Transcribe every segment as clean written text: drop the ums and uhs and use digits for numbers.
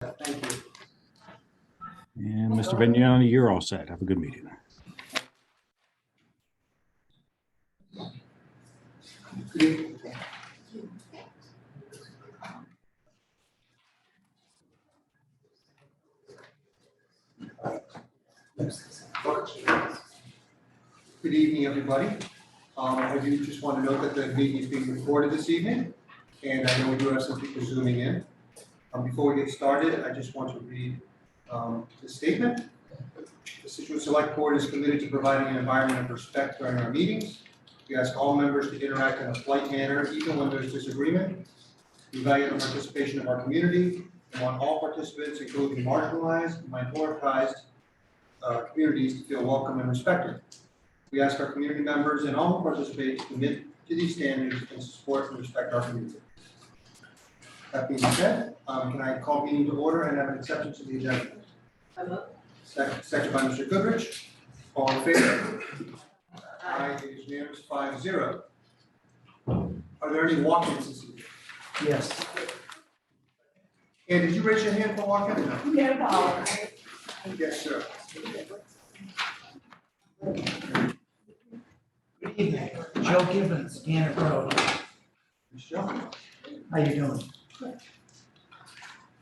Thank you. And Mr. Vignani, you're all set. Have a good meeting. Good evening. Good evening, everybody. I do just want to note that the meeting is being recorded this evening, and I know we do have some people zooming in. Before we get started, I just want to read the statement. The Scituate Select Board is committed to providing an environment of respect during our meetings. We ask all members to interact in a polite manner, even when there's disagreement. We value the participation of our community and want all participants, including marginalized and minoritized communities, to feel welcome and respected. We ask our community members and all who participate to commit to these standards and support and respect our community. That being said, can I call meeting to order and have an acceptance of the agenda? Second by Mr. Goodrich. All in favor? Aye. It is unanimous 5-0. Are there any walk-ins this evening? Yes. And did you raise your hand for walk-in? No. Yes, sir. Good evening. Joe Gibbons, Gannett Road. Michelle? How you doing?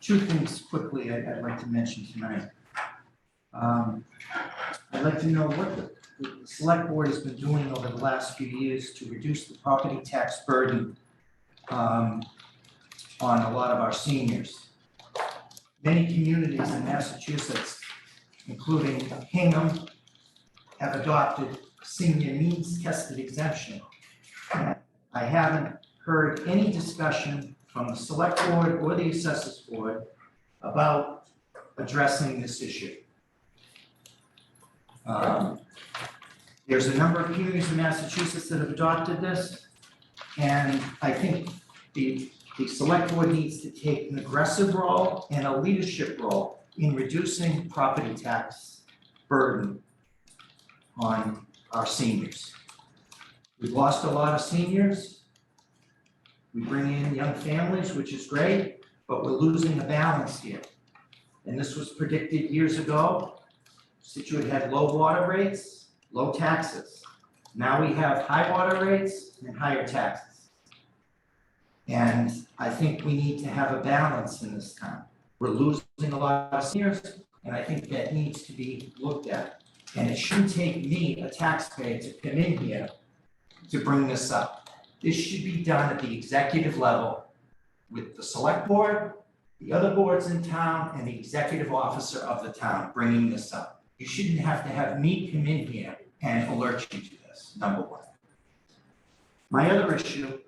Two things quickly I'd like to mention tonight. I'd like to know what the select board has been doing over the last few years to reduce the property tax burden on a lot of our seniors. Many communities in Massachusetts, including Hingham, have adopted senior needs tested exemption. I haven't heard any discussion from the select board or the assessors board about addressing this issue. There's a number of communities in Massachusetts that have adopted this, and I think the select board needs to take an aggressive role and a leadership role in reducing property tax burden on our seniors. We've lost a lot of seniors. We bring in young families, which is great, but we're losing the balance here. And this was predicted years ago. Scituate had low water rates, low taxes. Now we have high water rates and higher taxes. And I think we need to have a balance in this town. We're losing a lot of seniors, and I think that needs to be looked at. And it shouldn't take me, a taxpayer, to come in here to bring this up. This should be done at the executive level with the select board, the other boards in town, and the executive officer of the town bringing this up. You shouldn't have to have me come in here and alert you to this, number one. My other issue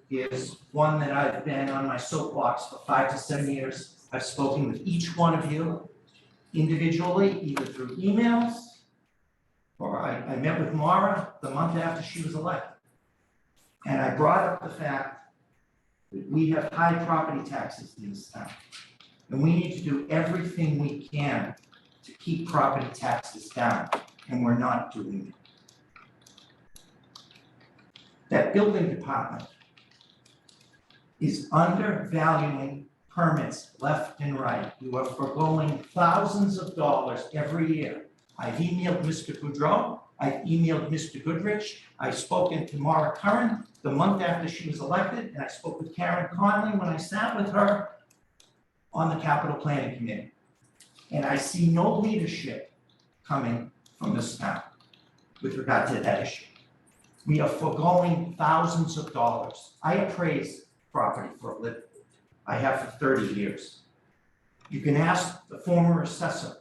is one that I've been on my soapbox for 5 to 7 years. I've spoken with each one of you individually, either through emails, or I met with Mara the month after she was elected. And I brought up the fact that we have high property taxes in this town. And we need to do everything we can to keep property taxes down, and we're not doing it. That building department is undervaluing permits left and right. You are foregoing thousands of dollars every year. I've emailed Mr. Goudreau, I've emailed Mr. Goodrich, I've spoken to Mara Curran the month after she was elected, and I spoke with Karen Conley when I sat with her on the capital planning committee. And I see no leadership coming from this town with regard to that issue. We are foregoing thousands of dollars. I appraise property for a living. I have for 30 years. You can ask the former assessor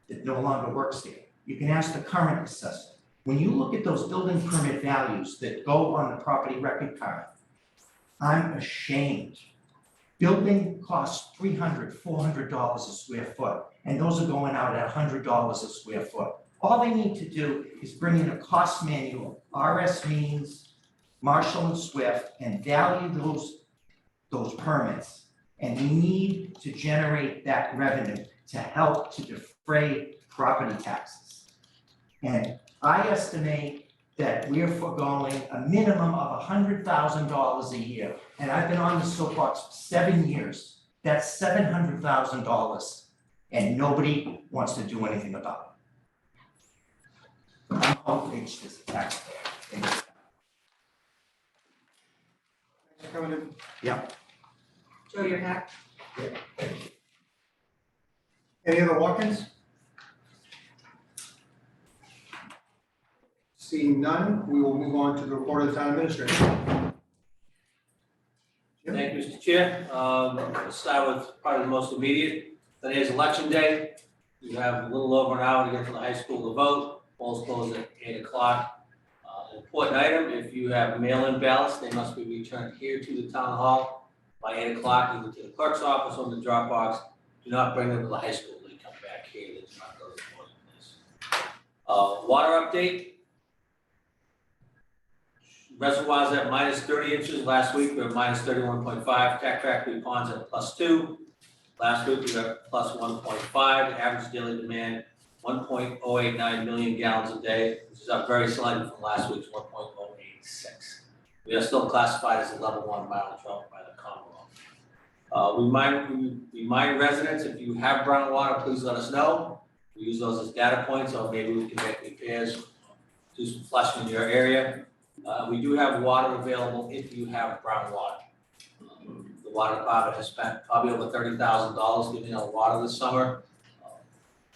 that no longer works there. You can ask the current assessor. When you look at those building permit values that go on the property record card, I'm ashamed. Building costs $300, $400 a square foot, and those are going out at $100 a square foot. All they need to do is bring in a cost manual, RS Means, Marshall and Swift, and value those permits. And we need to generate that revenue to help to defray property taxes. And I estimate that we're foregoing a minimum of $100,000 a year and I've been on the soapbox for 7 years. That's $700,000, and nobody wants to do anything about it. I'm outraged as a taxpayer. Thank you. Thanks for coming in. Joe, your hat. Any other walk-ins? Seeing none, we will move on to the report of the town administrator. Jim? Thank you, Mr. Chair. Let's start with probably the most immediate. Today is election day. You have a little over an hour to get to the high school to vote. Polls close at 8 o'clock. Important item, if you have mail-in ballots, they must be returned here to the town hall by 8 o'clock, either to the clerk's office or the drop box. Do not bring them to the high school. They come back here. They do not go to the polling place. Water update. Reservoirs at minus 30 inches. Last week we were minus 31.5. Tack Factory ponds at +2. Last week we were at +1.5. The average daily demand 1.089 million gallons a day, which is up very slightly from last week's 1.086. We are still classified as a level 1 mild drought by the Commonwealth. We remind residents, if you have brown water, please let us know. We use those as data points, or maybe we can make repairs, do some flushing in your area. We do have water available if you have brown water. The water department has spent probably over $30,000 giving out water this summer.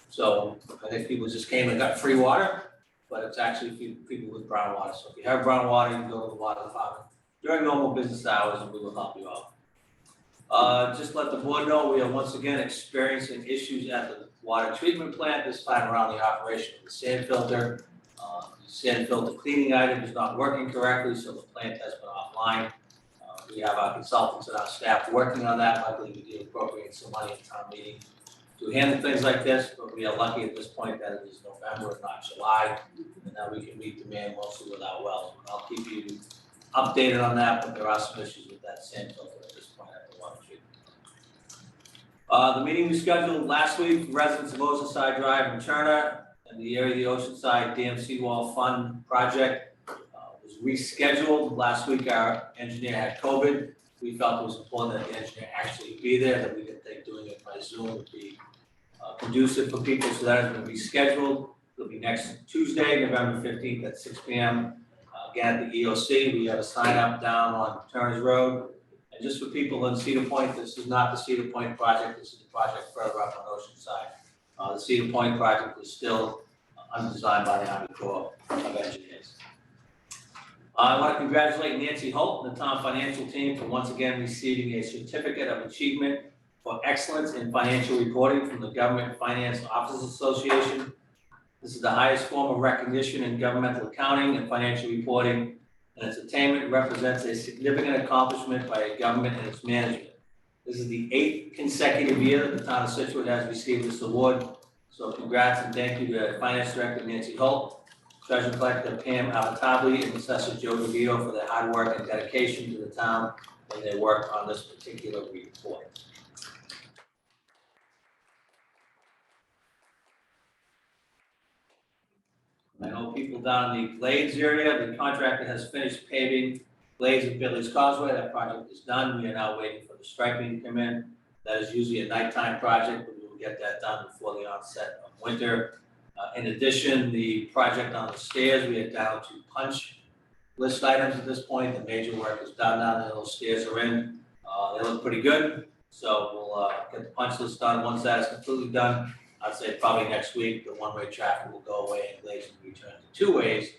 So I think people just came and got free water, but it's actually for people with brown water. So if you have brown water, you can go to the water department during normal business hours and we will help you out. Just let the board know, we are once again experiencing issues at the water treatment plant, this time around the operation of the sand filter. The sand filter cleaning item is not working correctly, so the plant has been offline. We have our consultants and our staff working on that. Luckily, we did appropriate some money in town meeting to handle things like this, but we are lucky at this point that it is November and not July, and that we can meet demand mostly with our wells. I'll keep you updated on that, but there are some issues with that sand filter at this point at the water treatment. The meeting we scheduled last week, residents of Oceanside Drive and Turner and the area of the Oceanside Dam Seawall Fund project was rescheduled. Last week, our engineer had COVID. We felt it was important that the engineer actually be there, that we didn't think doing it by Zoom would be conducive for people, so that has been rescheduled. It'll be next Tuesday, November 15th at 6 p.m. Again at the EOC. We have a sign up down on Turner's Road. And just for people in Cedar Point, this is not the Cedar Point project, this is the project further up on Oceanside. The Cedar Point project is still undesigned by the Army Corps of Engineers. I want to congratulate Nancy Holt and the town financial team for once again receiving a certificate of achievement for excellence in financial reporting from the Government Finance Officers Association. This is the highest form of recognition in governmental accounting and financial reporting, and its attainment represents a significant accomplishment by a government and its management. This is the 8th consecutive year that the town of Scituate has received this award. So congrats and thank you to Finance Director Nancy Holt, Treasurer Collector Pam Avatabli, and Assessor Joe DeVito for their hard work and dedication to the town and their work on this particular report. I know people down in the Glades area, the contractor has finished paving Glades and Billy's Causeway. That project is done. We are now waiting for the striping to come in. That is usually a nighttime project, but we will get that done before the onset of winter. In addition, the project on the stairs, we are down to punch list items at this point. The major work is done now, and those stairs are in. They look pretty good. So we'll get the punch list done. Once that is completely done, I'd say probably next week, the one-way traffic will go away and Glades will return to 2 ways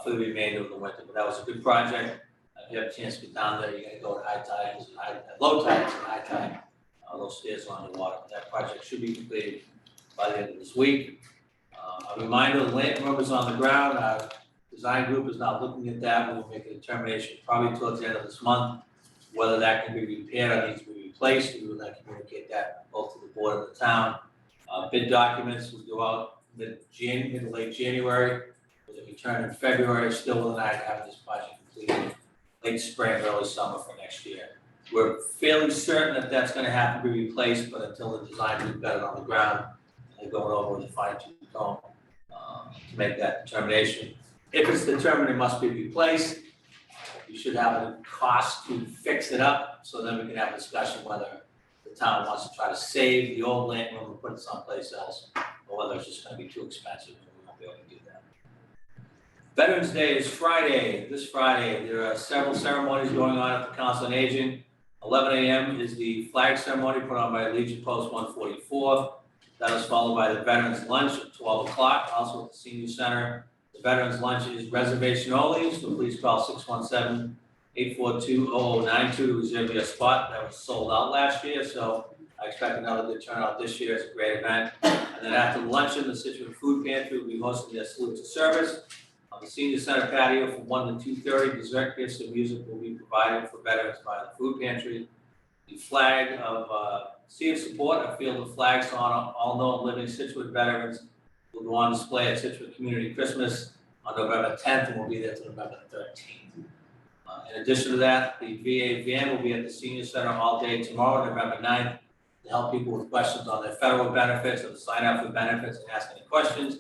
for the remainder of the winter. But that was a good project. If you have a chance to get down there, you're gonna go at high tide, because at low tide and high tide, those stairs are underwater. That project should be completed by the end of this week. A reminder, the land room is on the ground. Our design group is now looking at that. We will make a determination probably towards the end of this month, whether that can be repaired or needs to be replaced. We will then communicate that both to the board and the town. Bid documents will go out mid to late January, with a return in February, still with an eye to have this project completed late spring, early summer for next year. We're fairly certain that that's gonna have to be replaced, but until the design group got it on the ground, they're going over with a fine-tooth comb to make that determination. If it's determined it must be replaced, you should have a cost to fix it up, so then we can have a discussion whether the town wants to try to save the old land room and put it someplace else, or whether it's just gonna be too expensive and we won't be able to do that. Veterans Day is Friday, this Friday. There are several ceremonies going on at the Council on Aging. 11 a.m. is the flag ceremony put on by Legion Post 144. That is followed by the Veterans Lunch at 12 o'clock, also at the Senior Center. The Veterans Lunch is reservation only, so please call 617-842-0092 to reserve your spot. That was sold out last year, so I expect another good turnout this year. It's a great event. And then after luncheon, the Scituate Food Pantry will be hosting their salute to service. On the Senior Center patio from 1 to 2:30, dessert, gifts, and music will be provided for veterans by the food pantry. The flag of sea of support, a field of flags on all known living Scituate veterans, will go on display at Scituate Community Christmas on November 10th, and will be there till November 13th. In addition to that, the VA van will be at the Senior Center all day tomorrow, November 9th, to help people with questions on their federal benefits or to sign up for benefits and ask any questions.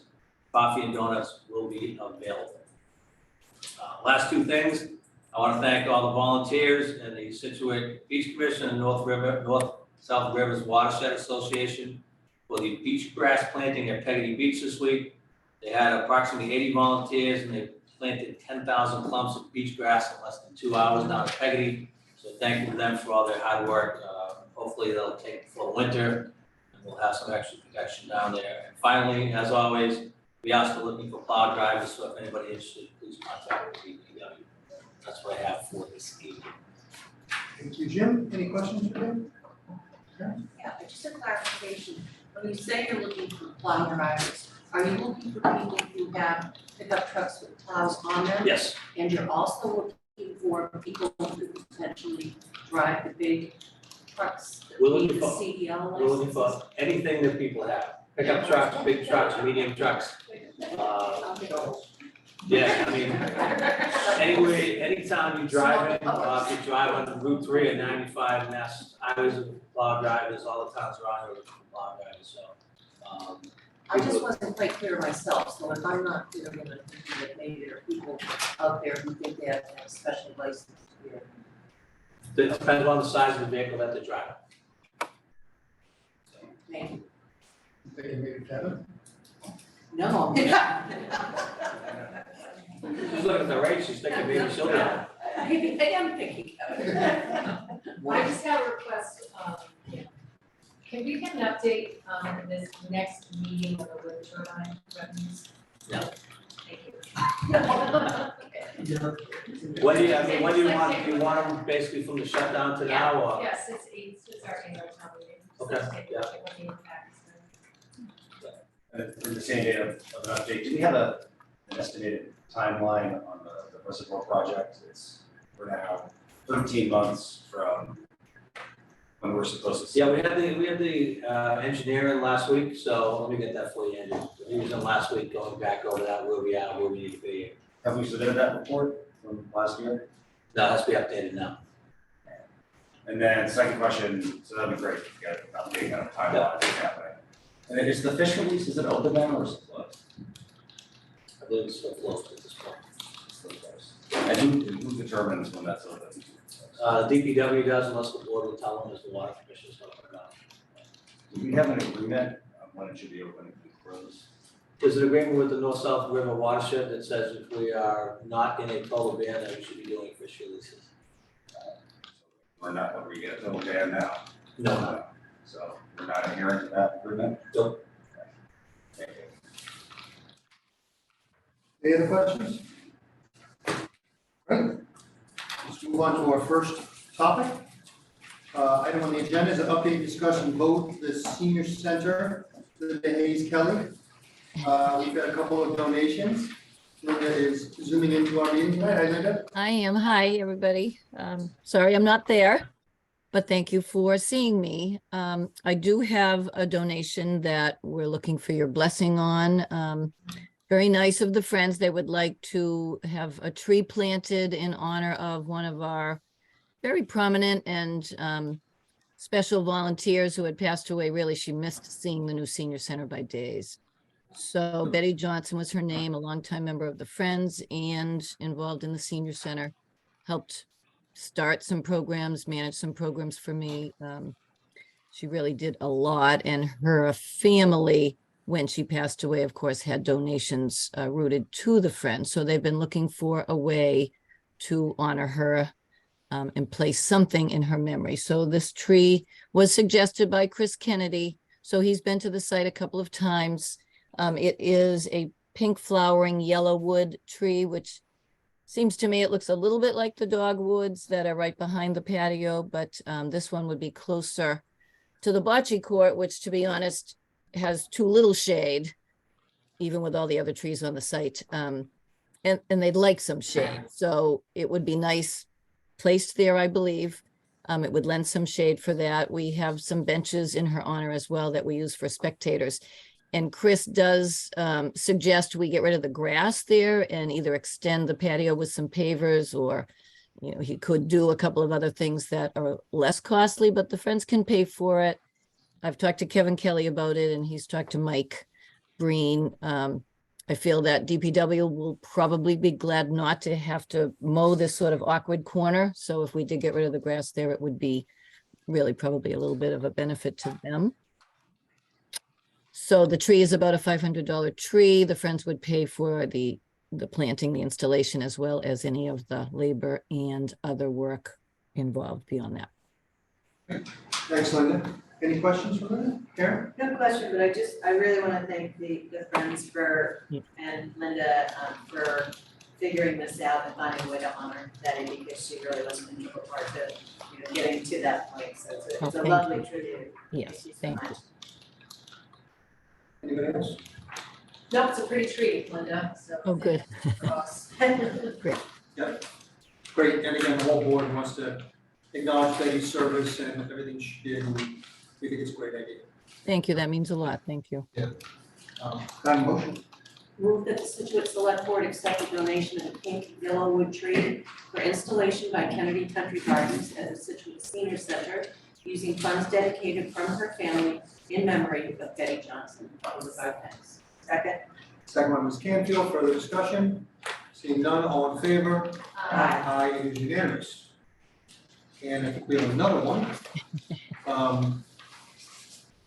Coffee and donuts will be available. Last two things, I want to thank all the volunteers and the Scituate Beach Commission and North-South Rivers Watershed Association for the beach grass planting at Peggotty Beach this week. They had approximately 80 volunteers and they planted 10,000 clumps of beach grass in less than 2 hours down at Peggotty. So thank you to them for all their hard work. Hopefully they'll take it for the winter and we'll have some extra protection down there. And finally, as always, we are still looking for plow drivers, so if anybody interested, please contact the DPW. That's what I have for this evening. Thank you, Jim. Any questions for Jim? Yeah, but just a clarification, when you say you're looking for plow drivers, are you looking for people who have pickup trucks with plows on them? Yes, And you're also looking for people who potentially drive the big trucks that We're need looking the for- CDL we're looking licenses? for anything that people have. Pickup trucks, big trucks, medium trucks. Yeah, I mean, anyway, anytime you drive in, if you drive on Route 3 or 95 Mass highways with plow drivers, all the towns around here are looking for plow drivers, so. I just wasn't quite clear myself, so if I'm not clear, then I'm thinking that maybe there are people out there who think they have to have a special license to be able to. It depends on the size of the vehicle that they drive. Thank you. Thinking maybe Kevin? No. She's looking at the rate, she's thinking maybe she'll get it. I am thinking of it. I just have a request, can we get an update, in this next meeting on the wind turbine revenues? Yeah. Thank you. What do you, I mean, what do you want them basically from the shutdown to now, or? Yes, it's our annual town meeting. So Okay, let's take a yeah. look at what the impact is gonna In the same vein of an update, do we have an estimated timeline on the reservoir project? We're now 13 months from when we're supposed to see. Yeah, we had the engineer in last week, so let me get that for you, Andrew. He was in last week going back over that, where we are, where we need to be. Have we submitted that report from last year? That has to be updated now. And then second question, so that'd be great if you got an update on the timeline of what's happening. And then is the fish release, is it open now or is it closed? I believe it's still closed at this point. It's still closed. And who determines when that's open? DPW does unless the board will tell them as the water commission's going to put it on. Do we have an agreement on when it should be open and closed? There's an agreement with the North-South River watershed that says if we are not in a total ban, that we should be doing fish releases. We're not, what we get, total ban now? No. So we're not adhering to that agreement? Nope. Thank you. Any other questions? Great. Let's move on to our first topic. Item on the agenda is an update discussion vote the senior center to the Hayes Kelly. We've got a couple of donations. Linda is zooming into our meeting tonight. Hi, Linda. I am. Hi, everybody. Sorry, I'm not there, but thank you for seeing me. I do have a donation that we're looking for your blessing on. Very nice of the Friends. They would like to have a tree planted in honor of one of our very prominent and special volunteers who had passed away. Really, she missed seeing the new senior center by days. So Betty Johnson was her name, a longtime member of the Friends and involved in the senior center. helped start some programs, manage some programs for me. She really did a lot, and her family, when she passed away, of course, had donations rooted to the Friends. So they've been looking for a way to honor her and place something in her memory. So this tree was suggested by Chris Kennedy. So he's been to the site a couple of times. It is a pink flowering yellow wood tree, which seems to me it looks a little bit like the dogwoods that are right behind the patio, but this one would be closer to the bocce court, which, to be honest, has too little shade, even with all the other trees on the site. And they'd like some shade. So it would be nice placed there, I believe. It would lend some shade for that. We have some benches in her honor as well that we use for spectators. And Chris does suggest we get rid of the grass there and either extend the patio with some pavers, or, you know, he could do a couple of other things that are less costly, but the Friends can pay for it. I've talked to Kevin Kelly about it, and he's talked to Mike Breen. I feel that DPW will probably be glad not to have to mow this sort of awkward corner. So if we did get rid of the grass there, it would be really probably a little bit of a benefit to them. So the tree is about a $500 tree. The Friends would pay for the planting, the installation, as well as any of the labor and other work involved beyond that. Thanks, Linda. Any questions for Linda? Karen? No question, but I really want to thank the Friends for, Yep. and Linda, for figuring this out and finding a way to honor Betty, because she really was an integral part to, you know, getting to that point. So it's Oh, a thank lovely you. tribute. Yes, so thank you. much. Anybody else? No, it's a pretty tree, Linda, so. Oh, good. For us. Great, and again, the whole board wants to acknowledge Betty's service and everything she did, and we think it's a great idea. Thank you. That means a lot. Thank you. Can I have a motion? Move that the Scituate Select Board accept a donation of a pink yellow wood tree for installation by Kennedy Country Gardens at the Scituate Senior Center, using funds dedicated from her family in memory of Betty Johnson. With our thanks. Second. Second one, Ms. Canfield, further discussion? Seeing none, all in favor? Aye, it is unanimous. And I think we have another one.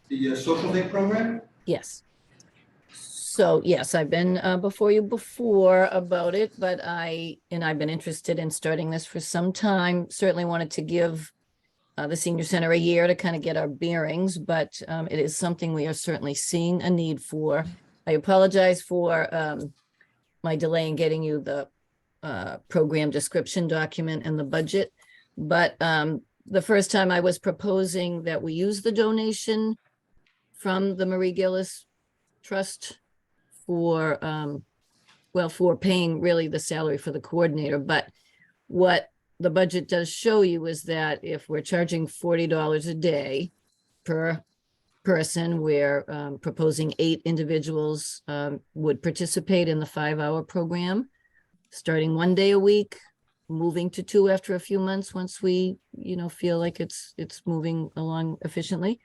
The social day program? Yes. So yes, I've been before you before about it, but I've been interested in starting this for some time. Certainly wanted to give the senior center a year to kind of get our bearings, but it is something we are certainly seeing a need for. I apologize for my delay in getting you the program description document and the budget, but the first time I was proposing that we use the donation from the Marie Gillis Trust for, for paying really the salary for the coordinator. But what the budget does show you is that if we're charging $40 a day per person, we're proposing 8 individuals would participate in the 5-hour program, starting 1 day a week, moving to 2 after a few months once we, feel like it's moving along efficiently.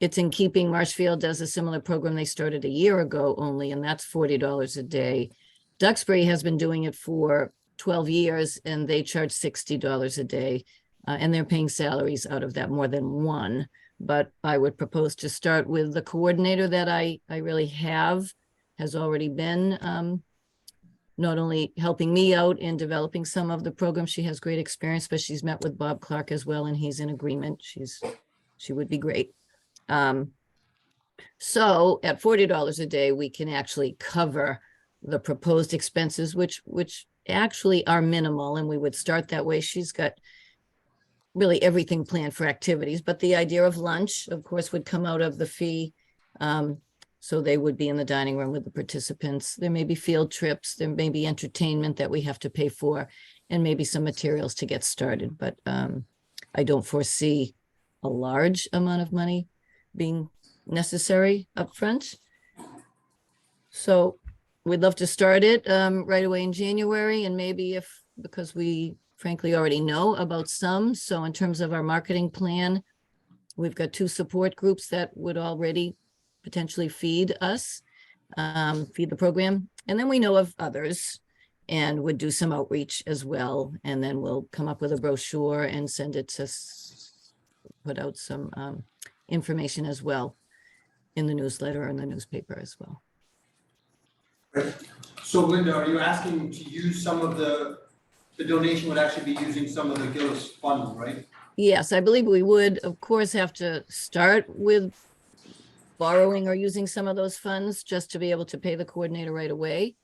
It's in keeping. Marshfield does a similar program. They started a year ago only, and that's $40 a day. Duxbury has been doing it for 12 years, and they charge $60 a day, and they're paying salaries out of that, more than one. But I would propose to start with the coordinator that I really has already been not only helping me out in developing some of the programs. She has great experience, but she's met with Bob Clark as well, and he's in agreement. She would be great. So at $40 a day, we can actually cover the proposed expenses, which actually are minimal, and we would start that way. She's got really everything planned for activities, but the idea of lunch, of course, would come out of the fee. So they would be in the dining room with the participants. There may be field trips, there may be entertainment that we have to pay for, and maybe some materials to get started. But I don't foresee a large amount of money being necessary up front. So we'd love to start it right away in January, and maybe because we frankly already know about some. So in terms of our marketing plan, we've got 2 support groups that would already potentially feed us, feed the program. And then we know of others. and would do some outreach as well. And then we'll come up with a brochure and send it to put out some information as well in the newsletter and the newspaper as well. So Linda, are you asking to use some of the donation would actually be using some of the Gillis funds, right? Yes, I believe we would, of course, have to start with borrowing or using some of those funds just to be able to pay the coordinator right away.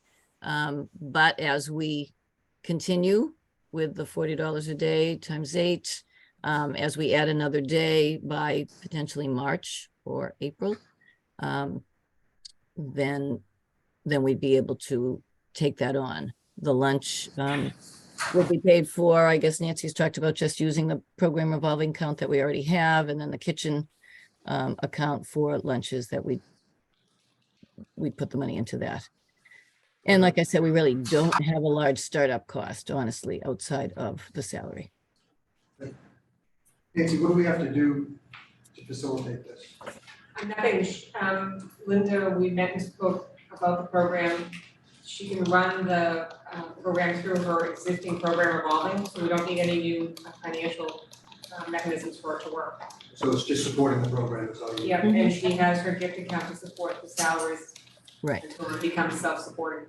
But as we continue with the $40 a day times 8, as we add another day by potentially March or April, then we'd be able to take that on. The lunch will be paid for. I guess Nancy's talked about just using the program revolving account that we already have, and then the kitchen account for lunches that we put the money into that. And like I said, we really don't have a large startup cost, honestly, outside of the salary. Nancy, what do we have to do to facilitate this? Nothing, Linda, we met and spoke about the program. She can run the program through her existing program revolving, so we don't need any new financial mechanisms for it to work. So it's just supporting the program, is all you. Yep, and she has her gift account to support the salaries Right. until it becomes self-supporting.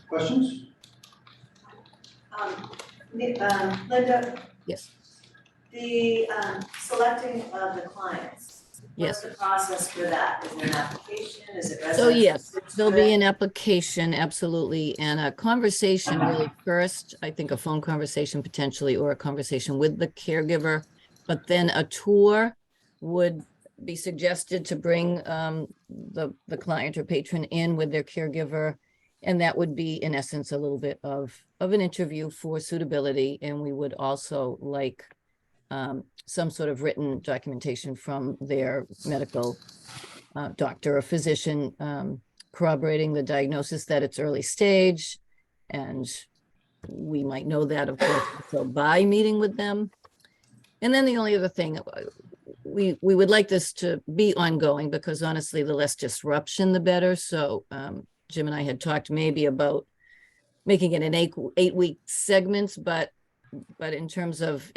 Questions? Linda, Yes. the selecting of the clients. Yes. What's the process for that? Is there an application? Is it residence? So yes, there'll be an application, absolutely, and a conversation really first, I think a phone conversation potentially, or a conversation with the caregiver, but then a tour would be suggested to bring the client or patron in with their caregiver. And that would be in essence a little bit of an interview for suitability. And we would also like some sort of written documentation from their medical doctor or physician corroborating the diagnosis that it's early stage. And we might know that, of course, so by meeting with them. And then the only other thing, we would like this to be ongoing, because honestly, the less disruption, the better. So Jim and I had talked maybe about making it an 8-week segments, but in terms of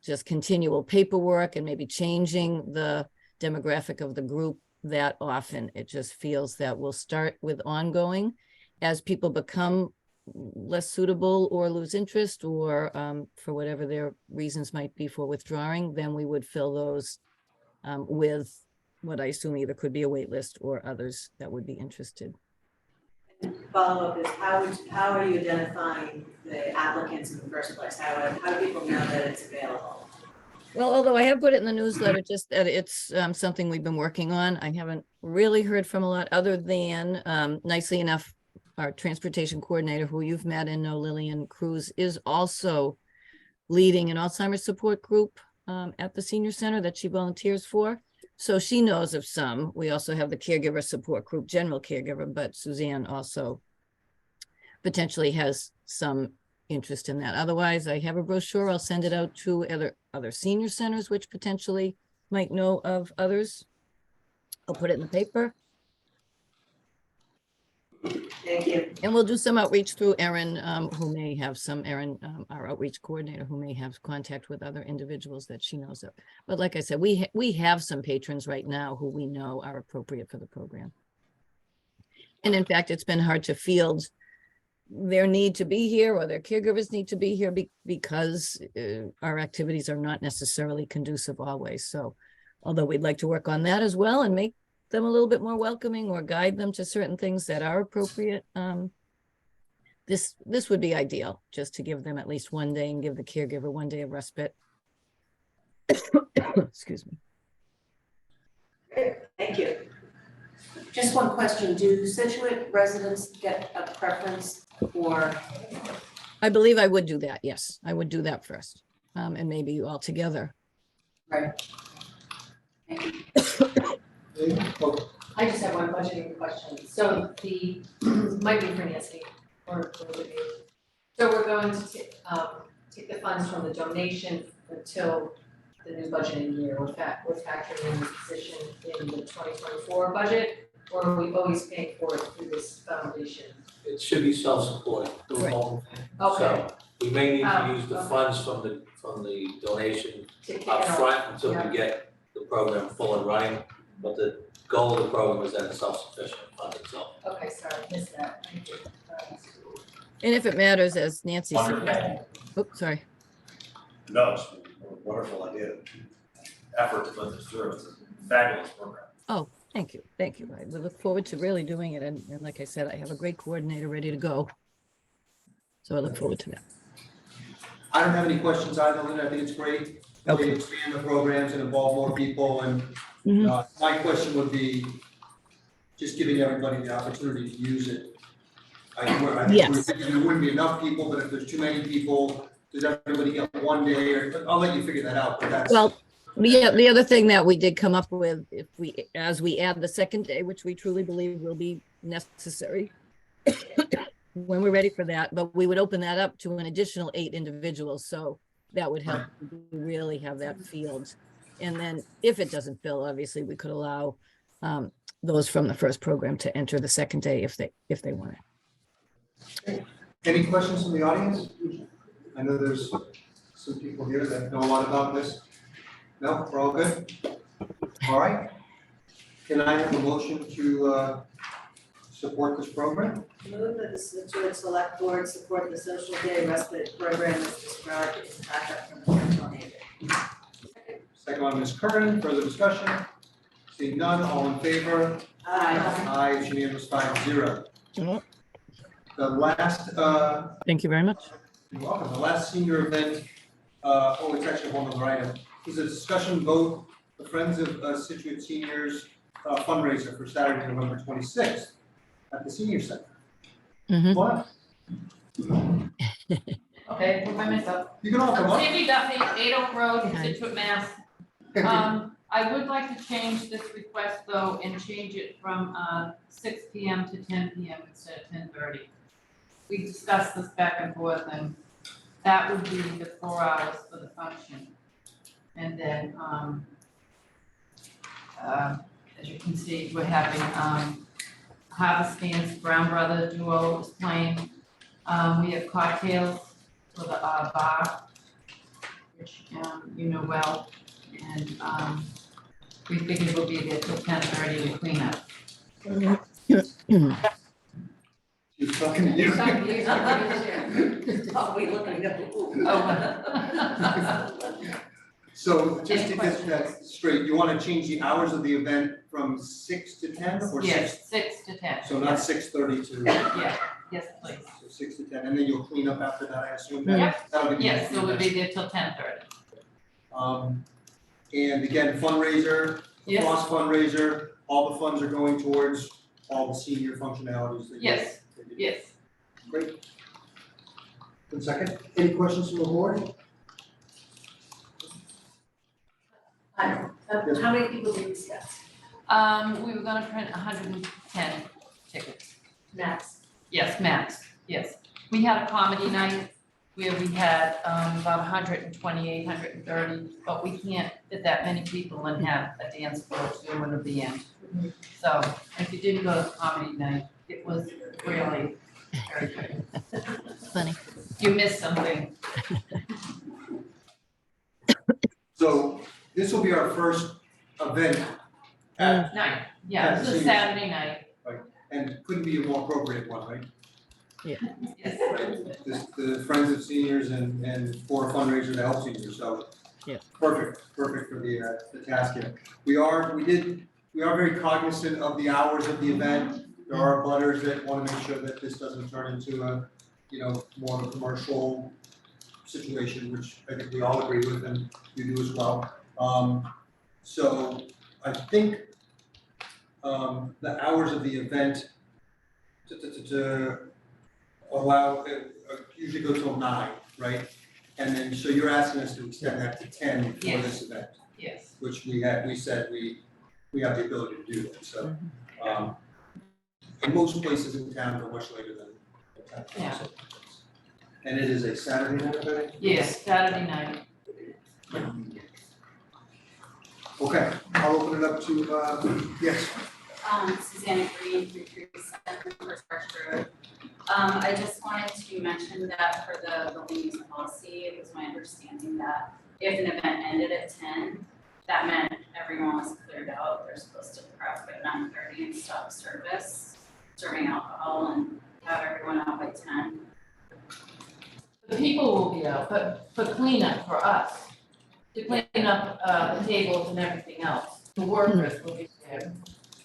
just continual paperwork and maybe changing the demographic of the group that often, it just feels that we'll start with ongoing as people become less suitable or lose interest, or for whatever their reasons might be for withdrawing, then we would fill those with what I assume either could be a wait list or others that would be interested. Follow-up is how are you identifying the applicants in the first place? How do people know that it's available? Well, although I have put it in the newsletter, just that it's something we've been working on. I haven't really heard from a lot other than, nicely enough, our transportation coordinator, who you've met and know, Lillian Cruz, is also leading an Alzheimer's support group at the senior center that she volunteers for. So she knows of some. We also have the caregiver support group, general caregiver, but Suzanne also potentially has some interest in that. Otherwise, I have a brochure. I'll send it out to other senior centers, which potentially might know of others. I'll put it in the paper. Thank you. And we'll do some outreach through Erin, who may have some, our outreach coordinator, who may have contact with other individuals that she knows of. But like I said, we have some patrons right now who we know are appropriate for the program. And in fact, it's been hard to field their need to be here, or their caregivers need to be here because our activities are not necessarily conducive always. So although we'd like to work on that as well and make them a little bit more welcoming or guide them to certain things that are appropriate, this would be ideal, just to give them at least one day and give the caregiver one day of respite. Excuse me. Great, thank you. Just one question, do Scituate residents get a preference or? I believe I would do that, yes, I would do that first, and maybe all together. Right. I just have one budgeting question. So the, might be for Nancy or Libby. So we're going to take the funds from the donation until the new budgeting year. We're factoring in the position in the 2024 budget, or are we always paying for it through this foundation? It should be self-supporting, the Right. whole thing. Okay. So we may need to use the okay. funds from the donation To kick it up off. front until Yeah. we get the program full and running. But the goal of the program is that it's self-sufficient, fund itself. Okay, sorry, missed that, thank you. And if it matters, as Nancy said, Wonderful. oops, sorry. No, it's a wonderful idea. Effort to put this through. It's a fabulous program. Thank you, thank you. I look forward to really doing it, and like I said, I have a great coordinator ready to go. So I look forward to that. I don't have any questions either, Linda, I think it's great. that we expand the programs and involve more people, and Mhm. my question would be just giving everybody the opportunity to use it. I think Yes. there wouldn't be enough people, but if there's too many people, does everybody get one day, or, I'll let you figure that out, but that's. Well, the other thing that we did come up with, as we add the second day, which we truly believe will be necessary when we're ready for that, but we would open that up to an additional 8 individuals, so that would help to really have that field. And then if it doesn't fill, obviously, we could allow those from the first program to enter the second day if they want it. Any questions from the audience? I know there's some people here that know a lot about this. No, we're all good? All right. Can I have a motion to support this program? Move that the Scituate Select Board support the social day respite program as described in the backup from the original neighbor. Second one, Ms. Curran, further discussion? Seeing none, all in favor? Aye. Aye, it's unanimous 5-0. Mhm. The last, Thank you very much. you're welcome, the last senior event, it's actually one other item, is a discussion vote, the Friends of Scituate Seniors fundraiser for Saturday, November 26th at the Senior Center. Mhm. What? Okay, put my mic up. You can all come up. Sandy Duffy, 8 Oak Road, Hi. Scituate, Mass. I would like to change this request though and change it from 6 PM to 10 PM instead of 10:30. We discussed this back and forth, and that would be the 4 hours for the function. And then as you can see, we're having Harvest Dance, Brown Brother Duo is playing. We have cocktails for the bar, which you know well, and we figured we'll be there till 10:30 to clean up. She's talking to you. Probably looking at the pool. So just to Any get that straight, you want to change the hours of the event from 6 to 10 or 6? Yes, 6 to 10. So not 6:30 to, Yeah, yes, please. so 6 to 10, and then you'll clean up after that, I assume? Yep. That'll be the Yes, next so we'll event. be there till 10:30. And again, fundraiser, Yes. cross fundraiser, all the funds are going towards all the senior functionalities that you. Yes. Yes. Great. One second, any questions from the board? How many people did we discuss? We were gonna print 110 tickets. Max. Yes, max, yes. We had a comedy night where we had about 128, 130, but we can't fit that many people and have a dance floor too and a band. So if you didn't go to comedy night, it was really very good. Funny. You missed something. So this will be our first event at, Night, yeah, this is a Saturday night, and couldn't be a more appropriate one, right? yes. This, the Friends of Seniors and for a fundraiser to help seniors, so. Yeah. Perfect for the task here. We are very cognizant of the hours of the event. There are butters that want to make sure that this doesn't turn into a, more of a commercial situation, which I think we all agree with and you do as well. So I think, the hours of the event to allow, usually go till 9, right? And then, so you're asking us to extend that to 10 for this event, Yes, which we said we have the ability to do that, so. And most places in town go much later than 10. Yeah. And it is a Saturday night, I think? yes, Saturday night. Okay, I'll open it up to, yes. Susanna Green, 337 First Park Road. I just wanted to mention that for the building use policy, it was my understanding that if an event ended at 10, that meant everyone was cleared out. They're supposed to prep at 9:30 and stop service, serving alcohol and have everyone out by 10. The people will be out, but for cleanup for us, to clean up the tables and everything else, the workers will be there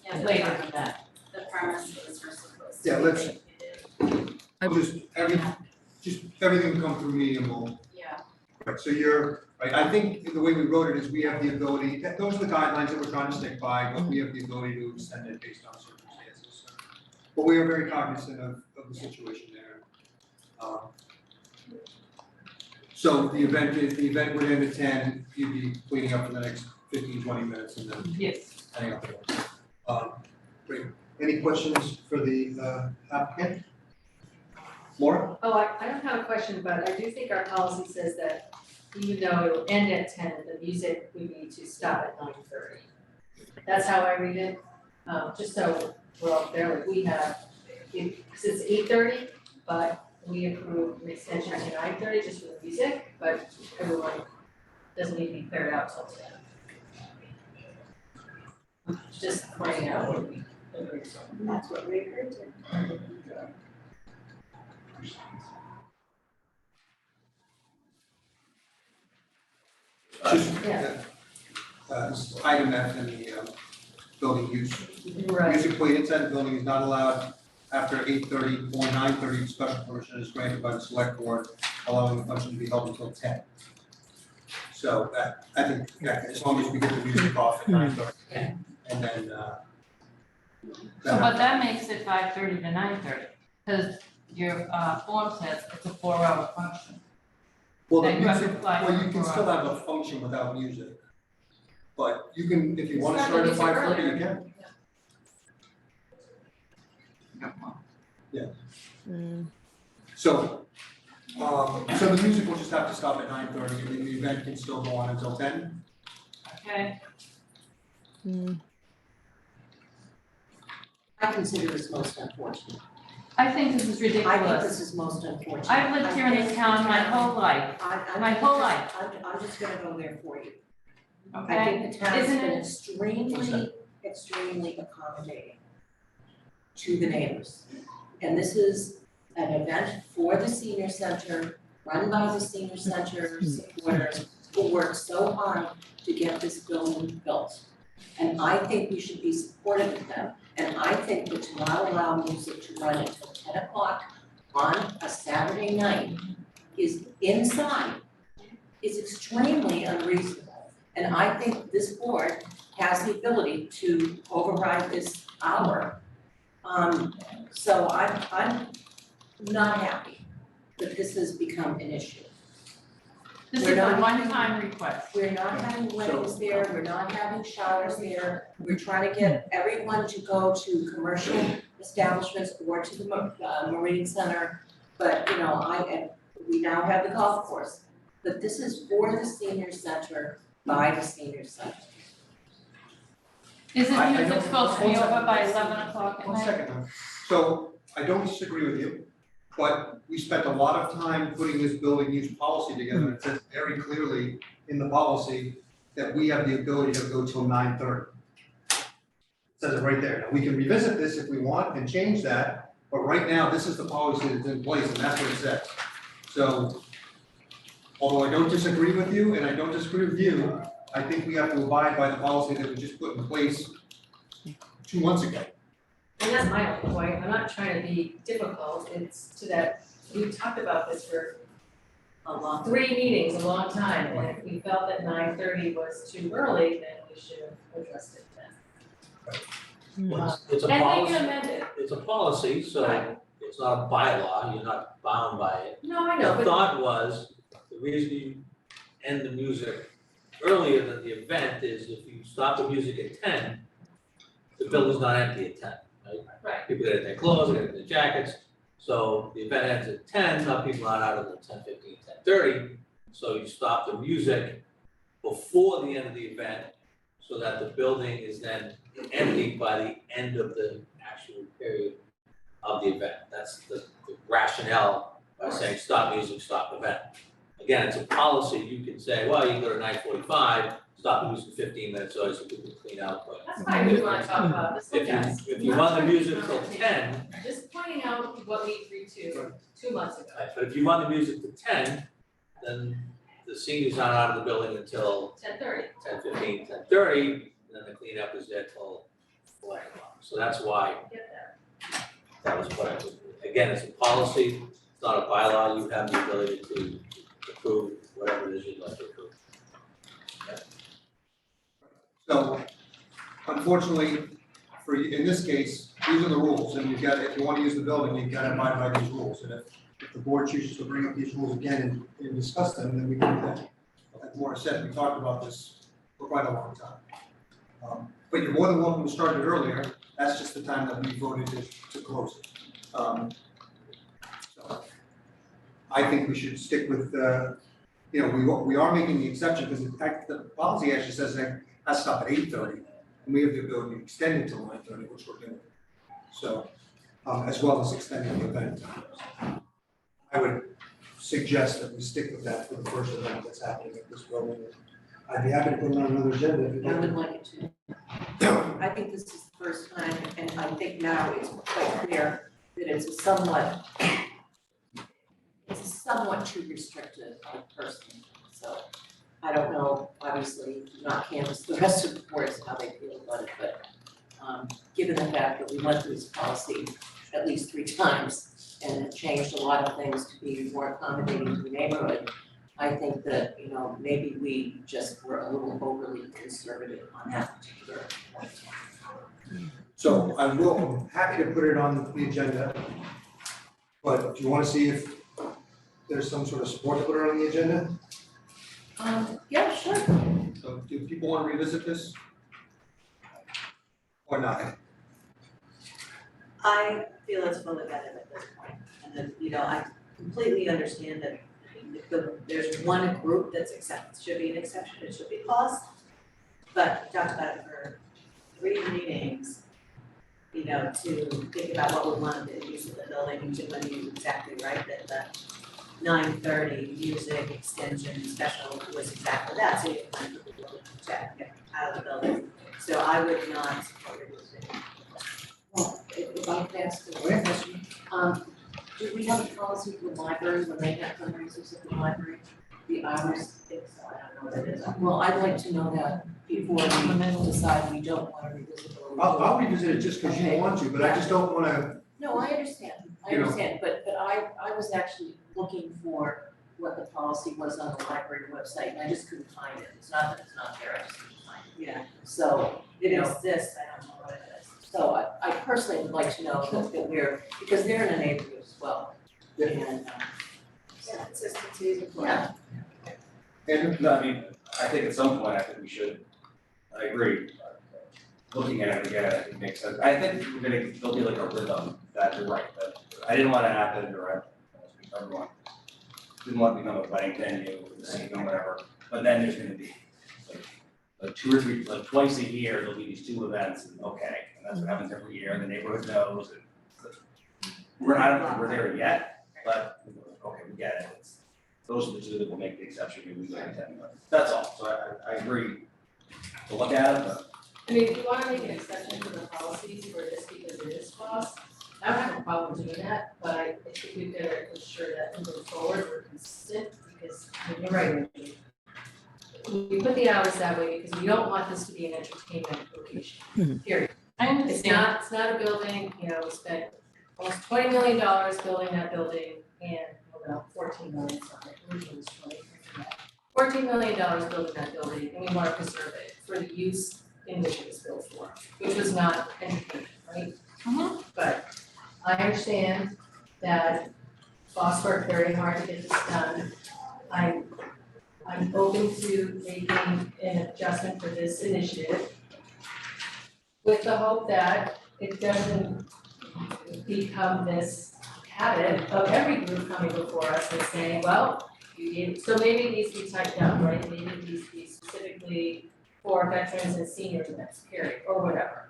Yeah, later than that. the premises are supposed Yeah, to be let's- vacated. Just everything will come through me and we'll, Yeah, right, so you're, right, I think the way we wrote it is we have the ability, those are the guidelines that we're trying to stick by, but we have the ability to extend it based on circumstances. But we are very cognizant of the situation there. So the event would end at 10, you'd be cleaning up for the next 15-20 minutes and then Yes. hang up. Great, any questions for the applicant? Laura? Oh, I don't have a question, but I do think our policy says that even though it'll end at 10, the music we need to stop at 9:30. That's how I read it, just so we're all there, like we have, because it's 8:30, but we approve an extension to 9:30 just for the music, but everyone doesn't need to be cleared out till 10. Just pointing out what we agreed on. That's what we agreed to. Just, Yeah. this item F in the building use. Right. Music played inside the building is not allowed after 8:30 or 9:30. Special permission is granted by the select board, allowing the function to be held until 10. So I think, yeah, as long as we get the music off at 9:30, and then, So, but that makes it 5:30 to 9:30, because your form says it's a 4-hour function. well, the That you have to music, apply well, for you can for- still have a function without music. But you can, if you wanna Start start the at music 5:30, you earlier. can. Mm, So the music will just have to stop at 9:30, and then the event can still go on until 10. Okay. mm. I consider this most unfortunate. I think this is I think ridiculous. this is most unfortunate. I've lived here in this town my whole life, my whole life. I'm just gonna go there for you. I okay? think the town's Isn't been it- extremely accommodating to the neighbors. And this is an event for the senior center, run by the senior center supporters who worked so hard to get this building built. And I think we should be supportive of them. And I think that to not allow music to run until 10 o'clock on a Saturday night is extremely unreasonable. And I think this board has the ability to override this hour. So I'm not happy that this has become an issue. This We're is a not- one-time request. We're not having weddings there, we're not having showers there, we're trying to get everyone to go to commercial establishments or to the Marine Center. But, you know, we now have the golf course, but this is for the senior center, by the senior center. Isn't I music don't- supposed to be one over second. by 11 o'clock at One night? second, though. So I don't disagree with you, but we spent a lot of time putting this building use policy together. It says very clearly in the policy that we have the ability to go till 9:30. It says it right there. Now, we can revisit this if we want and change that, but right now, this is the policy that's in place and that's what it says. So although I don't disagree with you and I don't disagree with you, I think we have to abide by the policy that we just put in place 2 months ago. And that's my only point, I'm not trying to be difficult, it's to that, we've talked about this for A long. 3 meetings, a long time, and if we felt that 9:30 was too early, then we should have addressed it then. It's a And we policy, can amend it, it's a policy, so Right. it's not a bylaw, you're not bound by it. no, I know, The but thought was, the reason you end the music earlier than the event is if you stop the music at 10, the building's not empty at 10, right? Right. People get their clothes, they get their jackets, so the event ends at 10, now people are out until 10:15, 10:30, so you stop the music before the end of the event, so that the building is then empty by the end of the actual period of the event. That's the rationale by saying stop music, stop event. Again, it's a policy, you can say, well, you can go to 9:45, stop the music 15 minutes early so people can clean out, but That's fine, we wanna talk about this, if guys. you, if you run the music till 10, Just pointing out what we agreed to 2 months ago. but if you run the music to 10, then the seniors aren't out of the building until 10:30. 10:15, 10:30, and then the cleanup is there till 4 o'clock. So that's why Get that. that was what I would, again, it's a policy, it's not a bylaw, you have the ability to approve whatever it is you'd like to approve. So unfortunately, for, in this case, these are the rules, and you've got, if you want to use the building, you've got to abide by these rules. And if the board chooses to bring up these rules again and discuss them, then we can do that. Like Maura said, we talked about this for quite a long time. But you're more than welcome to start it earlier, that's just the time that we voted to close it. So I think we should stick with, you know, we are making the exception, because the policy actually says that has to stop at 8:30, and we have the ability to extend it till 9:30, which we're doing. So, as well as extending the event times. I would suggest that we stick with that for the first event that's happening at this building. I'd be happy to put it on another agenda if you'd I like. would like it to. I think this is the first time, and I think now it's quite clear that it's a somewhat too restrictive personally. So I don't know, obviously, not canvass the rest of the boards how they feel about it, but given the fact that we went through this policy at least 3 times and it changed a lot of things to be more accommodating to the neighborhood, I think that, you know, maybe we just were a little overly conservative on that particular point. So I'm happy to put it on the agenda, but do you want to see if there's some sort of support to put it on the agenda? Yeah, sure. So do people want to revisit this? Or not? I feel it's fully vetted at this point, and that, you know, I completely understand that there's one group that's should be an exception, it should be paused. But we talked about it for 3 meetings, you know, to think about what we wanted to use of the building, and Jim, you exactly right, that the 9:30 music extension special was exactly that, so you can kind of put the building check, get out of the building. So I would not support it. Well, if I could ask a question, do we have a policy for the library when they have fundraisers at the library? The hours, I don't know what that is. well, I'd like to know that before we decide we don't want to revisit it. I'll revisit it just because you want to, but I just don't want to. No, I understand, but I was actually looking for what the policy was on the library website, and I just couldn't find it. It's not that it's not there, I just couldn't find it. Yeah, So, it you know, exists, I don't know what it is. so I personally would like to know that we're, because they're in a neighborhood as well. Yeah. And, Yeah, consistency is yeah, important. And No, I mean, I think at some point, I think we should, I agree. Looking at it again, I think it makes sense. I think there'll be like a rhythm that you're right, that I didn't want to happen, or I speak for everyone. Didn't want to become a wedding venue, the scene or whatever, but then there's gonna be like 2 or 3, like twice a year, there'll be these 2 events, and okay, and that's what happens every year, and the neighborhood knows, and I don't think we're there yet, but, okay, we get it, those are the 2 that will make the exception, maybe we go to 10, but that's all, so I agree to look at it, but. I mean, if you wanna make an exception to the policies for this because it is cost, I don't have a problem doing that, but I think we've got to ensure that moving forward, we're consistent, because I mean, you're right. We put the hours that way because we don't want this to be an entertainment location, period. I understand. It's not a building, you know, we spent almost $20 million building that building, and, well, 14 million, sorry, originally was 20, $14 million building that building, and we want to preserve it for the use in which it was built for, which was not entertainment, right? But I understand that boss worked very hard to get this done. I'm open to making an adjustment for this initiative with the hope that it doesn't become this habit of every group coming before us and saying, well, you need, so maybe it needs to be tightened up, right? Maybe it needs to be specifically for veterans and senior events, period, or whatever.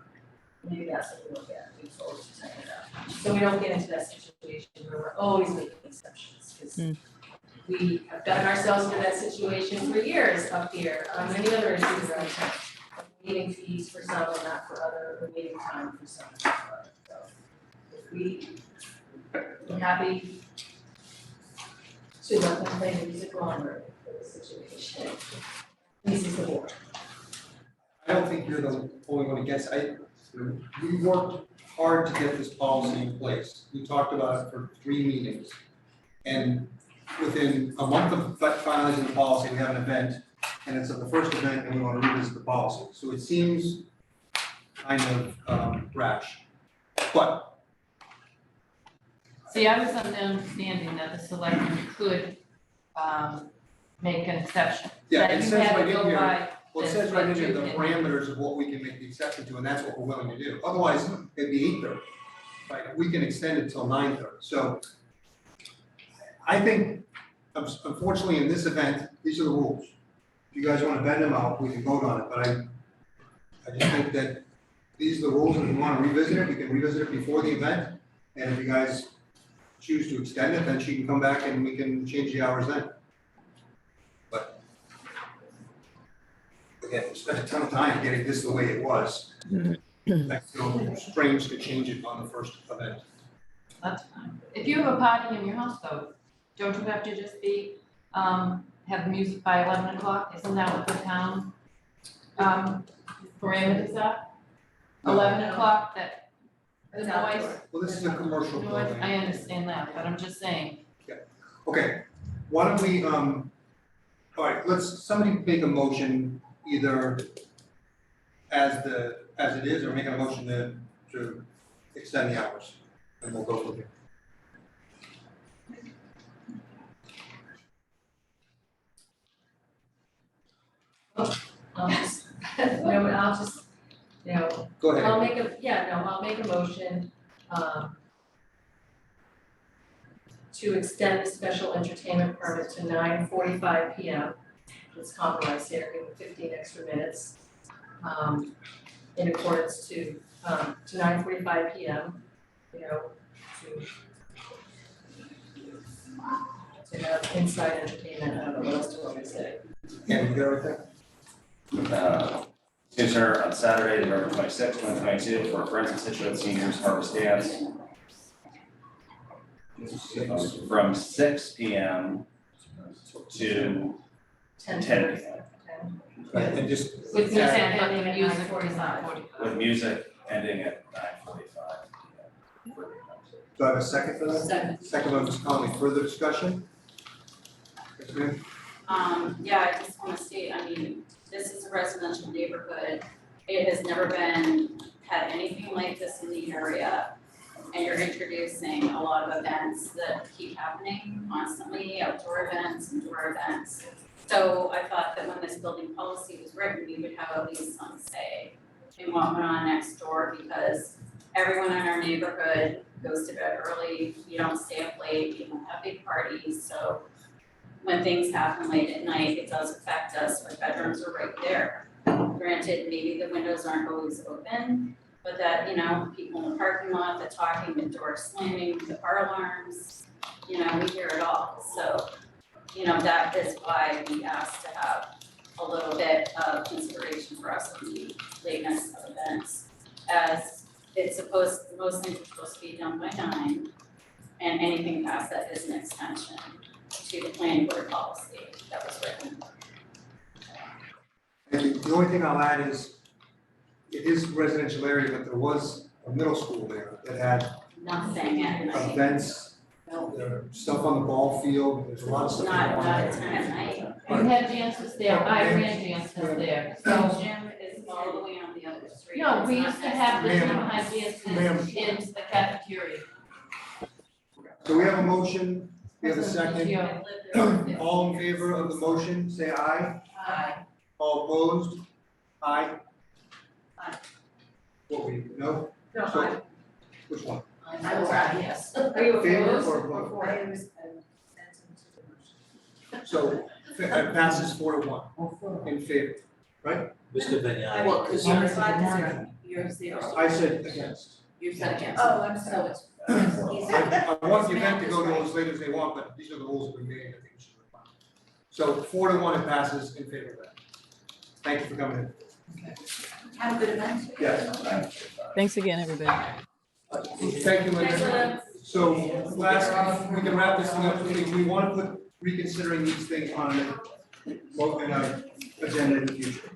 maybe that's what we look at, we forward to tighten it up. So we don't get into that situation where we're always making exceptions, because we have gotten ourselves into that situation for years up here on many other issues around town. Waiting fees for some and not for other, or waiting time for some and not for others, so. If we're happy to let them play the music longer for the situation. This is the board. I don't think you're the only one against, we worked hard to get this policy in place. We talked about it for 3 meetings. And within a month of finalizing the policy, we have an event, and it's the first event, and we want to revisit the policy. So it seems kind of rash. But See, I was under the understanding that the selectmen could, make an exception. yeah, That it you says had to right in go here, by well, it this, says right in what here you the can- parameters of what we can make the exception to, and that's what we're willing to do. Otherwise, it'd be 8:30. Right, we can extend it till 9:30. So I think, unfortunately, in this event, these are the rules. If you guys want to bend them out, we can vote on it, but I just think that these are the rules, and if we want to revisit it, we can revisit it before the event. And if you guys choose to extend it, then she can come back and we can change the hours then. But again, we spent a ton of time getting this the way it was. I feel strange to change it on the first event. That's fine. If you have a party in your house though, don't you have to just be, have music by 11 o'clock? Isn't that what the town, parameters are? No. 11 o'clock, that the It's noise, outdoor. Well, this is a commercial noise, building. I understand that, but I'm just saying, Okay, why don't we, all right, somebody make a motion either as it is, or make a motion to extend the hours, and we'll go from there. I'll just, I'll just, Go ahead. I'll make a motion, to extend the special entertainment permit to 9:45 p.m. Let's compromise here, give it 15 extra minutes, in accordance to 9:45 p.m., to have inside entertainment, I don't know what else to want to say. Yeah, you got everything? Consider on Saturday, November 26th, 2022, for Friends of Scituate Seniors Harvest Dance from 6 p.m. to 10 p.m. And just, with music, Yeah. but the music is 9:45. not 45. with music ending at 9:45 p.m. do I have a second for that? Second. Second by Ms. Conley, further discussion? Yes, ma'am? Yeah, I just wanna state, I mean, this is a residential neighborhood. It has never had anything like this in the area. And you're introducing a lot of events that keep happening constantly, outdoor events, indoor events. So I thought that when this building policy was written, we would have at least some say in what went on next door, because everyone in our neighborhood goes to bed early, we don't stay up late, we don't have big parties, so when things happen late at night, it does affect us, our bedrooms are right there. Granted, maybe the windows aren't always open, but that, people in the parking lot, the talking, the door slamming, the car alarms, we hear it all, so, that is why we asked to have a little bit of consideration for us with the lateness of events, as most things are supposed to be done by 9, and anything past that is an extension to the planning board policy that was written. And the only thing I'll add is, it is residential area, but there was a middle school there that had Nothing at night, events, stuff on the ball field, there's a lot of stuff. not going on at there. 10 at night. You had dances there, I ran dances there, So so. gym is all the way on the other street. No, we It's used to not have the next junior to high Ma'am. dances in the cafeteria. So we have a motion, we have a second. Yeah. I lived there. All in favor of the motion, say aye. Aye. All opposed? Aye. Aye. What were you, no? No, So, which one? I was yes. Are you Favor opposed or or opposed? for? So, it passes 4-1 in favor, right? Mr. Vignani. Well, because you're 5 to 0, You're the, I said against. you said against. Oh, I'm So sorry. it's, I want the event to go to as late as they want, but these are the rules that we made, I think we should apply. So 4-1, it passes in favor of that. Thank you for coming in. Have a good event. Yes. Thanks again, everybody. Thank you, Linda. So last, we can wrap this thing up. We want to put reconsidering these things on the agenda in the future.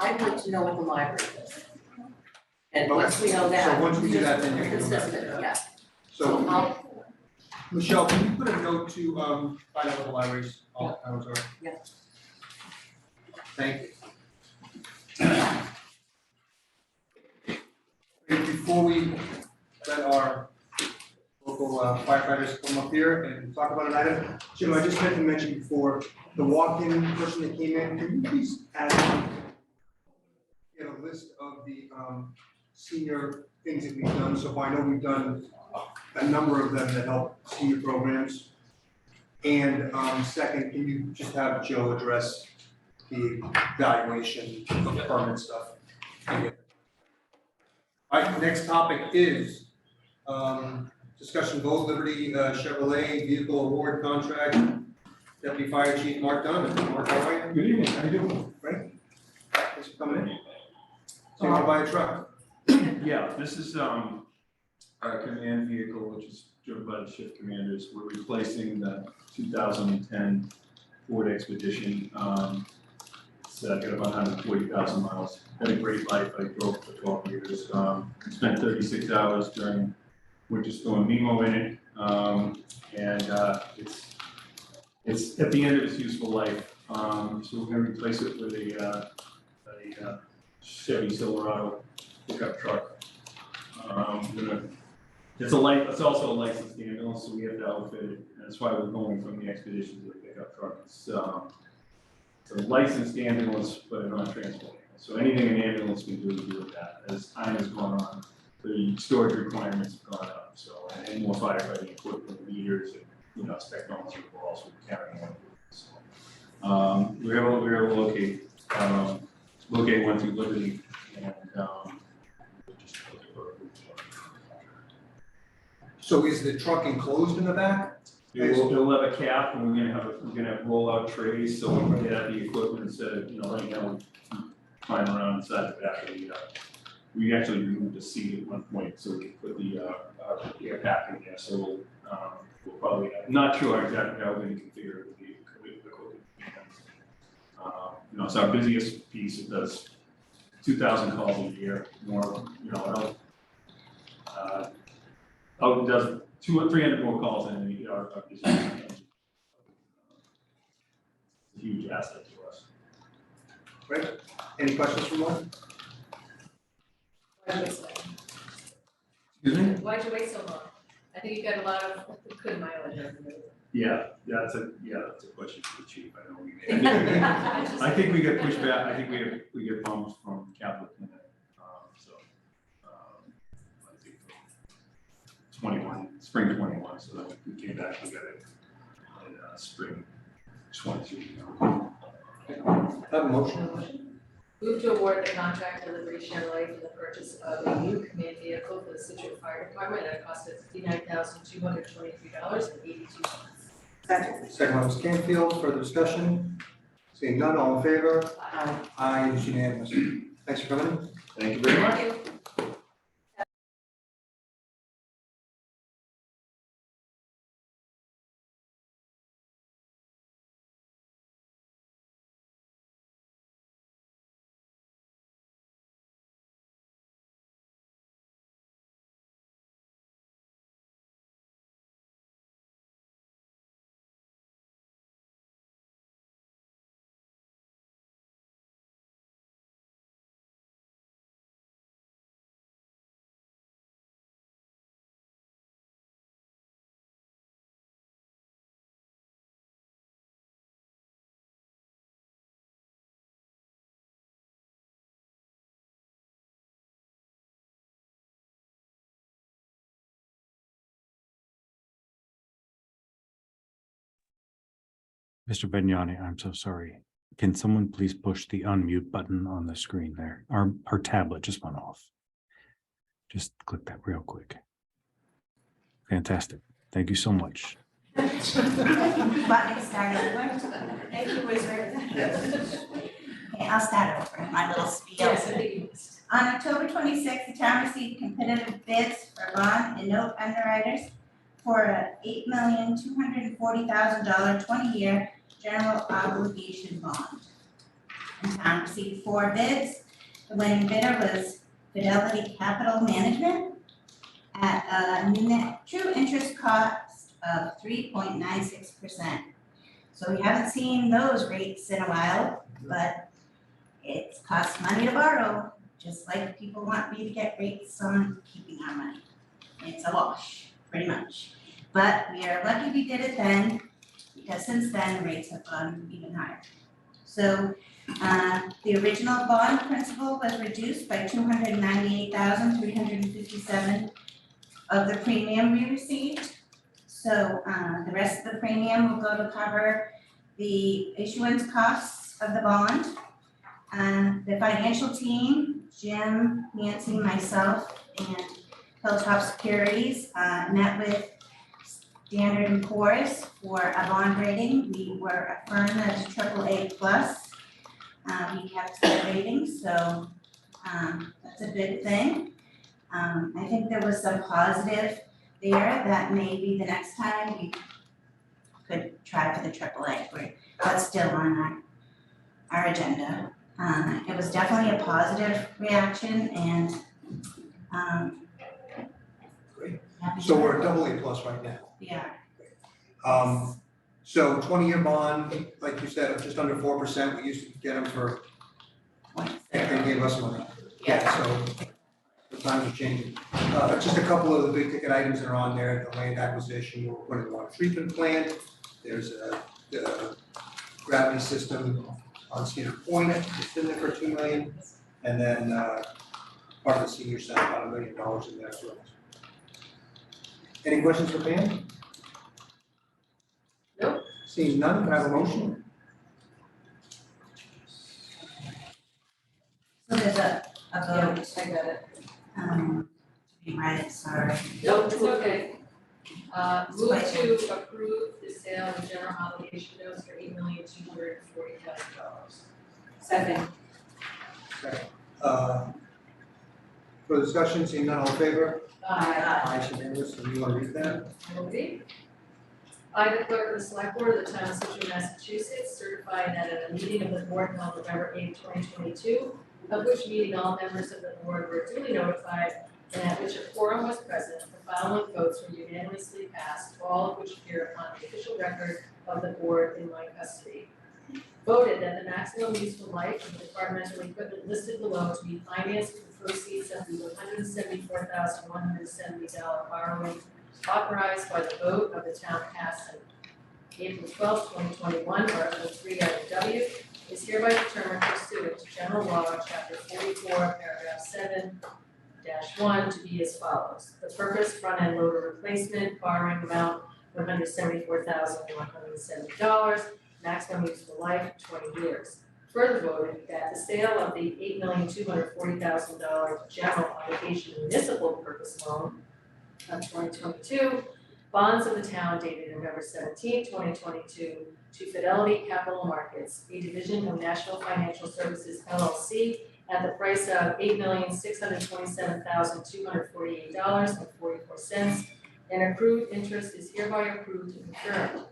I'd like to know what the library is. And Okay. once we know that. So once we do that, then you can go back. Consistent, yeah. So I'll, Michelle, can you put a note to find out what the libraries, all the towns are? Yeah. Thank you. And before we let our local firefighters come up here and talk about an item, Jim, I just meant to mention before, the walk-in person that came in, can you please add get a list of the senior things that we've done so far? I know we've done a number of them that help senior programs. And second, can you just have Joe address the valuation of the permit stuff? All right, next topic is discussion vote Liberty Chevrolet vehicle award contract. Deputy Fire Chief Mark Dunn. Mark, how are you? Good evening, how you doing? Great. Thanks for coming in. So you want to buy a truck? Yeah, this is our command vehicle, which is driven by the shift commanders. We're replacing the 2010 Ford Expedition. It's got about 140,000 miles. Had a great life. I drove for 12 years. Spent 36 hours during Winter Storm Nemo in it. And it's at the end of its useful life. So we're going to replace it with a Chevy Silverado pickup truck. It's also a licensed ambulance, so we have to outfit it. And that's why we're going from the Expedition to the pickup truck. It's a licensed ambulance, but a non-transport. So anything an ambulance can do, we do with that. As time has gone on, the storage requirements have gone up. So and more firefighting equipment, meters, and technology will also be carrying on. So we were able to locate one through Liberty, and So is the truck enclosed in the back? it'll have a cap, and we're gonna have roll-out trays, so we can get at the equipment instead of, right now, we climb around inside the back of the, we actually removed the seat at one point, so we could put the air pack in there, so we'll probably, I'm not sure exactly how we're gonna configure it with the equipment. It's our busiest piece. It does 2,000 calls a year, more, it does 200 or 300 more calls than our busiest. It's a huge asset to us. Great. Any questions from one? Excuse me? Why'd you wait so long? I think you got a lot of good mileage out of it. Yeah, that's a question for the chief. I know we made. I think we get pushed back. I think we get bumps from capital plan. I think 21, spring 21. So then we came back. We got it in spring 22. Have a motion? Move to award the contract to Liberty Chevrolet for the purchase of a new command vehicle for the Scituate Fire Department at a cost of $59,223.82. Second by Ms. Canfield, further discussion? Seeing none, all in favor? Aye, it is unanimous. Thanks for coming in. Thank you very much. thank you. Mr. Vignani, I'm so sorry. Can someone please push the unmute button on the screen there? Our tablet just went off. Just click that real quick. Fantastic. Thank you so much. Button started over. Thank you, Wizard. Okay, I'll start over my little spiel. Yes, I think you missed. On October 26th, the town received competitive bids for bond and note underwriters for a $8,240,000 20-year general obligation bond. The town received 4 bids. The winning bidder was Fidelity Capital Management at a net true interest cost of 3.96%. So we haven't seen those rates in a while, but it costs money to borrow, just like people want me to get rates on keeping our money. It's a wash, pretty much. But we are lucky we did it then, because since then the rates have gone even higher. So the original bond principal was reduced by $298,357 of the premium we received. So the rest of the premium will go to cover the issuance costs of the bond. The financial team, Jim, Nancy, myself, and Hilltop Securities met with Standard & Poor's for a bond rating. We were affirmed as AAA+. We kept the rating, so that's a good thing. I think there was some positive there that maybe the next time we could try for the AAA. That's still on our agenda. It was definitely a positive reaction and Great. happy So to- we're double A+ right now. Yeah, So 20-year bond, like you said, just under 4%. We used to get them for, they gave us money. So the times are changing. Just a couple of the big ticket items that are on there, the land acquisition, we're putting the water treatment plant. There's a gravity system on Cedar Point, it's in there for $2 million. And then part of the senior center, about $1 million in there as well. Any questions for Pam? Nope. Seeing none, can I have a motion? so there's a Yeah, vote, I got it. to be read, sorry. Nope, it's okay. Move to approve the sale of general obligation notes for $8,240,000. Second. For discussion, seeing none, all in favor? Aye. Aye, it's unanimous, and you want to read that? I will read. I, the clerk of the select board of the town of Scituate, Massachusetts, certify that at a meeting of the board held November 8, 2022, of which meeting all members of the board were duly notified and at which a quorum was present, the following votes were unanimously passed, all of which appear upon the official record of the board in my custody. Voted that the maximum useful life of the departmental equipment listed below to be financed with proceeds of the $174,170 borrowing authorized by the vote of the town passed on April 12, 2021, Article 3, Item W, is hereby determined pursuant to General Law, Chapter 44, Paragraph 7-1 to be as follows. The purpose, front-end loader replacement, borrowing amount $174,170, maximum useful life 20 years. Further voted that the sale of the $8,240,000 general obligation municipal purpose loan of 2022, bonds of the town dated November 17, 2022, to Fidelity Capital Markets, a division of National Financial Services LLC, at the price of $8,627,248.44, and accrued interest is hereby approved and confirmed.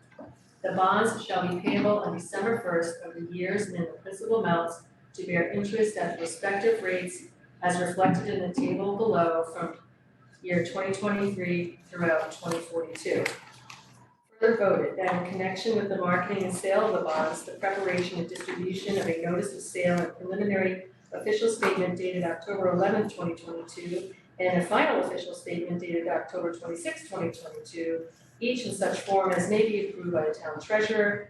The bonds shall be payable on December 1st of the years and in the principal amounts to bear interest at the respective rates as reflected in the table below from year 2023 throughout 2042. Further voted that in connection with the marketing and sale of the bonds, the preparation and distribution of a notice of sale and preliminary official statement dated October 11, 2022, and a final official statement dated October 26, 2022, each in such form as may be approved by the town treasurer,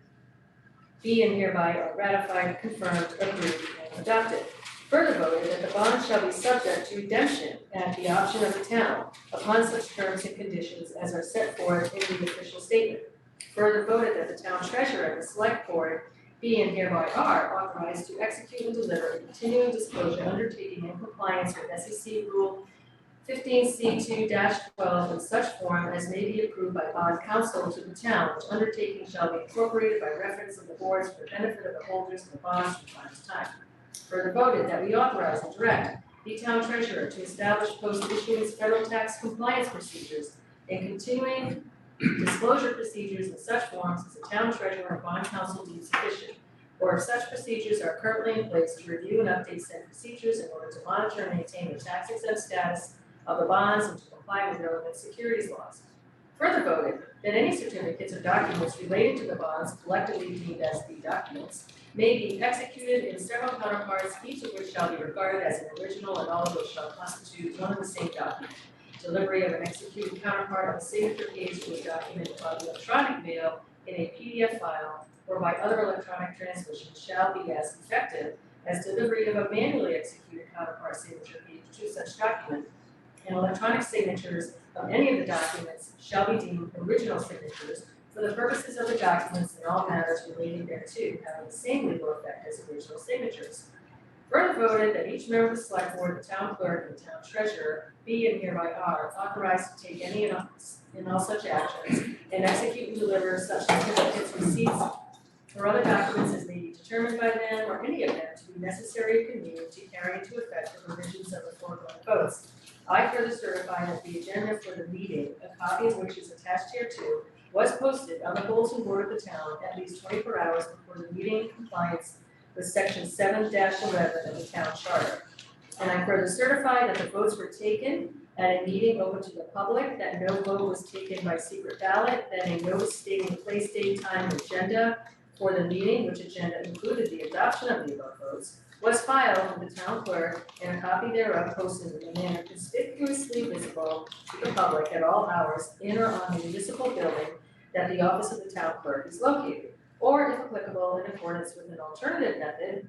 be and hereby are ratified, confirmed, approved, and adopted. Further voted that the bonds shall be subject to redemption at the option of the town upon such terms and conditions as are set forth in the official statement. Further voted that the town treasurer and the select board be and hereby are authorized to execute and deliver a continuing disclosure undertaking in compliance with SEC Rule 15C2-12 in such form as may be approved by bond counsel to the town, which undertaking shall be incorporated by reference in the boards for the benefit of the holders of the bonds from time to time. Further voted that we authorize and direct the town treasurer to establish post-issuance federal tax compliance procedures and continuing disclosure procedures in such forms as the town treasurer and bond counsel deem sufficient, or if such procedures are currently in place, to review and update said procedures in order to monitor and maintain the tax exempt status of the bonds and to comply with relevant securities laws. Further voted that any certificates or documents relating to the bonds collectively deemed as the documents may be executed in several counterparts, each of which shall be regarded as an original and all of which shall constitute one and the same document. Delivery of an executed counterpart of the signature page to a document by electronic mail in a PDF file or by other electronic transmission shall be as effective as delivery of a manually executed counterpart signature page to such document, and electronic signatures of any of the documents shall be deemed original signatures for the purposes of the documents in all matters relating thereto, having the same legal effect as original signatures. Further voted that each member of the select board, the town clerk, and the town treasurer be and hereby are authorized to take any and all such actions and execute and deliver such certificates, receipts, or other documents as may be determined by them or any of them to be necessary or convenient to carry into effect the provisions of the foregoing votes. I further certify that the agenda for the meeting, a copy of which is attached hereto, was posted on the bulletin board of the town at least 24 hours before the meeting in compliance with section 7-11 of the town charter. And I further certify that the votes were taken at a meeting open to the public, that no vote was taken by secret ballot, that a notice stating the place, date, time, and agenda for the meeting, which agenda included the adoption of the above votes, was filed with the town clerk, and a copy thereof posted in a manner conspicuously visible to the public at all hours in or on the municipal building that the office of the town clerk is located, or if applicable, in accordance with an alternative method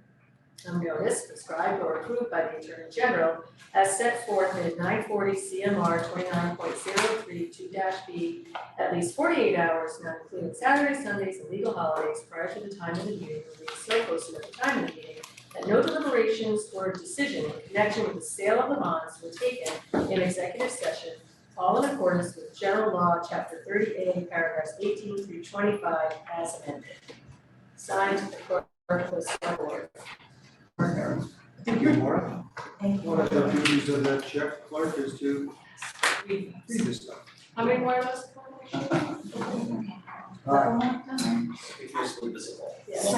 of notice prescribed or approved by the Attorney General as set forth in 940 CMR 29.032-B, at least 48 hours, not including Saturdays, Sundays, and legal holidays prior to the time of the meeting, or being so posted at the time of the meeting, that no deliberations or decision in connection with the sale of the bonds were taken in executive session, all in accordance with General Law, Chapter 30A, paragraphs 18 through 25, as amended. Signed, the clerk of the select board. Thank you, Maura. Thank you. One of the duties of the sheriff clerk is to read this stuff. How many more of those? It's basically visible. So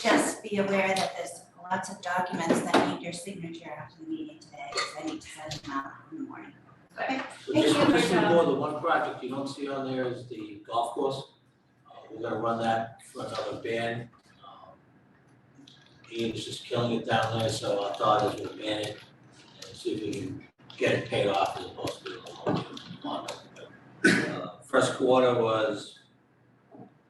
just be aware that there's lots of documents that need your signature after the meeting today, because I need to send them out in the morning. Okay. So Thank just, you. just before, the one project you don't see on there is the golf course. We're gonna run that for another ban. Ian's just killing it down there, so our thought is we'll ban it and see if we can get it paid off as opposed to the whole year. First quarter was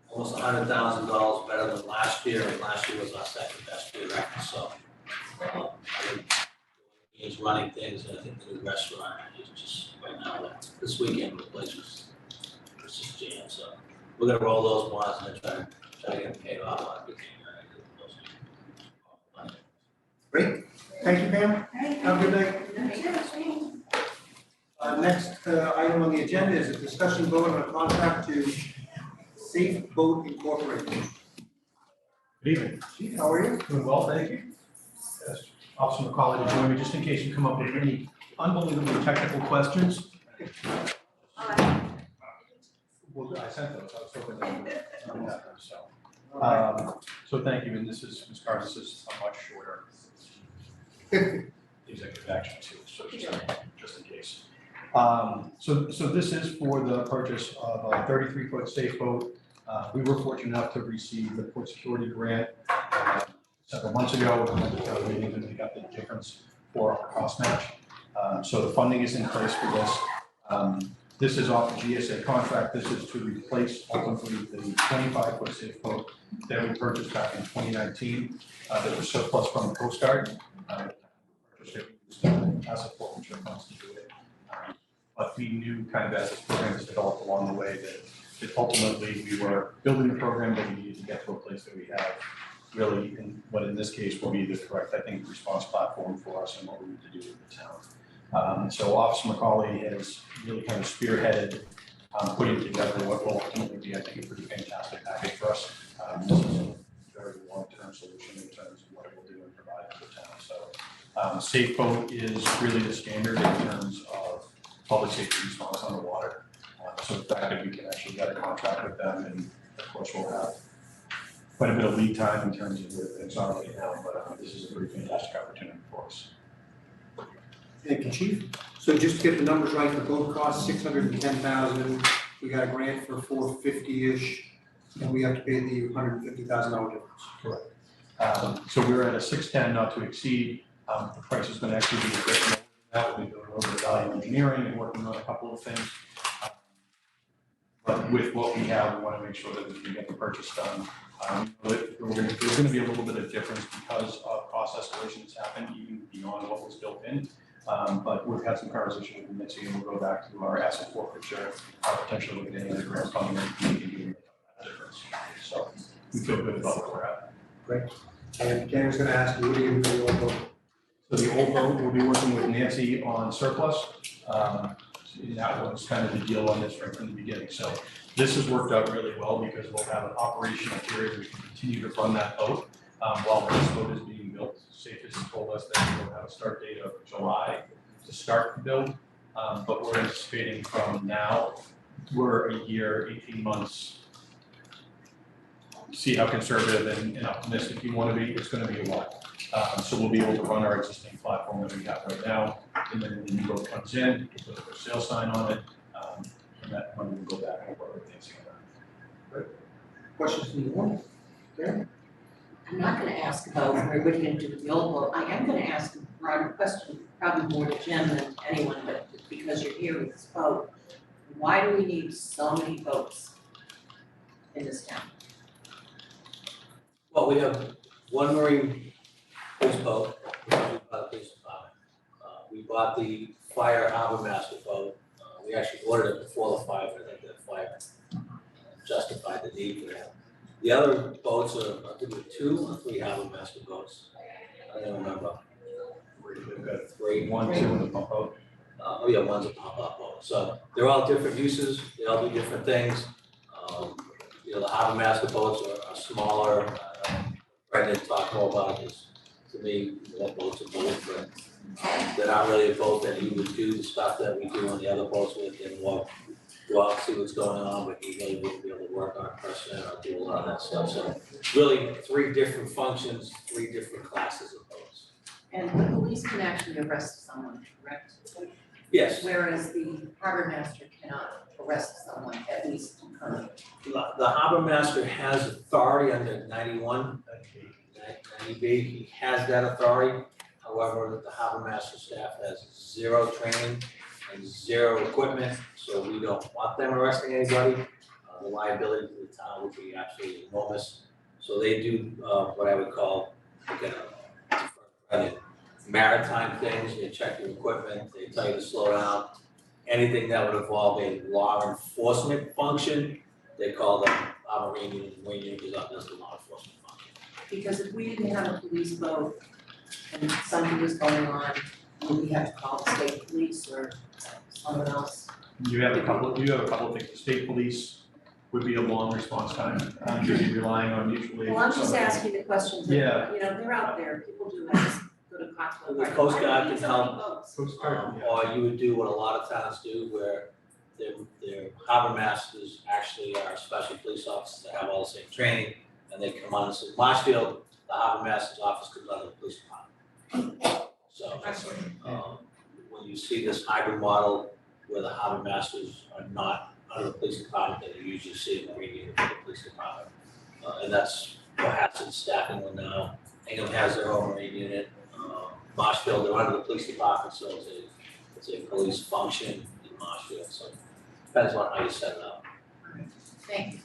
almost $100,000 better than last year, and last year was our second best year ever, so. I think Ian's running things, and I think the new restaurant is just right now, this weekend the place was just jammed, so. We're gonna roll those bonds and then try to get them paid off on everything. Great, thank you, Pam. All right. Have a good night. Next item on the agenda is a discussion vote on a contract to Safe Boat Incorporated. Good evening. Chief, how are you? Doing well, thank you. Yes, Officer McCauley to join me, just in case you come up with any unbelievably technical questions. Well, I sent those, I was hoping that you would have them, so. So thank you, and this is, Ms. Carter, this is a much shorter executive action too, so just in case. So this is for the purchase of a 33-foot safe boat. We were fortunate enough to receive the port security grant several months ago, and went to town meeting and we got the difference for our cost match. So the funding is in place for this. This is off the GSA contract. This is to replace ultimately the 25-foot safe boat that we purchased back in 2019. That was surplus from the Coast Guard. As a forfeiture funds to do it. But we knew kind of as this program has developed along the way that ultimately we were building a program that we needed to get to a place that we have really, what in this case will be the correct, I think, response platform for us and what we need to do with the town. So Officer McCauley has really kind of spearheaded putting together what will ultimately be, I think, a pretty fantastic package for us. This is a very long-term solution in terms of what it will do and provide for the town. So Safe Boat is really the standard in terms of public safety response on the water. So the fact that we can actually get a contract with them, and of course we'll have quite a bit of lead time in terms of where things are right now, but this is a pretty fantastic opportunity for us. Thank you, Chief. So just to get the numbers right, the boat costs $610,000. We got a grant for $450-ish, and we have to pay the $150,000 difference. Correct. So we're at a 610 not to exceed. The price is going to actually be a bit more than that. We'll be doing over the value engineering and working on a couple of things. But with what we have, we want to make sure that we can get the purchase done. There's going to be a little bit of difference because of cost escalations happen even beyond what was built in. But we've had some conversation with the Mitzi, and we'll go back to our asset forfeiture, potentially looking at any other grant funding that we can do to make that difference. So we feel good about where we're at. Great. And Ken was going to ask you, what do you do for the old boat? So the old boat, we'll be working with Nancy on surplus. That was kind of the deal on this right from the beginning. So this has worked out really well because we'll have an operational period. We can continue to run that boat while this boat is being built. Safe has told us that we'll have a start date of July to start the build. But we're anticipating from now, we're a year, 18 months. See how conservative and optimistic you want to be, it's going to be a while. So we'll be able to run our existing platform that we have right now, and then when the new boat comes in, we'll put a sale sign on it, and that money will go back and work with Nancy on that. Great. Questions from the board? Okay. I'm not gonna ask about what we're gonna do with the old boat. I am gonna ask a broader question, probably more to Jim than anyone, but because you're here with this boat, why do we need so many boats in this town? Well, we have one marine police boat, which is by the police department. We bought the fire harbor master boat. We actually ordered it before the fire, but I think the fire justified the need for that. The other boats are, I think, 2 or 3 harbor master boats. I don't remember. We've got 3. 1, 2, and a pump out. Oh yeah, one's a pop-up boat. So they're all different uses. They all do different things. You know, the harbor master boats are smaller. Brendan talked more about this. To me, that boat's a boat, but they're not really a boat that you would do the stuff that we do on the other boats with and walk, go out, see what's going on, but you really wouldn't be able to work on person or do a lot of that stuff. So really 3 different functions, 3 different classes of boats. And the police can actually arrest someone, correct? Yes, Whereas the harbor master cannot arrest someone, at least currently. the harbor master has authority under 91, 90B, he has that authority. However, the harbor master staff has 0 training and 0 equipment, so we don't want them arresting anybody. The liability to the town would be absolutely enormous. So they do what I would call, again, maritime things. They check your equipment, they tell you to slow down. Anything that would involve a law enforcement function, they call them marine unit, because that does the law enforcement function. Because if we didn't have a police boat and something was going on, would we have to call the state police or someone else? You have a couple of things. The state police would be a long response time. You'd be relying on mutually. Well, I'm just asking the questions that, Yeah. you know, they're out there, people do this, go to Coxwell The Park. Coast Guard Why do can we need so many help. boats? Coast Guard, yeah. Or you would do what a lot of towns do, where their harbor masters actually are special police officers that have all the same training, and they come on. So Marshfield, the harbor master's office comes under the police department. So, when you see this hybrid model where the harbor masters are not under the police department, that you usually see in the region of the police department. And that's perhaps it's staffing one now. Hingham has their own marine unit. Marshfield, they're under the police department, so it's a police function in Marshfield, so depends on how you set it up. Thank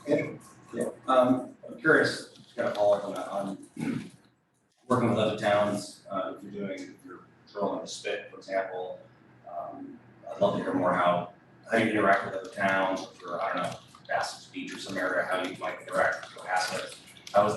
you. Yeah, I'm curious, just kind of follow up on that, on working with other towns, if you're patrolling the Spit, for example. I'd love to hear more how you interact with other towns, or I don't know, Bassett's Beach or some area, how you might interact with Cohasset. How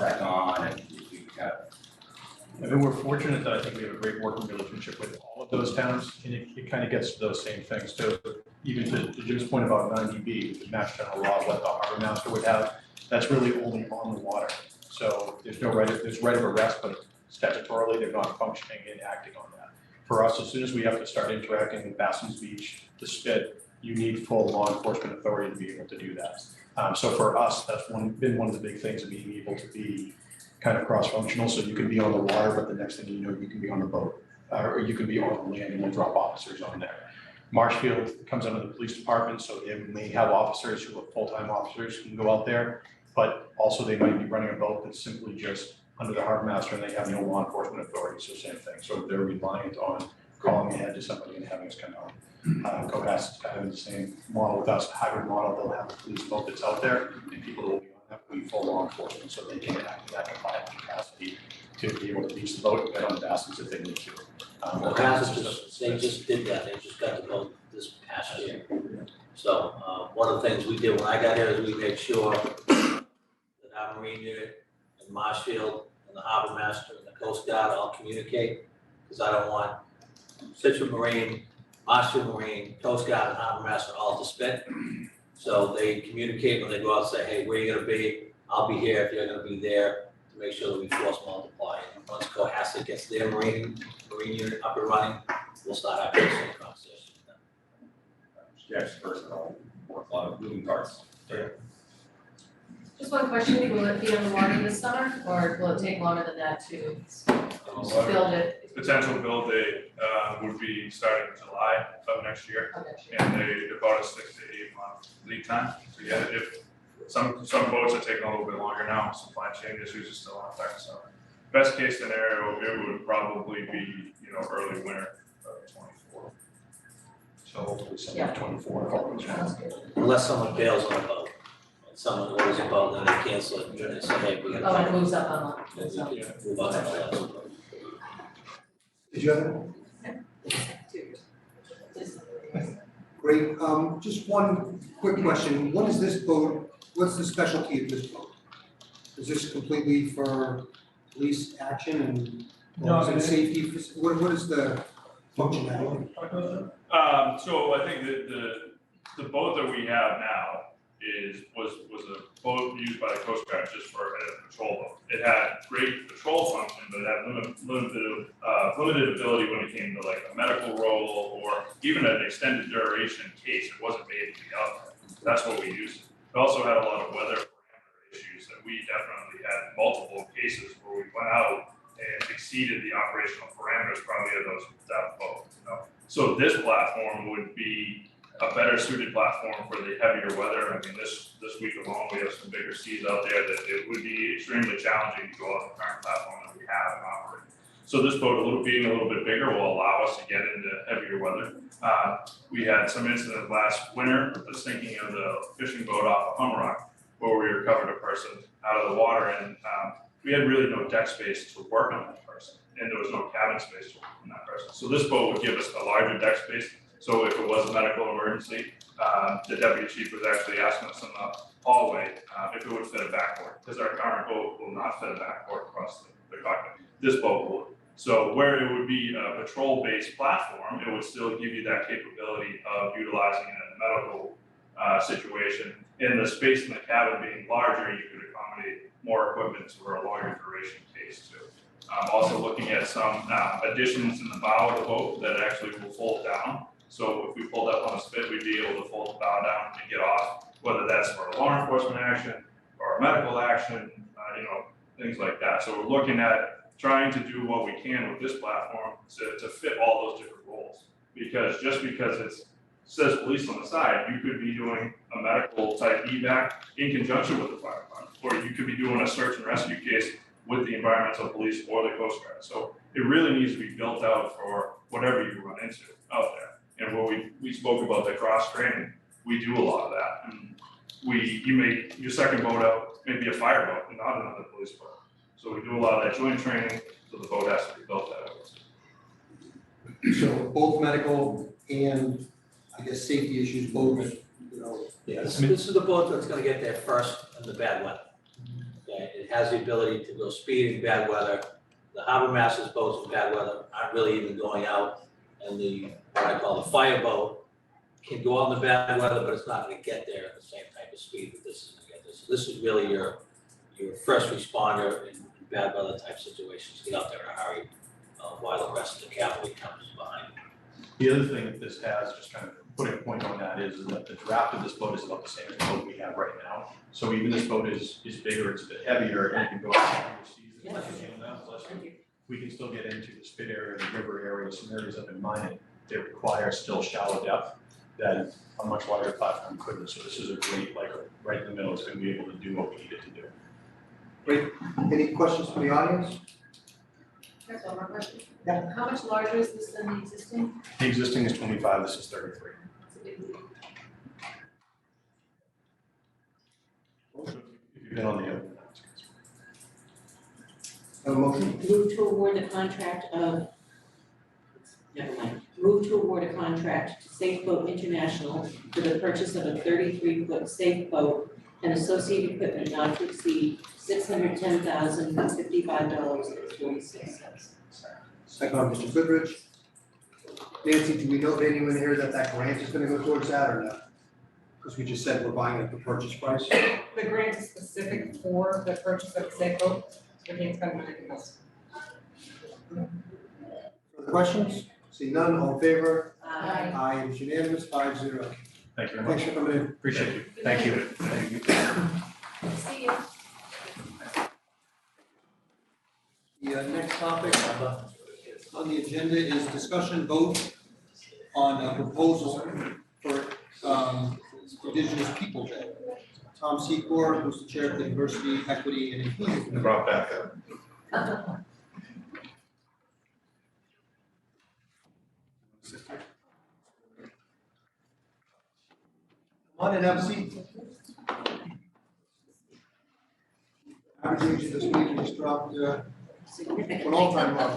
I mean, we're fortunate that I think we have a great working relationship with all of those towns, and it kind of gets to those same things too. Even to Jim's point about 90B, the Mass General Law, what the harbor master would have, that's really only on the water. So there's no right, there's right of arrest, but statutorily, they're not functioning and acting on that. For us, as soon as we have to start interacting with Bassins Beach, the Spit, you need full law enforcement authority to be able to do that. So for us, that's been one of the big things of being able to be kind of cross-functional, so you can be on the water, but the next thing you know, you can be on the boat, or you can be on the land and we'll drop officers on there. Marshfield comes under the police department, so they may have officers who are full-time officers who can go out there, but also they might be running a boat that's simply just under the harbor master and they have no law enforcement authority, so same thing. So they're reliant on calling ahead to somebody and having us come out. Cohasset is kind of in the same model with us, hybrid model. They'll have a police boat that's out there and people will be on that will be full law enforcement, so they can act in that compliant capacity to be able to beach the boat and get on the baskets if they need to. They just did that, they just got the boat this past year. So, one of the things we did when I got here is we made sure that our Marine unit and Marshfield and the Harbor Master and the Coast Guard all communicate, because I don't want Scituate Marine, Marshfield Marine, Coast Guard and Harbor Master all to spit. So they communicate when they go out and say, hey, where are you gonna be? I'll be here if you're gonna be there, to make sure that we force multiply. And once Cohasset gets their Marine unit up and running, we'll start having the same conversation. Yes, personal, work a lot of moving parts. Just one question, will it be on the water this summer, or will it take longer than that to build it? Potential build date would be starting in July of next year, and they're about a 6 to 8 month lead time to get it. If some boats are taking a little bit longer now, supply chain issues are still in effect. So best case scenario, it would probably be early winter of 24. So hopefully summer of 24 if all goes well. Unless someone bails on a boat, and someone orders a boat, then they cancel it, and they say, hey, we gotta. Oh, and it moves up on Then the, we can move on to the next boat. Did you have it? Great, just one quick question, what is this boat, what's the specialty of this boat? Is this completely for police action and, No, or is it safety, what is the functionality? So I think that the boat that we have now was a boat used by the Coast Guard just for a patrol boat. It had great patrol function, but it had limited ability when it came to like a medical role or even an extended duration case. It wasn't made to be out there. That's what we used. It also had a lot of weather parameter issues that we definitely had multiple cases where we went out and exceeded the operational parameters probably of that boat. So this platform would be a better suited platform for the heavier weather. I mean, this week alone, we have some bigger seas out there that it would be extremely challenging to go on the current platform that we have and operate. So this boat, being a little bit bigger, will allow us to get into heavier weather. We had some incident last winter with the sinking of the fishing boat off of Humrock, where we recovered a person out of the water, and we had really no deck space to work on that person, and there was no cabin space to work on that person. So this boat would give us a larger deck space. So if it was a medical emergency, the deputy chief was actually asking us in the hallway if it would fit a backboard, because our current boat will not fit a backboard across the cockpit. This boat would. So where it would be a patrol-based platform, it would still give you that capability of utilizing it in a medical situation. In the space in the cabin being larger, you could accommodate more equipment for a longer duration case too. Also looking at some additions in the bow of the boat that actually will fold down. So if we pulled up on a spit, we'd be able to fold the bow down and get off, whether that's for a law enforcement action or a medical action, things like that. So we're looking at trying to do what we can with this platform to fit all those different roles. Because just because it says police on the side, you could be doing a medical type evac in conjunction with the fire department, or you could be doing a search and rescue case with the environmental police or the Coast Guard. So it really needs to be built out for whatever you run into out there. And where we spoke about the cross training, we do a lot of that. And you make your second boat out, maybe a fire boat and not another police boat. So we do a lot of that joint training, so the boat has to be built that way. So both medical and, I guess, safety issues, both, Yeah, this is the boat that's gonna get there first in the bad weather. Okay, it has the ability to go speed in bad weather, the harbor master's boats in bad weather aren't really even going out, and what I call the fire boat can go out in the bad weather, but it's not gonna get there at the same type of speed that this is gonna get there. So this is really your first responder in bad weather type situations, get out there in a hurry, while the rest of the cavalry comes behind. The other thing that this has, just kind of putting a point on that, is that the draft of this boat is about the same as the boat we have right now. So even this boat is bigger, it's a bit heavier, and it can go out in the seas. We can still get into the spit area, the river area, some areas up in mine that require still shallow depth that a much larger platform couldn't. So this is a great, like, right in the middle, it's gonna be able to do what we need it to do. Great. Any questions from the audience? That's one more question. Yeah. How much larger is this than the existing? The existing is 25, this is 33. It's a big leap. If you've been on the other. A motion? Move to award the contract of, never mind, move to award a contract to Safe Boat International for the purchase of a 33-foot safe boat and associated equipment not to exceed $610,055.46. Second by Mr. Goodrich. Nancy, do we know of anyone here that grant is gonna go towards that or not? Because we just said we're buying at the purchase price. The grant is specific for the purchase of the safe boat, so we can't spend anything else. Further questions? See none, all in favor? Aye. Aye, it's unanimous, 5-0. Thank you very Thanks much. for coming in. Appreciate you. Thank you. Thank you. See you. The next topic on the agenda is discussion vote on a proposal for Indigenous People Day. Tom Secor, who's the chair of the Diversity, Equity, and Inclusion Committee. Brought back up. Come on and have a seat. Average age of this meeting just dropped Significantly. an all-time low.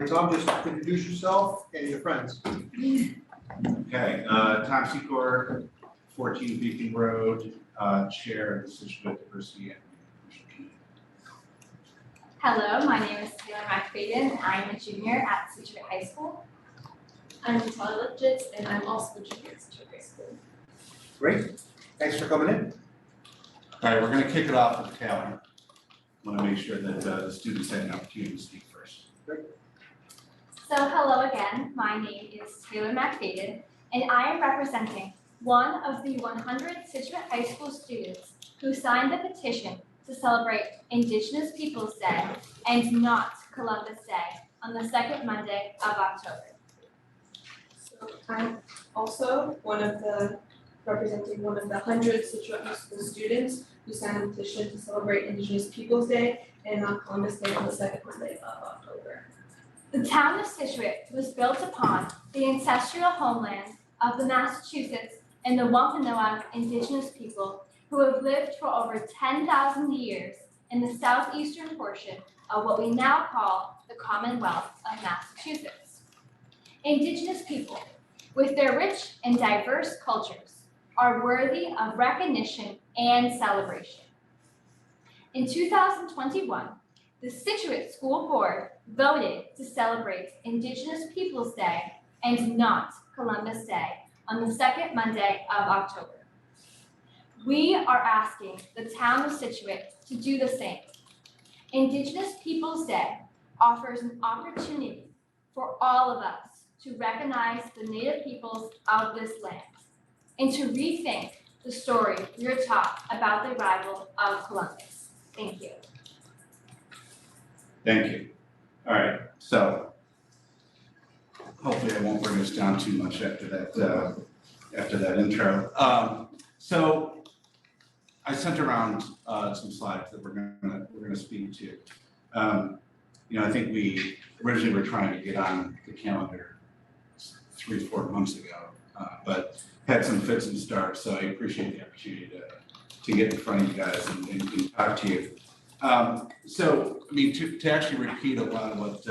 Tom, just introduce yourself and your friends. Okay, Tom Secor, 14 Beacon Road, Chair of the Scituate Diversity and Inclusion Committee. Hello, my name is Taylor McFadden. I'm a junior at Scituate High School. I'm Natalia Lipchitz, and I'm also a junior at Scituate High School. Great, thanks for coming in. All right, we're going to kick it off with Taylor. I want to make sure that the students have an opportunity to speak first. So hello again, my name is Taylor McFadden, and I am representing one of the 100 Scituate High School students who signed the petition to celebrate Indigenous Peoples Day and not Columbus Day on the second Monday of October. So I'm also representing one of the 100 Scituate High School students who signed a petition to celebrate Indigenous Peoples Day and not Columbus Day on the second Monday of October. The town of Scituate was built upon the ancestral homeland of the Massachusetts and the Wampanoag Indigenous people who have lived for over 10,000 years in the southeastern portion of what we now call the Commonwealth of Massachusetts. Indigenous people, with their rich and diverse cultures, are worthy of recognition and celebration. In 2021, the Scituate School Board voted to celebrate Indigenous Peoples Day and not Columbus Day on the second Monday of October. We are asking the town of Scituate to do the same. Indigenous Peoples Day offers an opportunity for all of us to recognize the Native peoples of this land and to rethink the story we are taught about the arrival of Columbus. Thank you. Thank you. All right, so hopefully I won't bring us down too much after that intro. So I sent around some slides that we're gonna speak to. I think we originally were trying to get on the calendar 3-4 months ago, but had some fits and starts. So I appreciate the opportunity to get in front of you guys and talk to you. So, I mean, to actually repeat a lot of what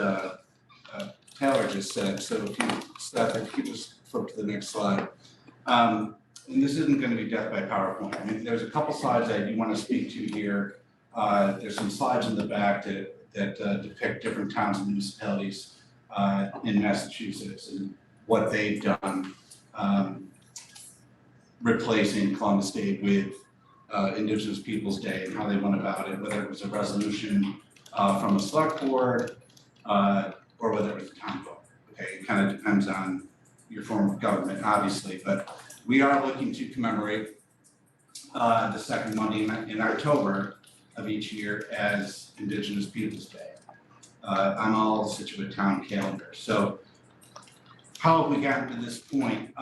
Taylor just said, so if you, Steph, if you could just flip to the next slide. and this isn't gonna be death by PowerPoint. I mean, there's a couple slides I do wanna speak to here. There's some slides in the back that depict different towns and municipalities in Massachusetts and what they've done, replacing Columbus Day with Indigenous Peoples' Day and how they went about it, whether it was a resolution from a select board or whether it was a town vote. Okay, it kind of depends on your form of government, obviously, but we are looking to commemorate the second Monday in October of each year as Indigenous Peoples' Day on all Scituate town calendars. So how have we gotten to this point?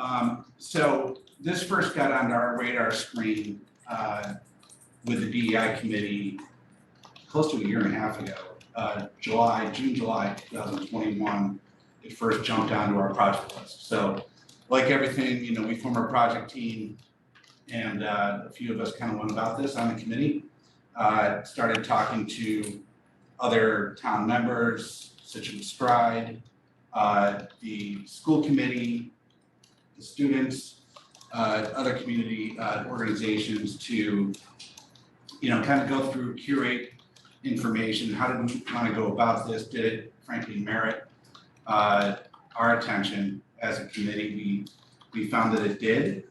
So this first got onto our radar screen with the DEI committee close to a year and a half ago. June, July 2021, it first jumped onto our project list. So like everything, you know, we form our project team and a few of us kind of went about this on the committee. Started talking to other town members, Scituate Stride, the school committee, the students, other community organizations to, you know, kind of go through, curate information. How did we want to go about this? Did it frankly merit our attention as a committee? We found that it did,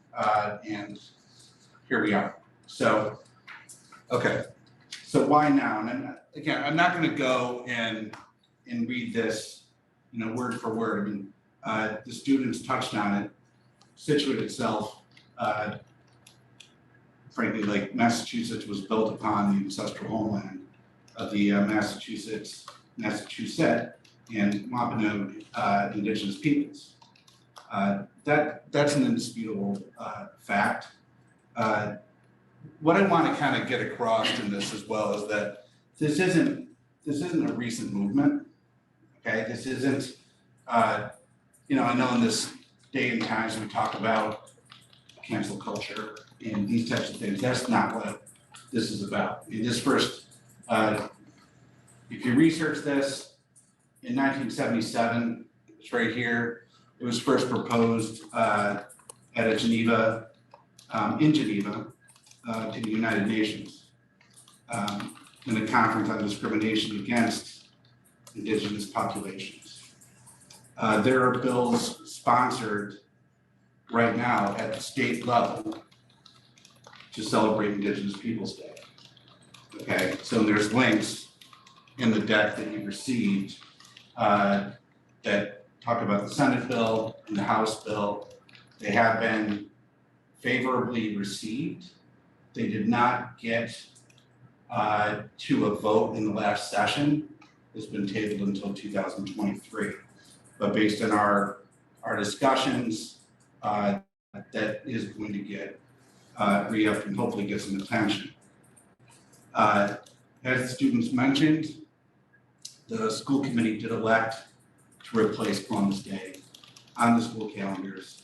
and here we are. So, okay. So why now? And again, I'm not going to go and read this, you know, word for word. I mean, the students touched on it. Scituate itself, frankly, like Massachusetts was built upon the ancestral homeland of the Massachusetts and Wampanoag Indigenous peoples. That's an indisputable fact. What I want to kind of get across in this as well is that this isn't a recent movement. Okay, this isn't. You know, I know in this day and times we talk about cancel culture and these types of things. That's not what this is about. This first, if you research this, in 1977, it's right here. It was first proposed at a Geneva, in Geneva, to the United Nations, in a conference on discrimination against Indigenous populations. There are bills sponsored right now at the state level to celebrate Indigenous Peoples' Day. Okay, so there's links in the deck that you received that talk about the Senate bill and the House bill. They have been favorably received. They did not get to a vote in the last session. It's been tabled until 2023. But based on our discussions, that is going to get re-upped and hopefully get some attention. As the students mentioned, the school committee did elect to replace Columbus Day on the school calendars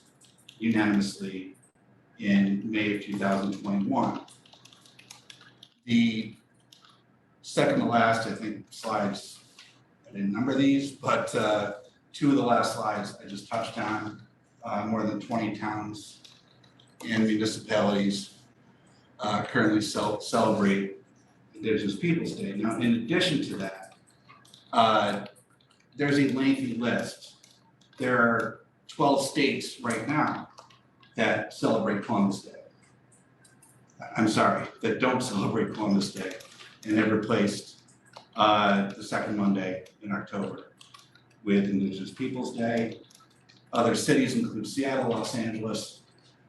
unanimously in May of 2021. The second to last, I think, slides, I didn't number these, but two of the last slides I just touched on. More than 20 towns and municipalities currently celebrate Indigenous Peoples' Day. Now, in addition to that, there's a lengthy list. There are 12 states right now that celebrate Columbus Day. I'm sorry, that don't celebrate Columbus Day, and they've replaced the second Monday in October with Indigenous Peoples' Day. Other cities include Seattle, Los Angeles,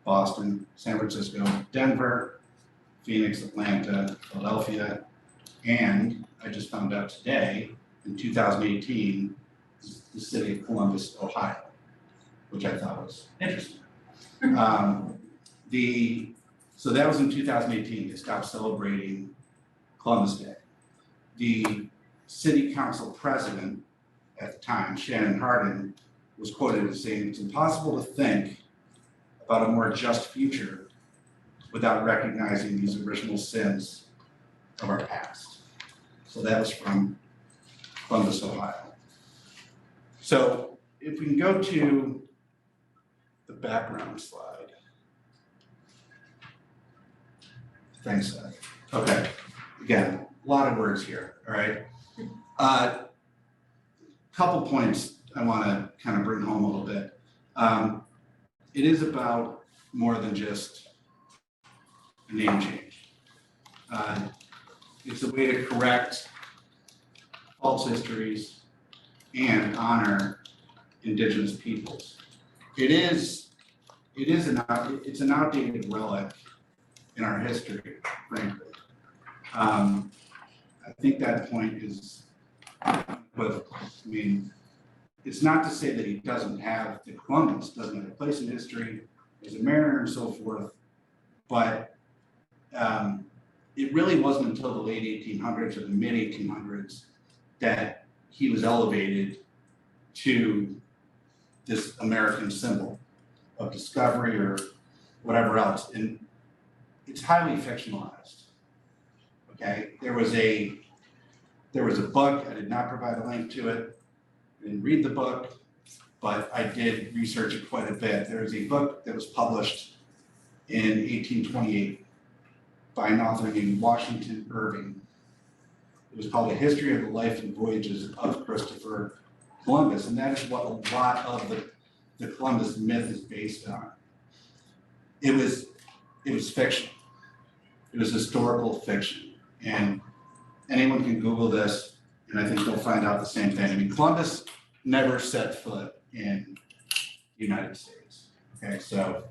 Boston, San Francisco, Denver, Phoenix, Atlanta, Philadelphia, and I just found out today, in 2018, the city of Columbus, Ohio, which I thought was interesting. So that was in 2018, they stopped celebrating Columbus Day. The city council president at the time, Shannon Hardin, was quoted as saying, "It's impossible to think about a more just future without recognizing these original sins of our past." So that was from Columbus, Ohio. So if we can go to the background slide. Thanks, Seth. Okay, again, a lot of words here, all right? Couple points I wanna kind of bring home a little bit. It is about more than just a name change. It's a way to correct false histories and honor Indigenous peoples. It's an outdated relic in our history, frankly. I think that point is equivocal. I mean, it's not to say that he doesn't have, that Columbus doesn't have a place in history as a mariner and so forth, but it really wasn't until the late 1800s or the mid 1800s that he was elevated to this American symbol of discovery or whatever else. And it's highly fictionalized. Okay, there was a book, I did not provide a link to it, I didn't read the book, but I did research it quite a bit. There was a book that was published in 1828 by an author named Washington Irving. It was called A History of the Life and Voyages of Christopher Columbus, and that is what a lot of the Columbus myth is based on. It was fiction. It was historical fiction. And anyone can Google this, and I think they'll find out the same thing. I mean, Columbus never set foot in the United States. Okay, so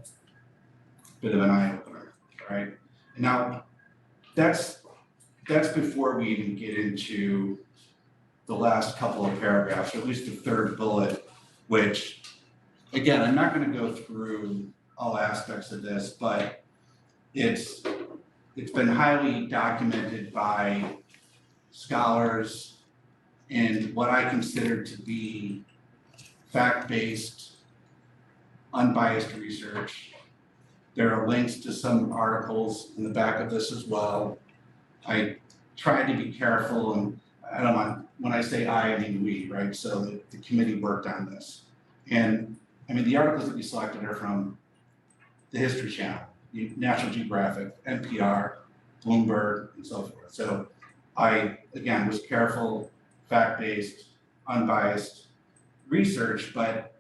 bit of an eye opener, all right? And now that's before we even get into the last couple of paragraphs, or at least the third bullet, which, again, I'm not going to go through all aspects of this, but it's been highly documented by scholars in what I consider to be fact-based, unbiased research. There are links to some articles in the back of this as well. I tried to be careful, and I don't want, when I say I mean we, right? So the committee worked on this. And I mean, the articles that we selected are from the History Channel, National Geographic, NPR, Bloomberg, and so forth. So I, again, was careful, fact-based, unbiased research, but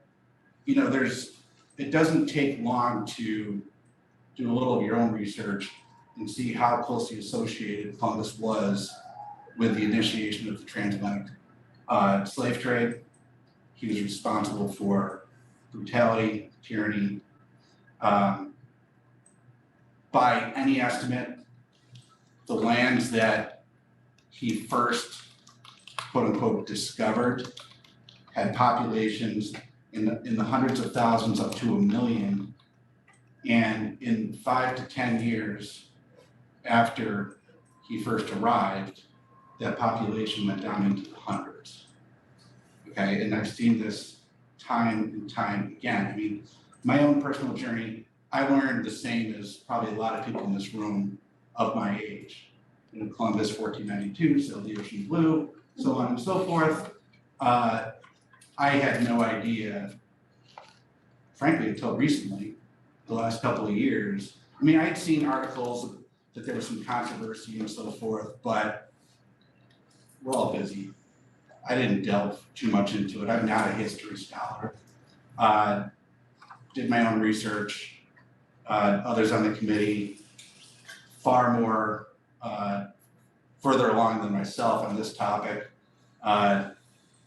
you know, it doesn't take long to do a little of your own research and see how closely associated Columbus was with the initiation of the transatlantic slave trade. He was responsible for brutality, tyranny. By any estimate, the lands that he first, quote unquote, discovered had populations in the hundreds of thousands up to 1 million. And in 5 to 10 years after he first arrived, that population went down into the hundreds. Okay, and I've seen this time and time again. I mean, my own personal journey, I learned the same as probably a lot of people in this room of my age. You know, Columbus, 1492, sailed the ocean blue, so on and so forth. I had no idea, frankly, until recently, the last couple of years. I mean, I'd seen articles that there was some controversy and so forth, but we're all busy. I didn't delve too much into it. I'm not a history scholar. Did my own research. Others on the committee, far more further along than myself on this topic,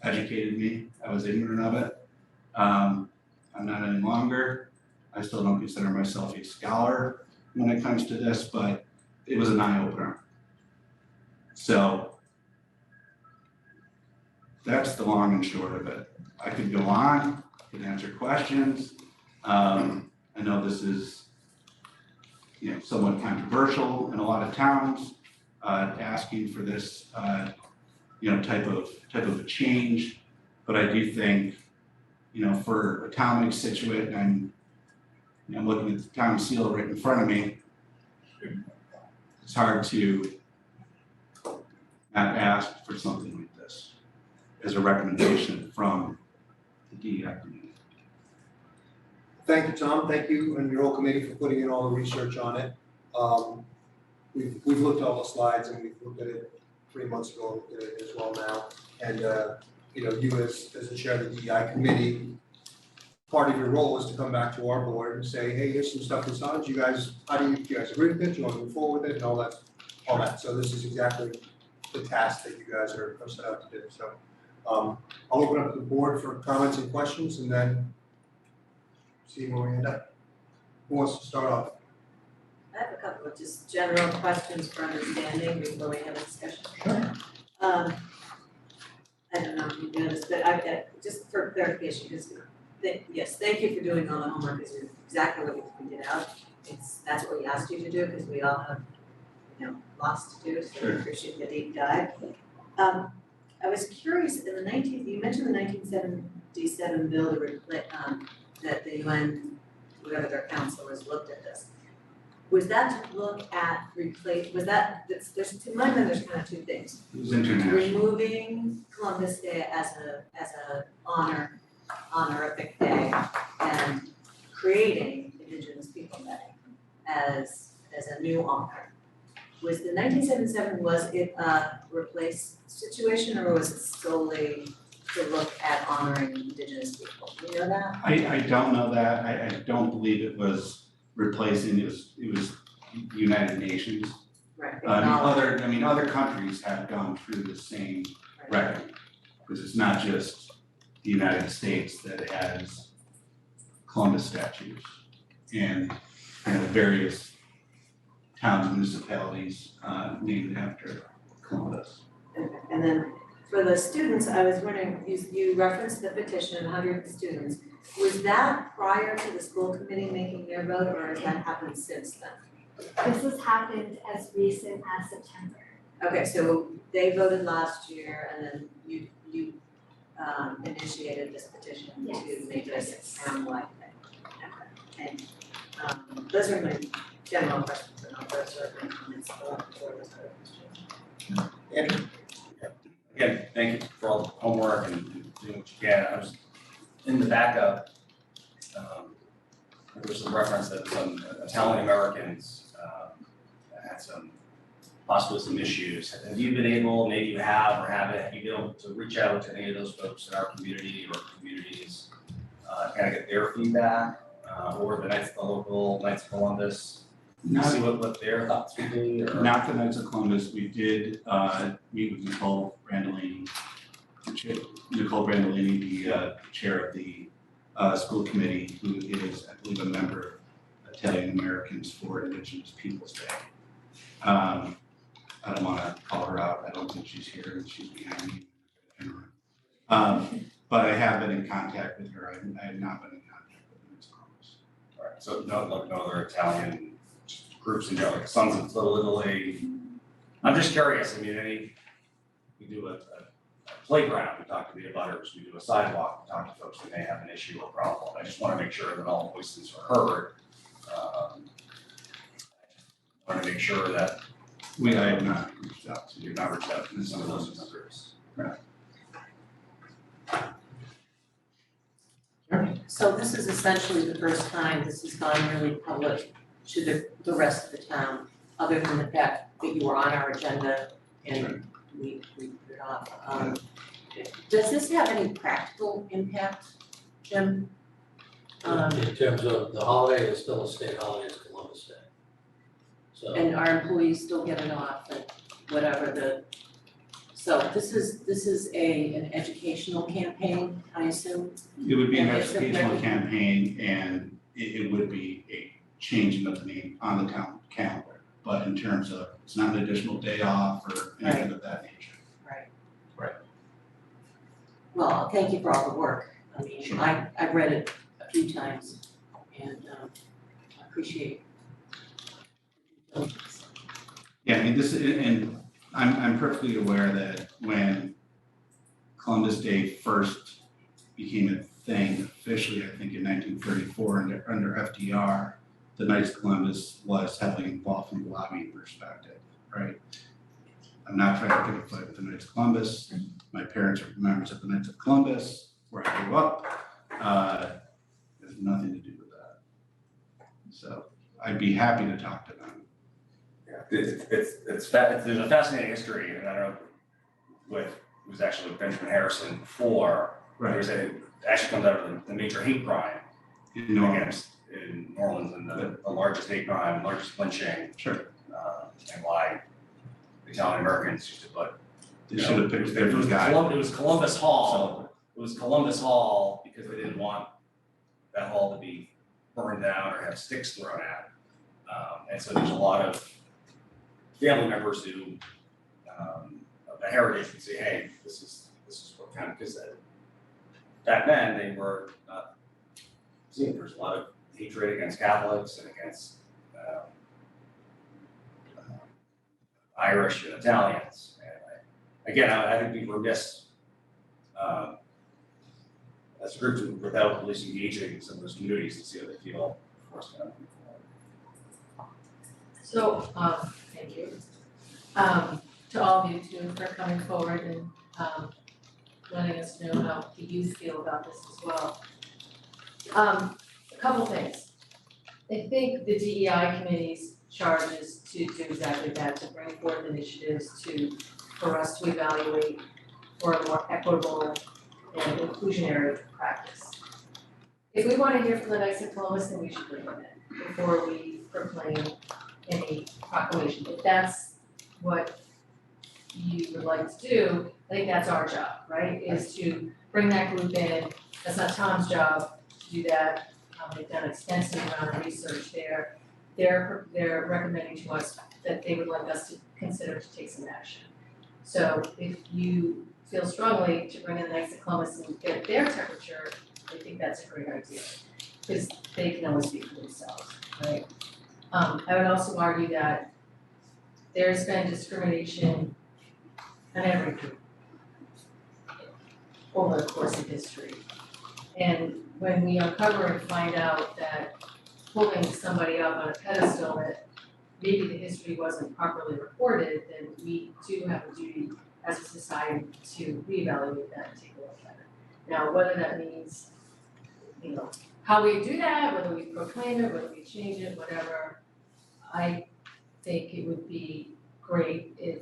educated me. I was ignorant of it. I'm not any longer. I still don't consider myself a scholar when it comes to this, but it was an eye-opener. So that's the long and short of it. I could go on, I could answer questions. I know this is, you know, somewhat controversial in a lot of towns, asking for this, you know, type of a change. But I do think, you know, for a town like Scituate, and I'm looking at the town seal right in front of me, it's hard to not ask for something like this as a recommendation from the DEI committee. Thank you, Tom. Thank you and your whole committee for putting in all the research on it. we've looked at all the slides and we've looked at it 3 months ago, looked at it as well now. And, you know, you as the chair of the DEI committee, part of your role is to come back to our board and say, hey, here's some stuff that's on, you guys, how do you guys agree with it, do you want to move forward with it, and all that. So this is exactly the task that you guys are set out to do, so. I'll open up the board for comments and questions and then see where we end up. Who wants to start off? I have a couple of just general questions for understanding before we have a discussion. Sure. I don't know if you know this, but I, just for clarification, because yes, thank you for doing all the homework, because it's exactly what you pointed out. That's what we asked you to do, because we all have, you know, lots to do, so I appreciate the deep dive. I was curious, you mentioned the 1977 bill to that the UN, whatever their council has looked at this. Was that to look at to my mind, there's kind of two things. It was international. Removing Columbus Day as a honorific day and creating Indigenous People Day as a new honor. Was the 1977, was it a replace situation, or was it solely to look at honoring Indigenous people? Do you know that? I don't know that. I don't believe it was replacing, it was United Nations. Right. Other countries have gone through the same reckoning, because it's not just the United States that has Columbus statues, and various towns and municipalities named after Columbus. Okay. And then for the students, I was wondering, you referenced the petition, 100 students. Was that prior to the school committee making their vote, or has that happened since then? This has happened as recent as September. Okay, so they voted last year, and then you initiated this petition to make this a town-wide thing. Okay. And those are my general questions, and I'll go to my comments for this other question. Andrew? Again, thank you for all the homework and doing what you can. I was in the backup, there was some reference that some Italian Americans had possibly some issues. Have you been able, maybe you have or haven't, have you been able to reach out to any of those folks in our community or communities, kind of get their feedback, or the local Knights of Columbus? See what their thoughts would be, or? Not the Knights of Columbus. We did meet with Nicole Brandolini, the chair of the school committee, who is, I believe, a member of Italian Americans for Indigenous Peoples Day. I don't want to call her out. I don't think she's here, and she's behind me. But I have been in contact with her. I have not been in contact with the Knights of Columbus. All right, so no other Italian groups in general, like Sons of Little Italy. I'm just curious, we do a playground, we talk to the abutters, we do a sidewalk, we talk to folks that may have an issue or problem. I just want to make sure that all voices are heard. I want to make sure that I have not reached out to you. you've not reached out to some of those groups. Right. So this is essentially the first time this has gone really public to the rest of the town, other than the fact that you were on our agenda and we put it off. Does this have any practical impact, Jim? In terms of the holiday, it's still a state holiday, it's Columbus Day. So. And our employees still get it off and whatever so this is an educational campaign, I assume? It would be an And it's a educational very- campaign, and it would be a changing of the name on the town calendar. But in terms of, it's not an additional day off or anything of that nature. Right. Right. Well, thank you for all the work. I mean, Sure. I've read it a few times and I appreciate it. Yeah, and I'm perfectly aware that when Columbus Day first became a thing officially, I think in 1934 under FDR, the Knights of Columbus was heavily involved from the lobbying perspective, right? I'm not trying to pick a fight with the Knights of Columbus. My parents are members of the Knights of Columbus, where I grew up. There's nothing to do with that. So I'd be happy to talk to them. Yeah, there's a fascinating history, and I don't know what it was actually Benjamin Harrison before. There's it actually comes out of the major hate crime in New Orleans, and the largest hate crime, largest lynching. Sure. And why Italian Americans used to put. They should have picked a It different was guy. It was Columbus Hall. It was Columbus Hall because they didn't want that hall to be burned down or have sticks thrown at. And so there's a lot of family members who, of the heritage would say, hey, this is what kind of, because back then they were not seen. There's a lot of hatred against Catholics and against Irish and Italians. And again, I think we were remiss as a group without at least engaging some of those communities to see how they feel before it's kind of moving forward. So, thank you. To all of you too for coming forward and, letting us know how the youth feel about this as well. A couple things. I think the DEI committee's charge is to do exactly that, to bring forth initiatives for us to evaluate for a more equitable and inclusionary practice. If we want to hear from the Knights of Columbus, then we should bring them in before we proclaim any proclamation. If that's what you would like to do, I think that's our job, right? Is to bring that group in. That's not Tom's job to do that. They've done extensive amount of research there. They're recommending to us that they would like us to consider to take some action. So if you feel strongly to bring in the Knights of Columbus and get their temperature, I think that's a great idea, because they can always speak for themselves, right? I would also argue that there's been discrimination in every group over the course of history. And when we uncover and find out that holding somebody up on a pedestal that maybe the history wasn't properly recorded, then we do have a duty as a society to reevaluate that and take a look at it. Now, whether that means, how we do that, whether we proclaim it, whether we change it, whatever, I think it would be great if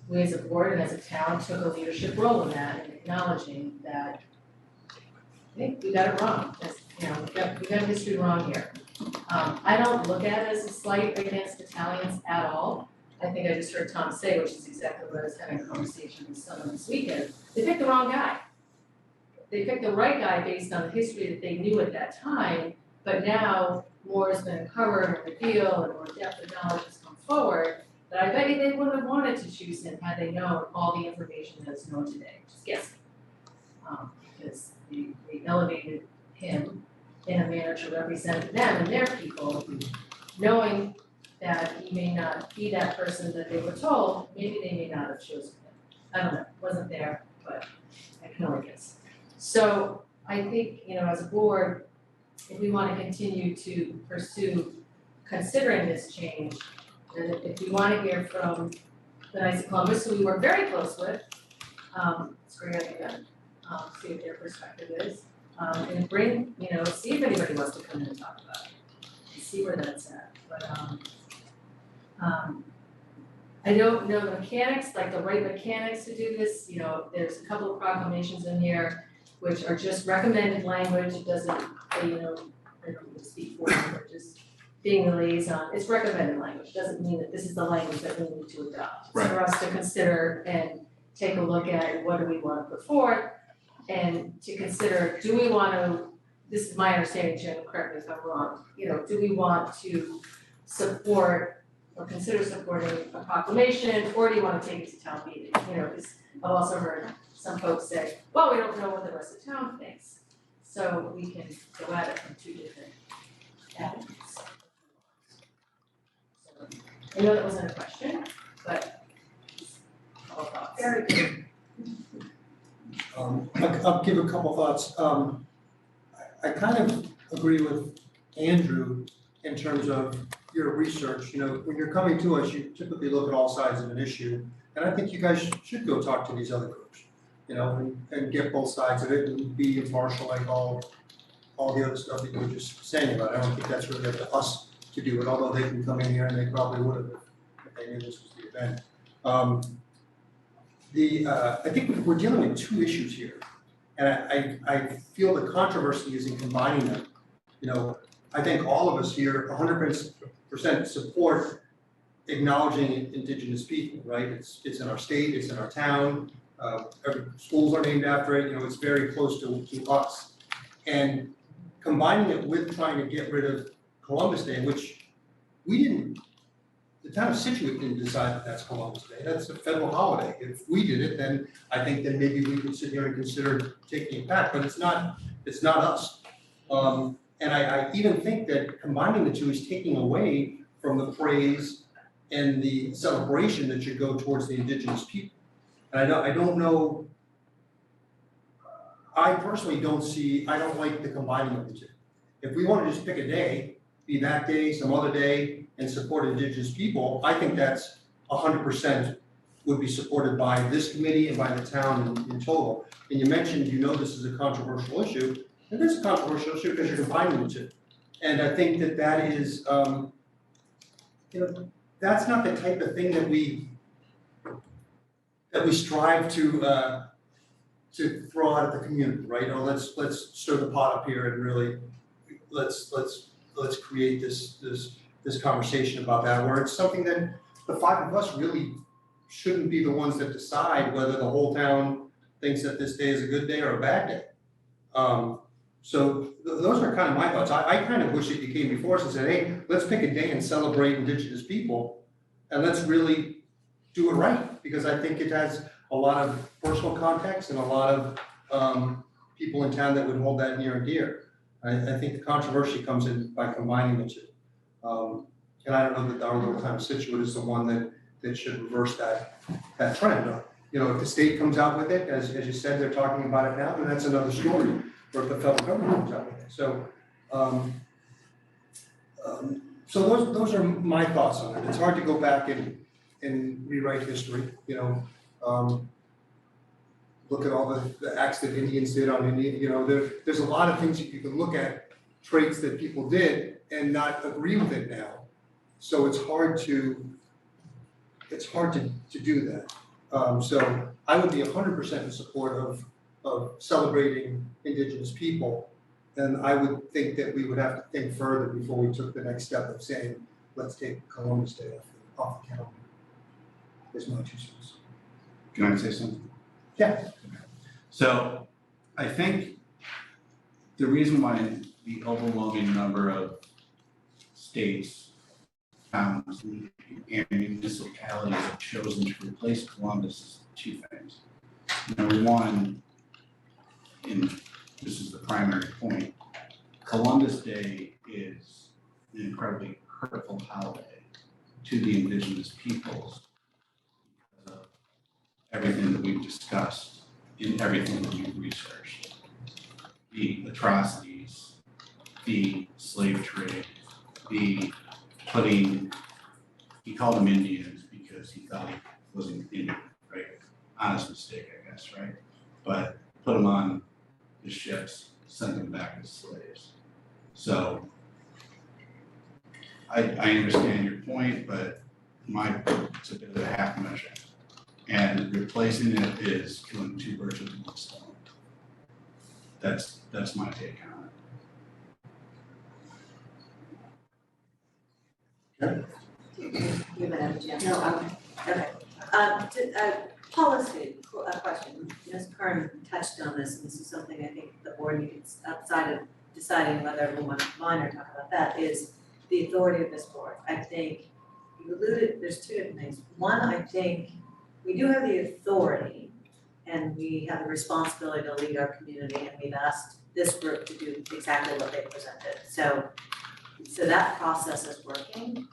we as a board and as a town took a leadership role in that and acknowledging that I think we got it wrong. We got history wrong here. I don't look at it as a slight against Italians at all. I think I just heard Tom say, which is exactly what I was having a conversation with someone this weekend. They picked the wrong guy. They picked the right guy based on the history that they knew at that time, but now more has been uncovered and revealed and more depth of knowledge has come forward. But I bet you they wouldn't have wanted to choose him had they known all the information that's known today. Just guessing. Because they elevated him in a manner to represent them and their people, knowing that he may not be that person that they were told, maybe they may not have chosen him. I don't know, wasn't there, but I can only guess. So I think, as a board, if we want to continue to pursue considering this change, and if we want to hear from the Knights of Columbus, who we work very close with, it's great idea, see what their perspective is. And bring, see if anybody wants to come in and talk about it, and see where that's at. But I don't know the mechanics, like the right mechanics to do this. There's a couple of proclamations in here which are just recommended language. It doesn't say, I don't need to speak for them, but just being the liaison. It's recommended language. It doesn't mean that this is the language that we need to adopt. It's for us to consider and take a look at what do we want to put forth. And to consider, do we want to, this is my understanding, Jim, correct me if I'm wrong, do we want to support or consider supporting a proclamation, or do you want to take it to town meeting? Because I've also heard some folks say, well, we don't know what the rest of town thinks. So we can go at it from two different avenues. So, I know that wasn't a question, but all thoughts. Very good. I'll give a couple thoughts. I kind of agree with Andrew in terms of your research. When you're coming to us, you typically look at all sides of an issue. And I think you guys should go talk to these other groups, and get both sides of it and be impartial like all the other stuff that you were just saying about. I don't think that's really up to us to do it, although they can come in here and they probably would have if I knew this was the event. I think we're dealing with two issues here. And I feel the controversy is in combining them. You know, I think all of us here 100% support acknowledging Indigenous people, right? It's in our state, it's in our town, every schools are named after it, you know, it's very close to us. And combining it with trying to get rid of Columbus Day, which the town of Scituate didn't decide that that's Columbus Day, that's a federal holiday. If we did it, then I think then maybe we could sit here and consider taking it back, but it's not us. And I even think that combining the two is taking away from the praise and the celebration that should go towards the Indigenous people. And I don't know, I personally I don't like the combining of the two. If we want to just pick a day, be that day, some other day, and support Indigenous people, I think that's 100% would be supported by this committee and by the town in total. And you mentioned, this is a controversial issue. It is a controversial issue because you're combining the two. And I think that is, that's not the type of thing that we strive to throw out at the community, right? Oh, let's stir the pot up here and really let's create this conversation about that, where it's something that the five of us really shouldn't be the ones that decide whether the whole town thinks that this day is a good day or a bad day. So those are kind of my thoughts. I kind of wish that you came before us and said, hey, let's pick a day and celebrate Indigenous people, and let's really do it right, because I think it has a lot of personal context and a lot of people in town that would hold that near and dear. I think the controversy comes in by combining the two. And I don't know that our little town of Scituate is the one that should reverse that trend. If the state comes out with it, as you said, they're talking about it now, then that's another story. Or if the federal government comes out with it. So, so those are my thoughts on it. It's hard to go back and rewrite history. Look at all the acts that Indians did on Indian. There's a lot of things that you can look at, traits that people did and not agree with it now. So it's hard to do that. So I would be 100% in support of celebrating Indigenous people. And I would think that we would have to think further before we took the next step of saying, let's take Columbus Day off the calendar. Is my 2 cents. Can I say something? Yeah. So I think the reason why the overwhelming number of states, towns, and municipalities have chosen to replace Columbus is 2 things. Number one, and this is the primary point, Columbus Day is an incredibly hurtful holiday to the Indigenous peoples because of everything that we've discussed in everything that we've researched. The atrocities, the slave trade, the putting, he called them Indians because he thought he wasn't Indian, right? Honest mistake, I guess, right? But put them on the ships, sent them back as slaves. So I understand your point, but it's a bit of a half measure. And replacing it is killing 2 birds with 1 stone. That's my take on it. You might have a chance. No, okay. Policy question. Ms. Kern touched on this, and this is something I think the board needs, outside of deciding whether we want to combine or talk about that, is the authority of this board. I think you alluded, there's 2 different things. One, I think we do have the authority and we have the responsibility to lead our community, and we've asked this group to do exactly what they presented. So that process is working.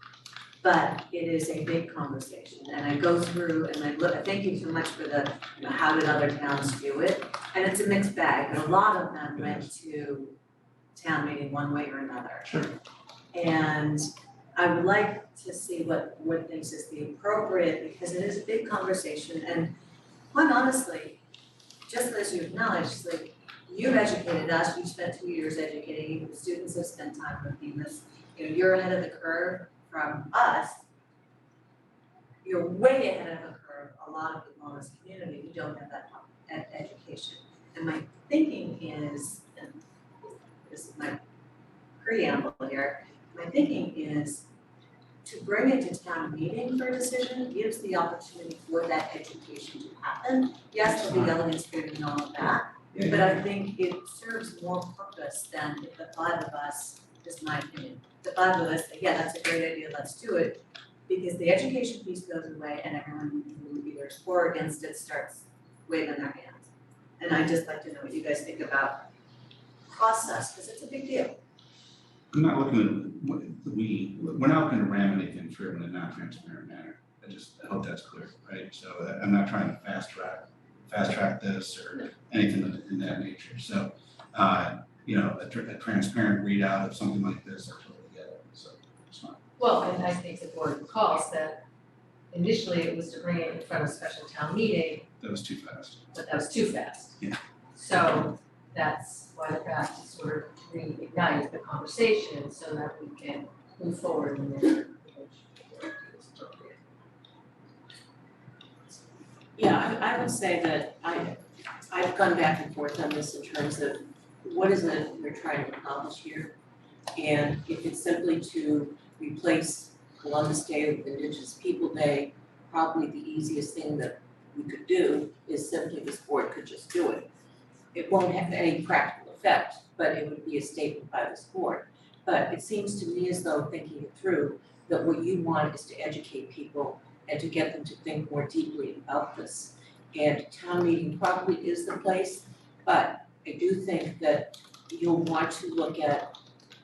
But it is a big conversation, and I go through and I look, thank you so much for the, how did other towns do it? And it's a mixed bag, and a lot of them went to town meeting one way or another. Sure. And I would like to see what thinks is the appropriate, because it is a big conversation, and quite honestly, just as you acknowledged, like, you've educated us, you've spent 2 years educating, the students have spent time with you, you're ahead of the curve from us. you're way ahead of the curve, a lot of people in this community who don't have that education. And my thinking is, and this is my preamble here, my thinking is to bring it to town meeting for a decision gives the opportunity for that education to happen. Yes, there'll be yelling and screaming and all of that, but I think it serves more purpose than if the five of us, is my opinion, the five of us, yeah, that's a great idea, let's do it. Because the education piece goes away and everyone who either is for or against it starts waving their hands. And I'd just like to know what you guys think about process, because it's a big deal. I'm not looking at, we're not looking to ram anything through in a non-transparent manner. I hope that's clear, right? So I'm not trying to fast track this or anything in that nature. So, a transparent readout of something like this, I totally get it, so it's fine. Well, and I think the board recalls that initially it was to bring it in front of special town meeting, That was too fast. but that was too fast. Yeah. So that's why the draft is sort of reignite the conversation so that we can move forward and then Yeah, I would say that I've gone back and forth on this in terms of what is it we're trying to accomplish here? And if it's simply to replace Columbus Day with Indigenous People Day, probably the easiest thing that we could do is simply this board could just do it. It won't have any practical effect, but it would be a statement by this board. But it seems to me as though, thinking it through, that what you want is to educate people and to get them to think more deeply about this. And town meeting probably is the place, but I do think that you'll want to look at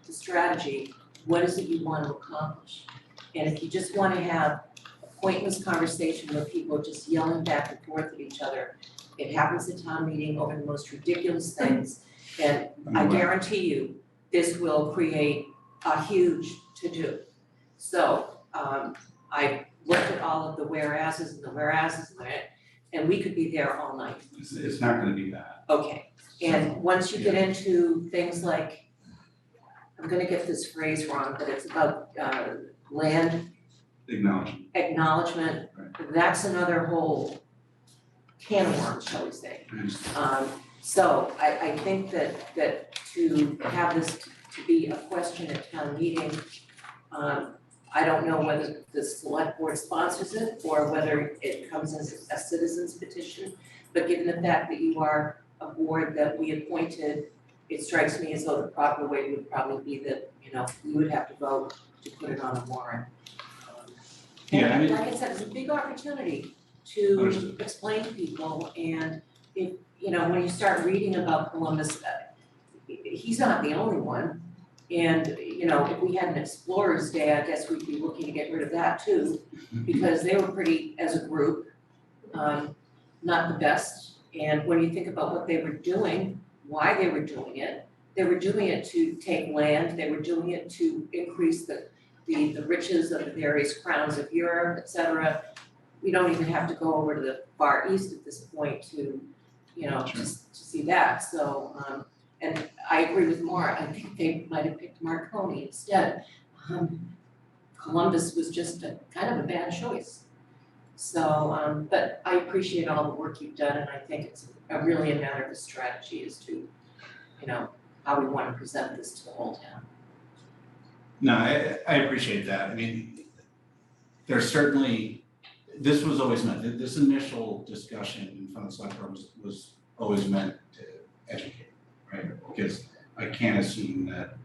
the strategy. What is it you want to accomplish? And if you just want to have a pointless conversation where people are just yelling back and forth at each other, it happens at town meeting over the most ridiculous things. And I guarantee you, this will create a huge to-do. So I looked at all of the whereases and we could be there all night. It's not gonna be that. Okay, and once you get into things like, I'm gonna get this phrase wrong, but it's about land acknowledgement, that's another whole can of worms, shall we say. So I think that to have this to be a question at town meeting, I don't know whether the select board sponsors it or whether it comes as a citizen's petition. But given the fact that you are a board that we appointed, it strikes me as though the proper way would probably be that, we would have to vote to put it on a warrant. And like I said, it's a big opportunity to explain to people, and if, when you start reading about Columbus, he's not the only one. And, if we had an Explorers Day, I guess we'd be looking to get rid of that too, because they were pretty, as a group, not the best. And when you think about what they were doing, why they were doing it to take land, they were doing it to increase the riches of the various crowns of Europe, et cetera. We don't even have to go over to the Far East at this point to, just to see that. So, and I agree with Maura, I think they might have picked Marconi instead. Columbus was just kind of a bad choice. So, but I appreciate all the work you've done, and I think it's really a matter of a strategy as to, how we want to present this to the whole town. No, I appreciate that. I mean, there's certainly, this was always meant, this initial discussion in front of the select board was always meant to educate, right? Because I can't assume that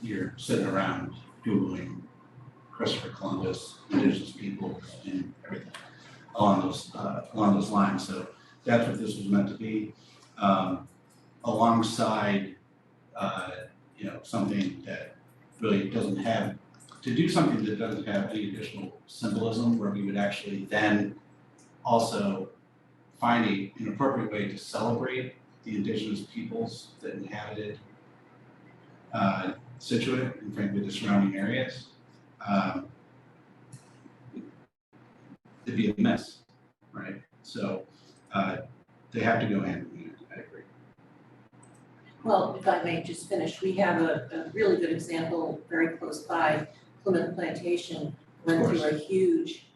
you're sitting around Googling Christopher Columbus, Indigenous peoples, and everything along those lines. So that's what this was meant to be, alongside, something that really doesn't have, to do something that doesn't have any additional symbolism, where we would actually then also find an appropriate way to celebrate the Indigenous peoples that inhabited Scituate and frankly the surrounding areas. It'd be a mess, right? So they have to go hand in hand, I agree. Well, if I may just finish, we have a really good example very close by, Plymouth Plantation, went through a huge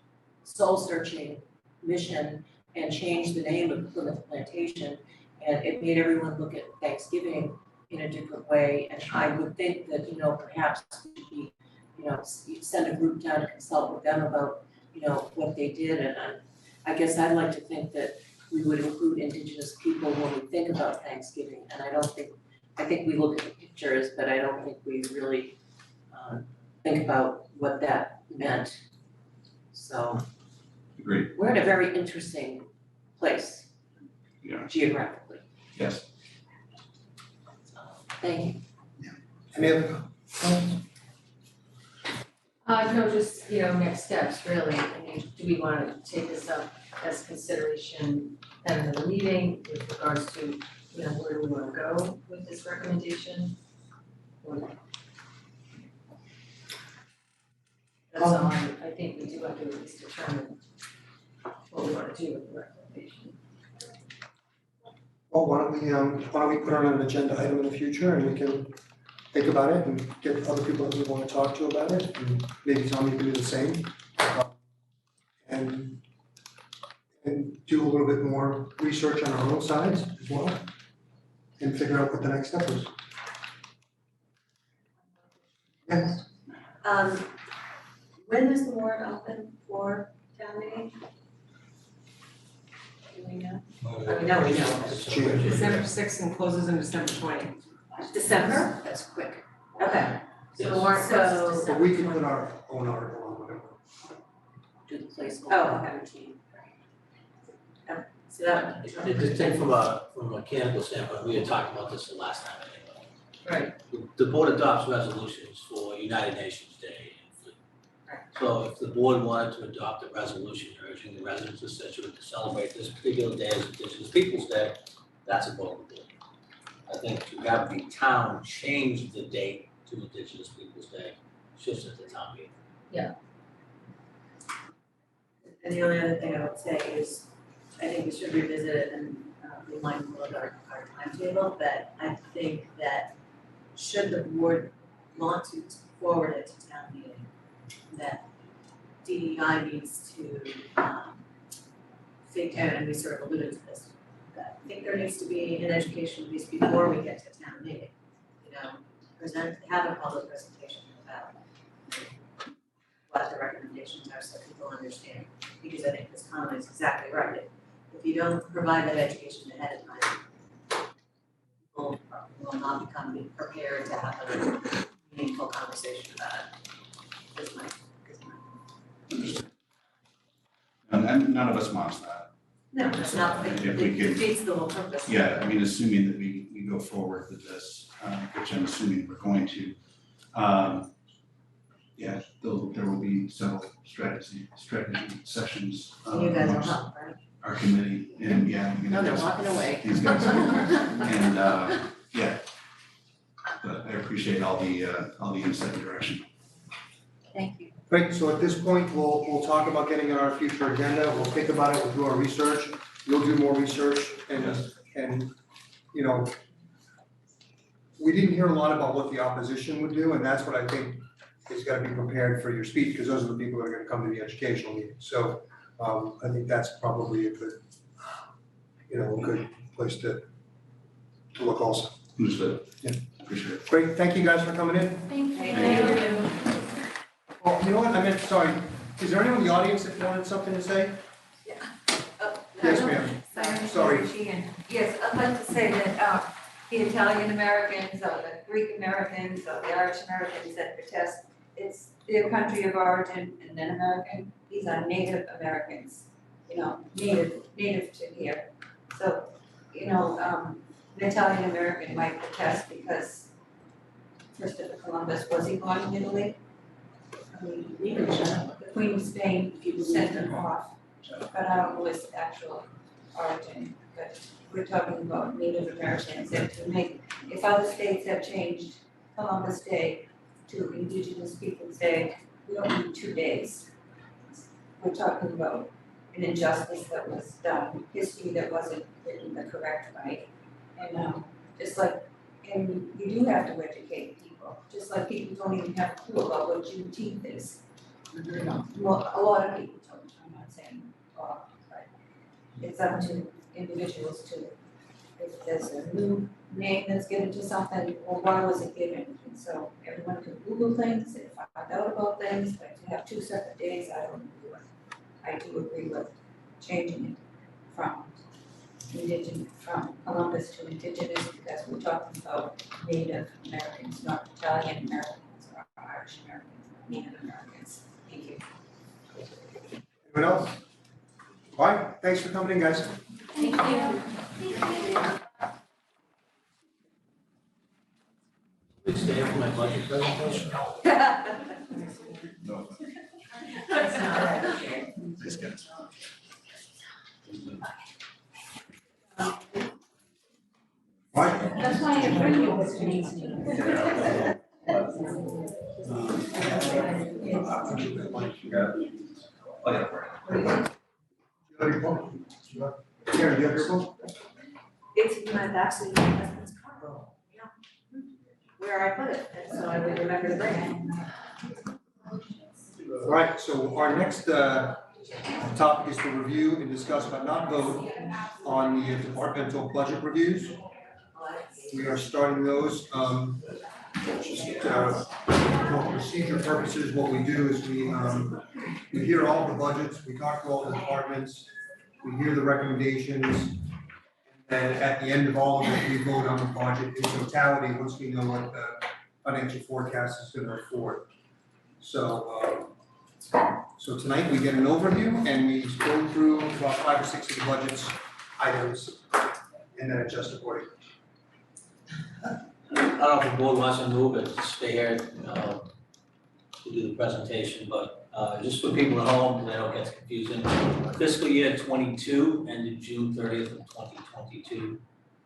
soul-searching mission and changed the name of Plymouth Plantation. And it made everyone look at Thanksgiving in a different way. And I would think that, you know, perhaps we should be, you know, send a group down to consult with them about, you know, what they did. And I guess I'd like to think that we would include Indigenous people when we think about Thanksgiving. And I think we look at the pictures, but I don't think we really think about what that meant. So Agreed. we're in a very interesting place. Yeah. Geographically. Yes. Thank you. Any other comments? No, just, you know, next steps, really. I mean, do we want to take this up as consideration at another meeting with regards to, you know, where we want to go with this recommendation? Or- That's all, I think we do have to at least determine what we want to do with the recommendation. Well, why don't we put it on an agenda item in the future and we can think about it and get other people that we want to talk to about it, and maybe Tommy can do the same. And do a little bit more research on our own sides as well, and figure out what the next step is. Yes. When is the warrant open for town meeting? Do we know? We know. It's June. December 6th and closes on December 20th. December, that's quick. Okay. So the warrant goes to But we can put our own article on whatever. do the placeholder. Oh, okay. routine. So that, Just think from a mechanical standpoint, we had talked about this the last time. Right. The board adopts resolutions for United Nations Day and Fleet. So if the board wanted to adopt a resolution urging the residents of Scituate to celebrate this particular day as Indigenous Peoples' Day, that's a vote of the board. I think to have the town change the date to Indigenous Peoples' Day, shifts at the town meeting. and the only other thing I would say is, I think we should revisit it and be mindful of our timetable, but I think that should the board want to forward it to town meeting, that DEI needs to think, and we sort of alluded to this, that I think there needs to be an education piece before we get to town meeting. You know, have a public presentation about what the recommendations are so people understand. Because I think this comment is exactly right. If you don't provide that education ahead of time, people will not become prepared to have a meaningful conversation about it. Is my And none of us wants that. No, it's not, it If we could- defeats the whole purpose. Yeah, I mean, assuming that we go forward with this, which I'm assuming we're going to, yeah, there will be several strategy sessions And you guys will amongst help, right? our committee, and yeah, I mean, No, they're just walking away. these guys. And yeah, but I appreciate all the insight and direction. Thank you. Great, so at this point, we'll talk about getting on our future agenda, we'll think about it, we'll do our research, you'll do more research, and, you know, we didn't hear a lot about what the opposition would do, and that's what I think is gotta be prepared for your speech, because those are the people that are gonna come to the educational meeting, so, I think that's probably a good, you know, a good place to look also. Understood. Yeah. Appreciate it. Great, thank you guys for coming in. Thank you. Thank you. Oh, you know what, I meant, sorry, is there anyone in the audience that wanted something to say? Yes, ma'am. Sorry. Yes, I'd like to say that the Italian Americans or the Greek Americans or the Irish Americans that protest, it's their country of origin and then American. These are Native Americans, you know, native to here. So, you know, an Italian American might protest because Christopher Columbus, was he born in Italy? I mean, the Queen of Spain sent him off, but I don't know his actual origin, but we're talking about Native Americans, and to make, if other states have changed Columbus Day to Indigenous Peoples' Day, we don't need 2 days. We're talking about an injustice that was done, history that wasn't written the correct way. And just like, and we do have to educate people, just like people don't even have a clue about what Juneteenth is. You know, a lot of people don't, I'm not saying all, but it's up to individuals to, if there's a new name that's given to something, well, why was it given? And so everyone can Google things and find out about things, but to have two separate days, I don't agree with. I do agree with changing it from Columbus to indigenous, because we're talking about Native Americans, not Italian Americans or Irish Americans, Native Americans. Thank you. Anyone else? All right, thanks for coming in, guys. Thank you. Please stay for my budget presentation. No. That's not right. Thanks, guys. Right, That's why I bring you this meeting. Karen, do you have your book? It's in my backseat of my husband's car. Yeah. Where I put it, and so I would remember to bring it. All right, so our next topic is to review and discuss but not vote on the departmental budget reviews. We are starting those, just for procedure purposes, what we do is we hear all the budgets, we talk to all the departments, we hear the recommendations, and at the end of all of it, we vote on the budget in totality once we know what the financial forecast is gonna afford. So tonight we get an overview and we go through about 5 or 6 of the budget's items and then adjust accordingly. I don't know if the board wants to move it, stay here, to do the presentation, but, just for people at home, they don't get confusing. Fiscal year 22 ended June 30th of 2022.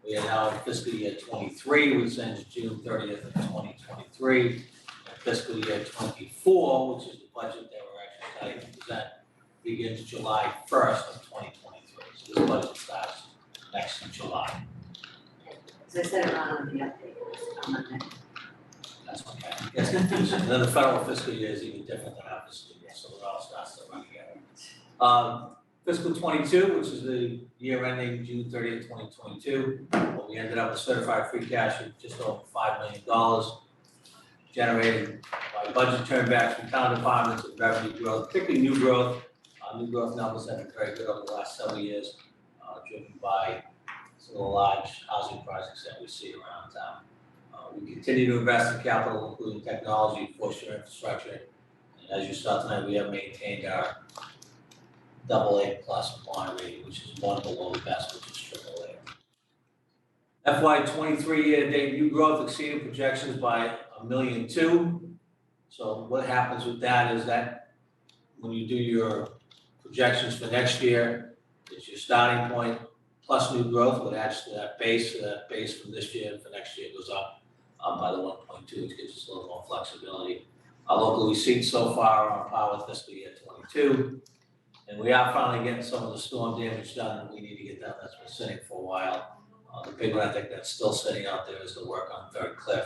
We are now in fiscal year 23, which ends June 30th of 2023. And fiscal year 24, which is the budget that we're actually starting to present, begins July 1st of 2023. So this budget starts next July. As I said it wrong on the update, it was on Monday. That's okay. It's confusing. And then the federal fiscal year is even different than our fiscal year, so it all starts to run together. Fiscal 22, which is the year ending June 30th, 2022, we ended up with certified free cash of just over $5 million, generated by budget turnbacks from town departments and revenue growth, particularly new growth. New growth numbers have been very good over the last several years, driven by some of the large housing projects that we see around town. We continue to invest in capital, including technology, forestry infrastructure. And as you saw tonight, we have maintained our AA+ bond rating, which is one below the best, which is AAA. FY23 year-to-date new growth exceeded projections by $1.2 million. So what happens with that is that when you do your projections for next year, it's your starting point plus new growth, what adds to that base from this year and for next year goes up by the 1.2, which gives us a little more flexibility. Our local receipts so far are on par with fiscal year 22. And we are finally getting some of the storm damage done that we need to get done. That's been sitting for a while. The big one I think that's still sitting out there is the work on Third Cliff,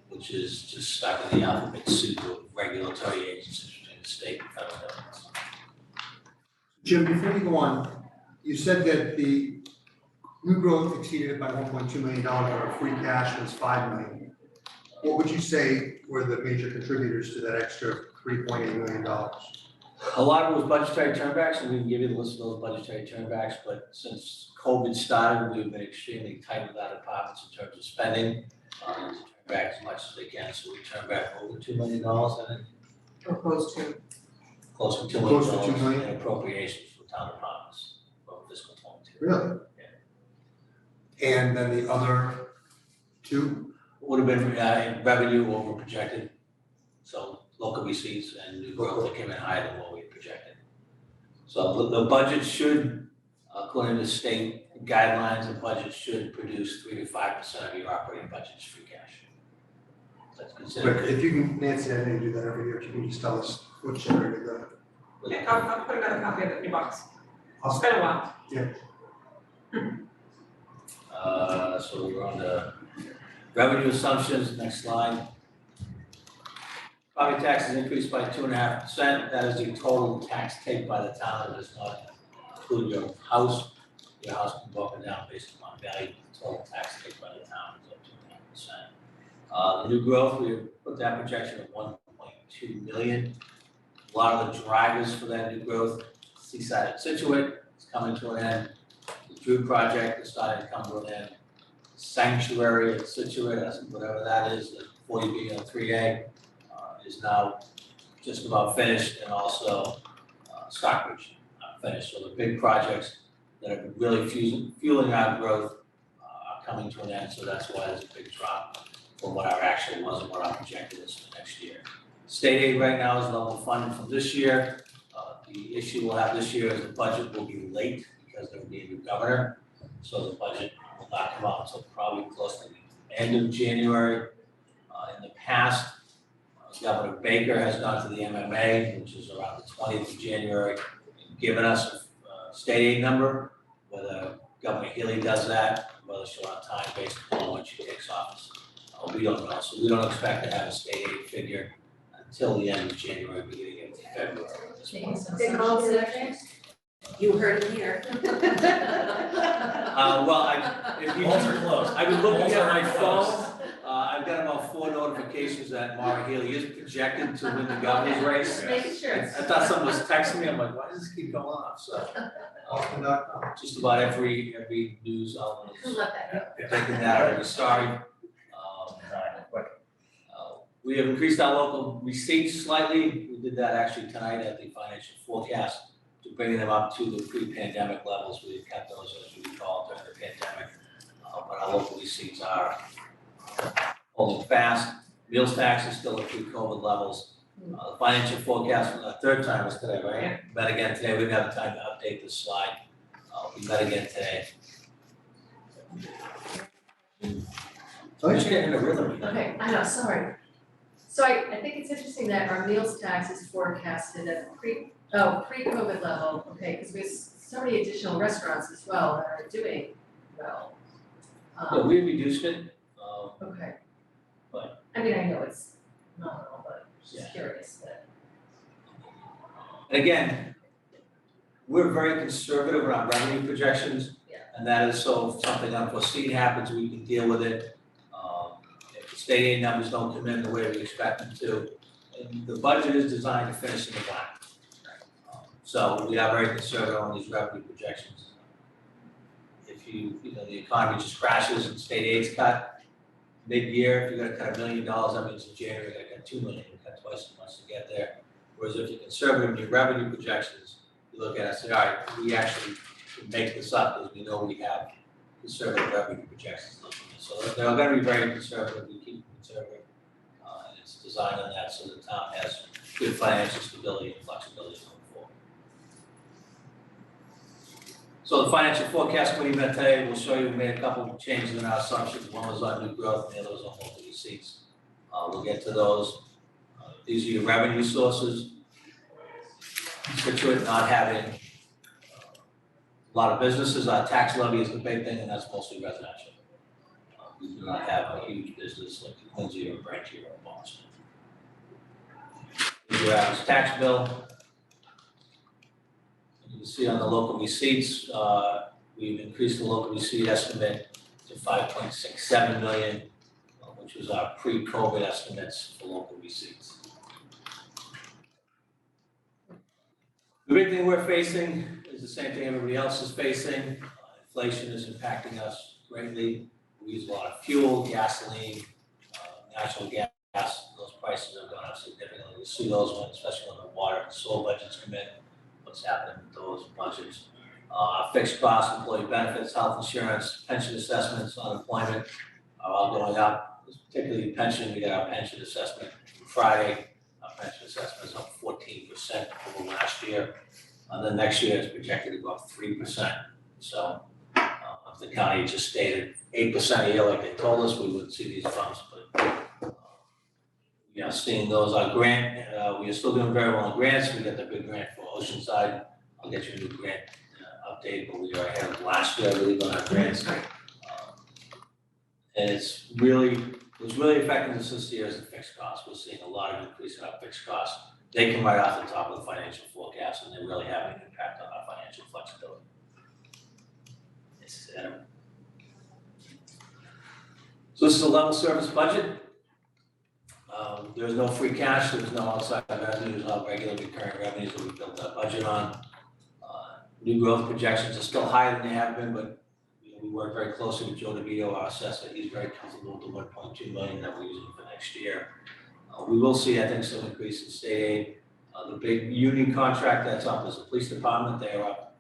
which is just stuck in the alphabet soup of regulatory agencies between the state and federal governments. Jim, before we go on, you said that the new growth exceeded it by $1.2 million, but our free cash was $5 million. What would you say were the major contributors to that extra $3.8 million? A lot of it was budgetary turnbacks, and we can give you the list of those budgetary turnbacks, but since COVID started, we've been extremely tight with our departments in terms of spending, to turn back as much as they can, so we turned back over $2 million, I think. Or close to. Close to $2 Close to $2 million million? in appropriations from town departments from fiscal 22. Really? Yeah. And then the other two? Would have been in revenue over projected, so local receipts and new growth that came in higher than what we had projected. So the budget should, according to state guidelines, the budget should produce 3 to 5% of your operating budget as free cash. That's considered But if you can, Nancy, I know you do that every year, if you can just tell us what generated that. Yeah, I'll put another copy of it in your box. It's Awesome. been a while. Yeah. So we're on the revenue assumptions, next slide. Property taxes increased by 2.5%. That is the total tax take by the town. It does not include your house. Your house can go up and down based upon value. The total tax take by the town is up 2.5%. The new growth, we put that projection of 1.2 million. A lot of the drivers for that new growth, Seaside at Scituate is coming to an end. The Drew project is starting to come to an end. Sanctuary at Scituate, whatever that is, the 40B and 3A, is now just about finished, and also Stockbridge finished. So the big projects that have been really fueling our growth are coming to an end, so that's why there's a big drop from what our actual was and what our projected is for next year. State aid right now is level funded from this year. The issue we'll have this year is the budget will be late because there will be a new governor, so the budget will not come out until probably close to the end of January. In the past, Governor Baker has gone to the MMA, which is around the 20th of January, and given us a state aid number. Whether Governor Healy does that, whether she'll have time based upon when she takes office, we don't know. So we don't expect to have a state aid figure until the end of January, beginning of February at this point. They call it You heard it here. Well, if you. Polls are closed. I've been looking Polls at are my closed. phone. I've got about 4 notifications that Maura Healy is projected to win the governor's race. Making sure. I thought someone was texting me, I'm like, why does this keep going off? So, just about every news outlet is Let that go. taking that every story. We have increased our local receipts slightly. We did that actually tonight at the financial forecast to bring them up to the pre-pandemic levels. We had kept those, as we recall, during the pandemic. But our local receipts are holding fast. Meals tax is still at pre-COVID levels. The financial forecast for the third time was today, right? Met again today. We didn't have time to update this slide. We met again today. So just getting in a rhythm. Okay, I know, sorry. So I think it's interesting that our meals tax is forecasted at pre-COVID level, okay, because we have so many additional restaurants as well that are doing well. Yeah, we reduced it. Okay. But. I mean, I know it's nominal, but Yeah. just curious that. And again, we're very conservative in our revenue projections. Yeah. And that is so if something unforeseen happens, we can deal with it. If the state aid numbers don't come in the way we expect them to, and the budget is designed to finish in the black. So we are very conservative on these revenue projections. If you know, the economy just crashes and state aid's cut, mid-year, if you're gonna cut $1 million, that means in January, you're gonna cut $2 million, you cut twice as much to get there. Whereas if you're conservative in your revenue projections, you look at it and say, all right, we actually can make this up because we know we have conservative revenue projections. So they're gonna be very conservative, we keep them conservative. And it's designed on that so the town has good financial stability and flexibility going forward. So the financial forecast committee met today, we'll show you, we made a couple of changes in our assumptions. One was on new growth and the other was on local receipts. We'll get to those. These are your revenue sources. Scituate not having a lot of businesses, our tax levy is the big thing, and that's mostly residential. We do not have a huge business like the Quincy or Braintree or Boston. Here's your average tax bill. You can see on the local receipts, we've increased the local receipt estimate to 5.67 million, which was our pre-COVID estimates for local receipts. The big thing we're facing is the same thing everybody else is facing. Inflation is impacting us greatly. We use a lot of fuel, gasoline, natural gas. Those prices have gone up significantly. We see those when, especially when the water and sewer budgets come in. What's happening with those budgets? Fixed costs, employee benefits, health insurance, pension assessments, unemployment are all going up. Particularly pension, we got our pension assessment Friday. Our pension assessment is up 14% over last year. Then next year is projected to go up 3%. So if the county just stayed at 8% a year like they told us, we wouldn't see these bumps. But we are seeing those. Our grant, we are still doing very well in grants. We got the big grant for Oceanside. I'll get you a new grant update, but we are ahead of last year, I believe, on our grants. And it's really What's really affecting us this year is the fixed costs. We're seeing a lot of increase in our fixed costs. They come right off the top of the financial forecast, and they really have an impact on our financial flexibility. So this is a level service budget. There's no free cash, there's no outside revenues, no regular recurring revenues that we built that budget on. New growth projections are still higher than they have been, but we work very closely with Joe DeVito, our assessor. He's very comfortable with the 1.2 million that we're using for next year. We will see, I think, some increase in state aid. The big union contract that's up is the police department. They are up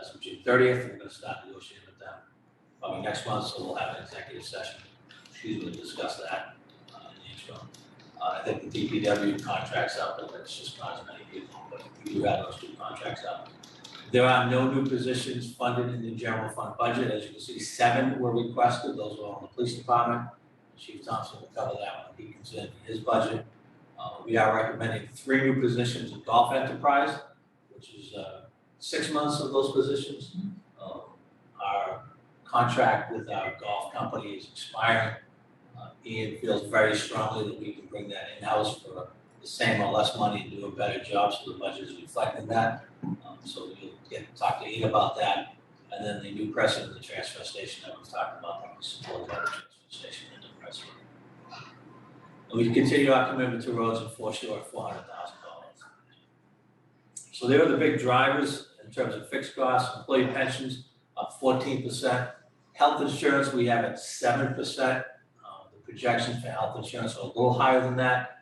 as of June 30th. We're going to start negotiating with them probably next month, so we'll have an executive session. To discuss that in the interim. I think the DPW contract's up, but it's just not as many people, but we do have those 2 contracts up. There are no new positions funded in the general fund budget. As you can see, 7 were requested. Those were on the police department. Chief Thompson will cover that when he comes in his budget. We are recommending 3 new positions in golf enterprise, which is 6 months of those positions. Our contract with our golf company is expiring. Ian feels very strongly that we can bring that in-house for the same or less money and do a better job, so the budget is reflecting that. So we'll get to talk to Ian about that. And then the new president of the transfer station that we've talked about, that we support that transfer station and the president. And we continue our commitment to roads and foreshore at $400,000. So there are the big drivers in terms of fixed costs. Employee pensions up 14%. Health insurance we have at 7%. Projections for health insurance are a little higher than that,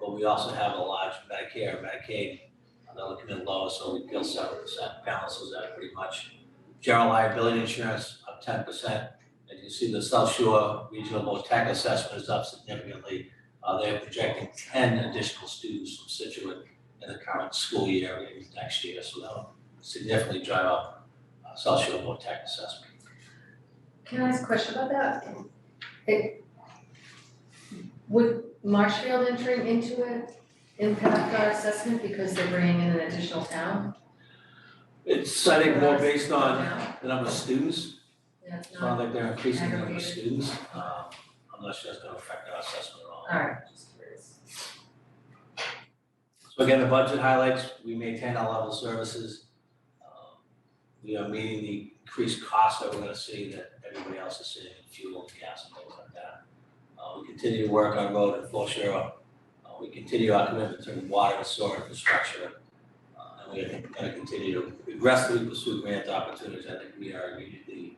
but we also have a large Medicare and Medicaid that are looking at lower, so we feel 7% balances that pretty much. General liability insurance up 10%. And you see the South Shore Regional VOTEC assessment is up significantly. They're projecting 10 additional students from Scituate in the current school year and next year, so that'll significantly drive up South Shore VOTEC assessment. Can I ask a question about that? Would Marshfield entering into it impact our assessment because they're bringing in an additional town? It's, I think, more based on the number of students. Yeah, it's It's not like they're increasing the number of aggregated. students. I'm not sure it's gonna affect our assessment at all. Alright, just curious. So again, the budget highlights, we maintain our level of services. We are meeting the increased costs that we're gonna see that everybody else is seeing in fuel and gas and things like that. We continue to work on road and foreshore. We continue our commitment to water and sewer infrastructure. And we are gonna continue to aggressively pursue grant opportunities. I think we are uniquely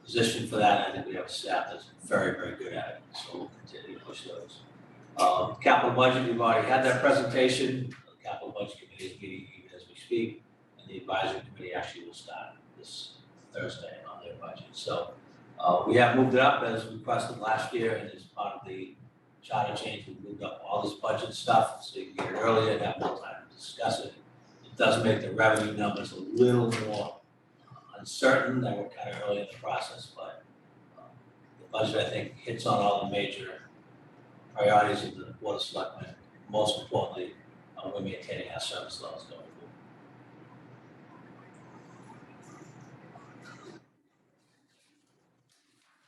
positioned for that. I think we have a staff that's very, very good at it. So we'll continue to push those. Capital budget, we've already had that presentation. The capital budget committee is meeting even as we speak. And the advisory committee actually will start this Thursday on their budget. So we have moved it up as requested last year, and as part of the charter change, we moved up all this budget stuff so you can get it earlier and have more time to discuss it. It does make the revenue numbers a little more uncertain that we're kind of early in the process, but the budget, I think, hits on all the major priorities of the Board of Selectmen. Most importantly, we're maintaining our service levels going forward.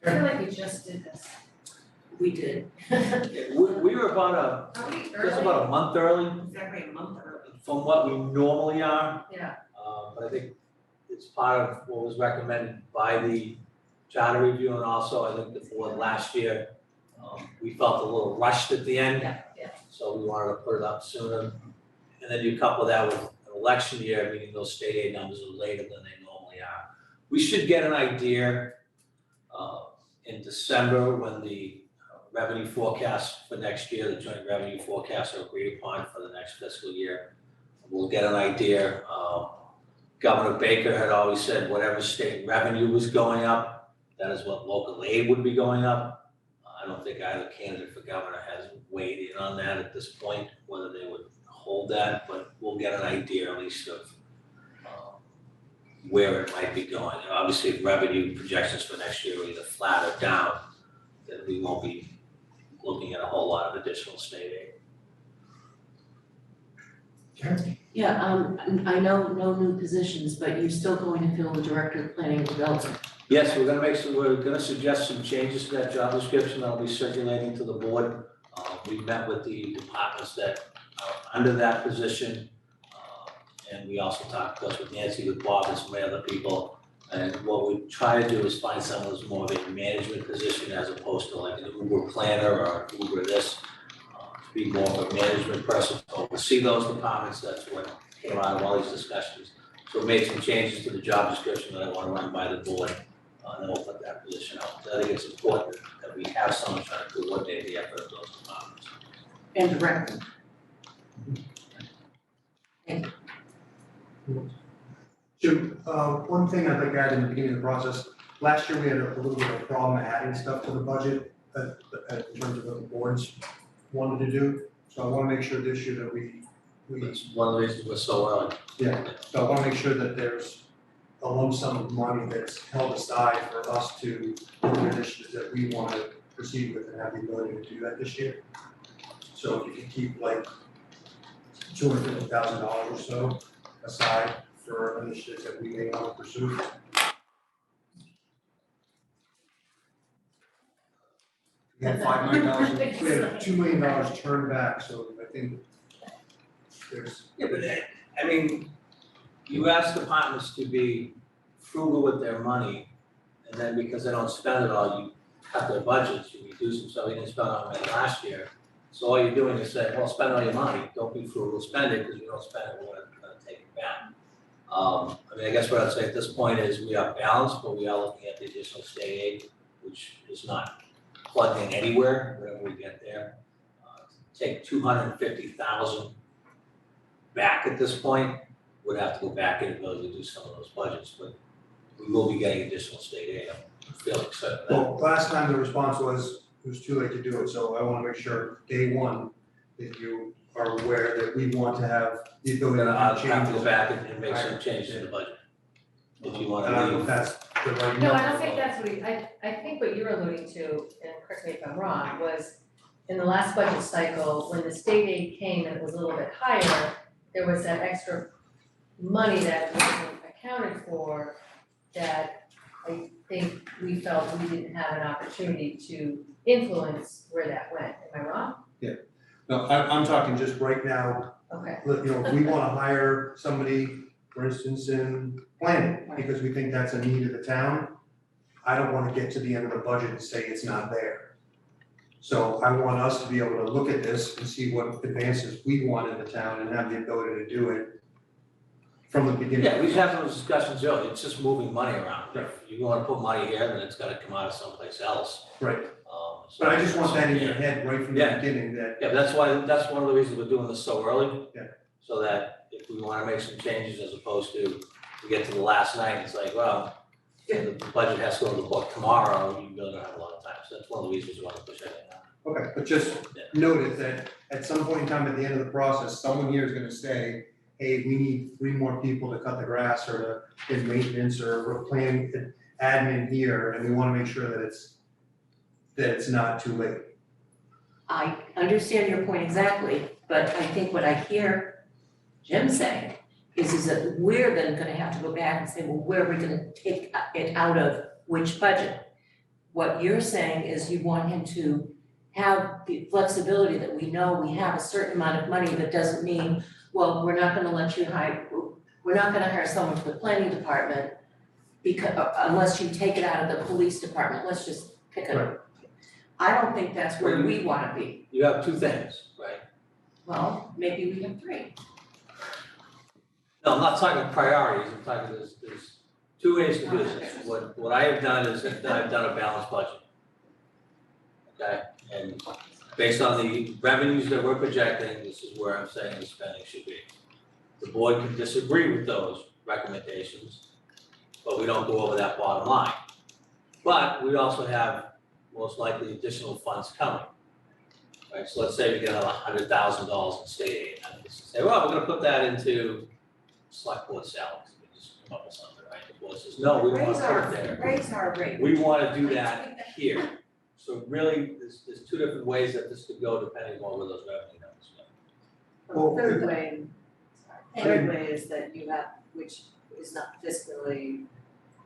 I feel like we just did this. We did. We were about Are we just early? about a month early Exactly a month early. from what we normally are. Yeah. But I think it's part of what was recommended by the charter review, and also I think the board last year, we felt a little rushed at the end. Yeah, yeah. So we wanted to put it up sooner. And then you couple that with an election year, meaning those state aid numbers are later than they normally are. We should get an idea in December when the revenue forecasts for next year, the joint revenue forecasts are agreed upon for the next fiscal year. We'll get an idea. Governor Baker had always said whatever state revenue was going up, that is what local aid would be going up. I don't think either candidate for governor has weighed in on that at this point, whether they would hold that, but we'll get an idea at least of where it might be going. And obviously, if revenue projections for next year are either flat or down, then we won't be looking at a whole lot of additional state aid. Yeah, I know no new positions, but you're still going to fill the director of planning and development. Yes, we're gonna suggest some changes to that job description that'll be circulating to the board. We met with the departments that are under that position. And we also talked, of course, with Nancy, with Bob, and some other people. And what we try to do is find someone who's more of a management position as opposed to like an Uber planner or an Uber this. To be more of a management person, oversee those departments, that's what came out of all these discussions. So we made some changes to the job description that I want to run by the board, and then we'll put that position out. So I think it's important that we have someone trying to coordinate the effort of those departments. And director. Jim, one thing I'd like to add in the beginning of the process, last year we had a little bit of a problem adding stuff to the budget in terms of what the boards wanted to do. So I want to make sure this year that we. That's one of the reasons we're so early. Yeah, so I want to make sure that there's a lump sum of money that's held aside for us to do initiatives that we want to proceed with and have the ability to do that this year. So if you could keep like $250,000 or so aside for initiatives that we may want to pursue. We had $5 million, we had $2 million turned back, so I think there's. Yeah, but I mean, you ask departments to be frugal with their money, and then because they don't spend it all, you cut their budgets, you reduce them, so you didn't spend all of it last year. So all you're doing is saying, well, spend all your money, don't be frugal, spend it, because if you don't spend it, we're gonna take it back. I mean, I guess what I'd say at this point is we are balanced, but we are looking at the additional state aid, which is not plugged in anywhere, wherever we get there. Take 250,000 back at this point, would have to go back in and really reduce some of those budgets, but we will be getting additional state aid, I'm fairly excited about that. Well, last time the response was, it was too late to do it, so I want to make sure day one that you are aware that we want to have the ability We're gonna to have to change. go back and make some changes in the budget. If you And wanna I don't know leave. if that's the right. No, I number. don't think that's what I think what you're alluding to, and correct me if I'm wrong, was in the last budget cycle, when the state aid came and it was a little bit higher, there was that extra money that wasn't accounted for that I think we felt we didn't have an opportunity to influence where that went. Am I wrong? No, I'm talking just right now, Okay. you know, if we wanna hire somebody, for instance, in planning, because we think that's a need of the town, I don't wanna get to the end of the budget and say it's not there. So I want us to be able to look at this and see what advances we want in the town and have the ability to do it from the beginning. Yeah, we've had those discussions earlier, it's just moving money around. If you wanna put money here, then it's gotta come out of someplace else. Right, So but I just want that in your yeah. head right from the Yeah. beginning that. Yeah, that's one of the reasons we're doing this so early. Yeah. So that if we wanna make some changes as opposed to, we get to the last night, it's like, well, the budget has to go to the book tomorrow, you really don't have a lot of time, so that's one of the reasons we wanna push everything out. Okay, but just note it that at some point in time at the end of the process, someone here is gonna say, hey, we need 3 more people to cut the grass or to do maintenance or we're planning admin here, and we wanna make sure that it's not too late. I understand your point exactly, but I think what I hear Jim saying is that we're then gonna have to go back and say, well, where are we gonna take it out of which budget? What you're saying is you want him to have the flexibility that we know we have a certain amount of money, that doesn't mean, well, we're not gonna hire someone for the planning department because, unless you take it out of the police department, let's just pick a. I don't think that's where we wanna be. You have 2 things, right? Well, maybe we have 3. No, I'm not talking priorities, I'm talking there's 2 ways to do this. What I have done is that I've done a balanced budget. Okay, and based on the revenues that we're projecting, this is where I'm saying the spending should be. The board can disagree with those recommendations, but we don't go over that bottom line. But we also have most likely additional funds coming. Right, so let's say we get $100,000 in state aid, and we say, well, we're gonna put that into select board salaries, we just come up with something, right? The board says, no, we don't wanna put it there. Raise our rate. We wanna do that here. So really, there's 2 different ways that this could go depending on where those revenue numbers go. Well, Third way, Third way is that you have, which is not fiscally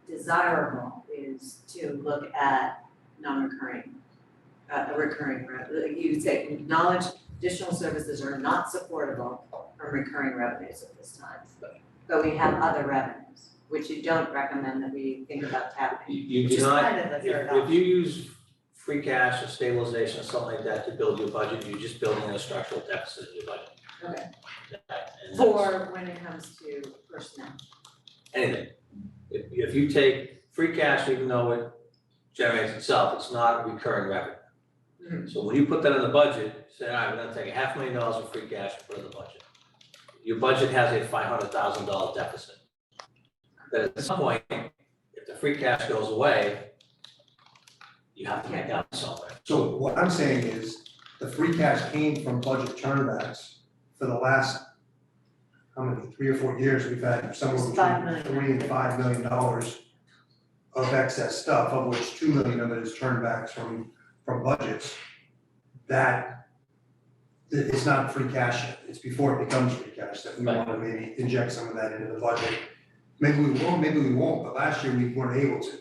desirable, is to look at non-recurring, a recurring revenue. You would say acknowledge additional services are not supportable from recurring revenues at this time. But we have other revenues, which you don't recommend that we think about tapping. You Which do is not, kind of the third if you use free cash or stabilization or something like that to build your budget, you're just building a structural deficit in your budget. Okay. And that's For when it comes to personnel. anything. If you take free cash, even though it generates itself, it's not recurring revenue. So when you put that in the budget, say, all right, we're gonna take $500,000 of free cash and put it in the budget. Your budget has a $500,000 deficit. Then at some point, if the free cash goes away, you have to make out somewhere. So what I'm saying is, the free cash came from budget turnbacks for the last, how many, 3 or 4 years, we've had somewhere between $3 and $5 million of excess stuff, of which $2 million of it is turnbacks from budgets. That it's not free cash yet, it's before it becomes free cash, that we want to maybe inject some of that into the budget. Maybe we will, maybe we won't, but last year we weren't able to.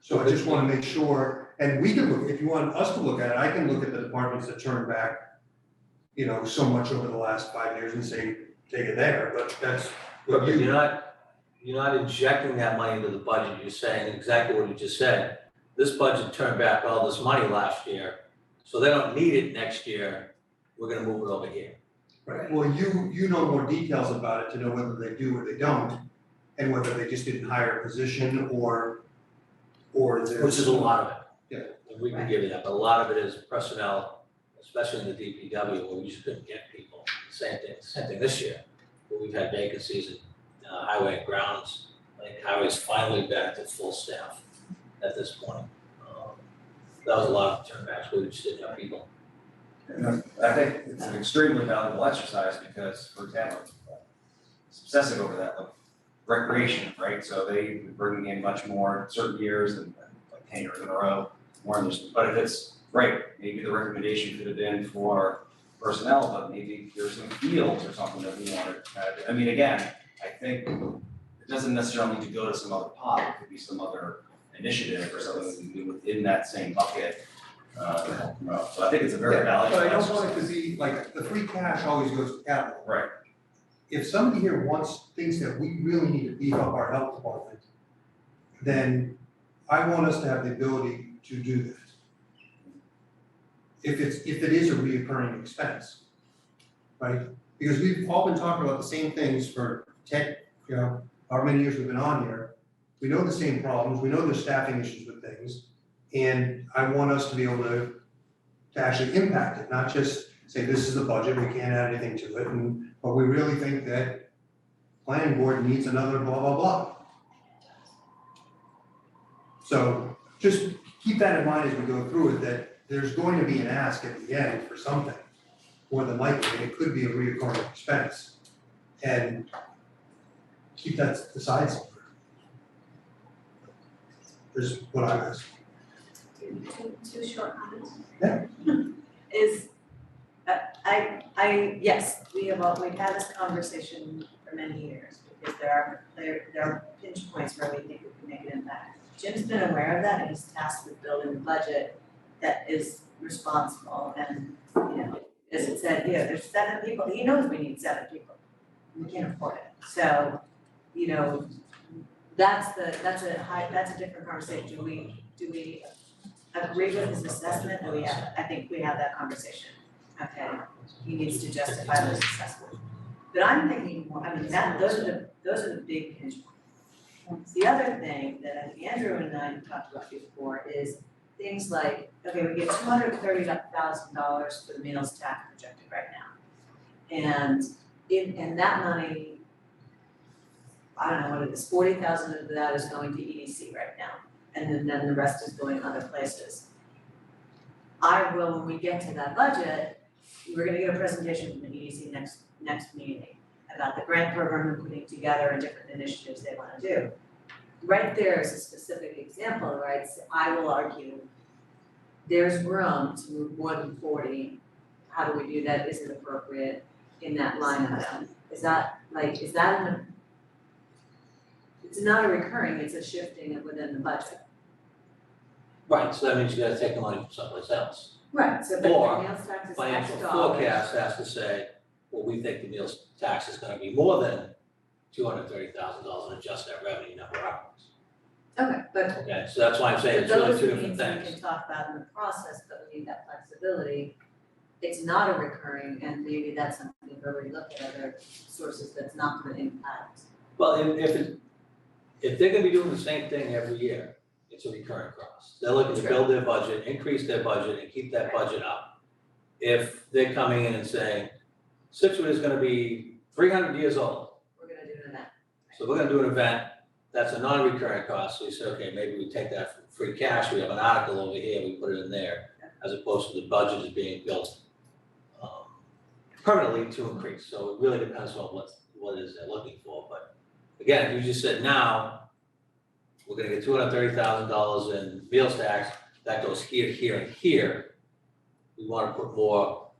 So I just want to make sure, and we can look, if you want us to look at it, I can look at the departments that turn back, you know, so much over the last 5 years and say, take it there, but that's. But you're not injecting that money into the budget, you're saying exactly what you just said. This budget turned back all this money last year, so they don't need it next year, we're gonna move it over here. Right, well, you know more details about it to know whether they do or they don't, and whether they just didn't hire a position or there's. Which is a lot of it. Yeah. And we can give you that, but a lot of it is personnel, especially in the DPW, where we just couldn't get people. Same thing this year, where we've had vacancies in highway and grounds. Like highway's finally back to full staff at this point. That was a lot of turnbacks, we just didn't have people. And I think it's an extremely valuable exercise because, for example, it's obsessive over that, like recreation, right? So they were bringing in much more certain years and like 10 years in a row, more than this. But if it's right, maybe the recommendation could have been for personnel, but maybe there's some fields or something that we wanted to add. I mean, again, I think it doesn't necessarily need to go to some other pot, it could be some other initiative or something that we do within that same bucket. So I think it's a very valuable But I don't exercise. want it to be, like, the free cash always goes to capital. Right. If somebody here thinks that we really need to beef up our health department, then I want us to have the ability to do that. If it is a reoccurring expense, right? Because we've all been talking about the same things for however many years we've been on here. We know the same problems, we know there's staffing issues with things, and I want us to be able to actually impact it, not just say, this is the budget, we can't add anything to it, but we really think that planning board needs another blah, blah, blah. So just keep that in mind as we go through it, that there's going to be an ask at the end for something, more than likely, and it could be a recurring expense. And keep that aside somewhere. Is what I'm asking. Two short comments. Yeah. Is, yes, we've had this conversation for many years, because there are pinch points where we think we can make an impact. Jim's been aware of that, and he's tasked with building a budget that is responsible, and, you know, as it said, there's 7 people, he knows we need 7 people, we can't afford it, so, you know, that's a different conversation. Do we agree with his assessment? I think we have that conversation. Okay, he needs to justify those assessments. But I'm thinking more, I mean, those are the big pinch points. The other thing that I think Andrew and I talked about before is things like, okay, we get $230,000 for the meals tax projected right now. And that money, I don't know what it is, 40,000 of that is going to EDC right now, and then the rest is going other places. I will, when we get to that budget, we're gonna get a presentation from the EDC next meeting about the grant program we're putting together and different initiatives they wanna do. Right there is a specific example, right? So I will argue there's room to move more than 40. How do we do that? Is it appropriate in that line item? Is that it's not a recurring, it's a shifting within the budget. Right, so that means you gotta take the money from someplace else. Right, so but Or the meals tax is X Financial dollars. forecast has to say, well, we think the meals tax is gonna be more than $230,000 and adjust that revenue number upwards. Okay, but Okay, so that's why I'm saying it's really two different those are things. things we can talk about in the process, but we need that flexibility. It's not a recurring, and maybe that's something where we look at other sources that's not gonna impact. Well, if they're gonna be doing the same thing every year, it's a recurring cost. They're looking to build their budget, increase their budget, and keep that budget up. If they're coming in and saying, Scituate is gonna be 300 years old, We're gonna do an event. so we're gonna do an event, that's a non-recurring cost, so we say, okay, maybe we take that from free cash, we have an article over here, we put it in there, as opposed to the budget is being built permanently to increase, so it really depends on what it is they're looking for, but again, if you just said now, we're gonna get $230,000 in meals tax, that goes here, here, and here. We wanna put more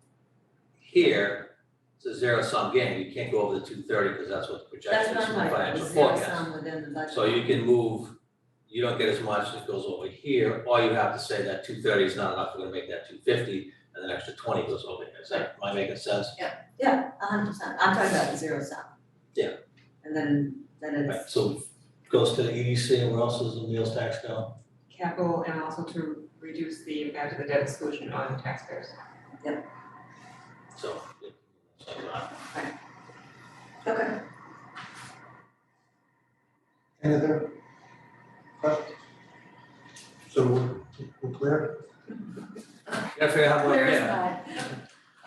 here, it's a zero sum game, you can't go over the 230 because that's what the projection is That's from not the right, financial it's zero forecast. sum within the budget. So you can move, you don't get as much, it goes over here, or you have to say that 230 is not enough, we're gonna make that 250, and the extra 20 goes over here, is that, am I making sense? Yeah, 100%, I'm talking about the zero sum. Yeah. And then Right, it's so goes to the EDC, and where else does the meals tax go? Capital and also to reduce the impact of the debt exclusion on taxpayers. So. okay. Any other questions? So we're clear? Gotta figure out what, Clear as yeah.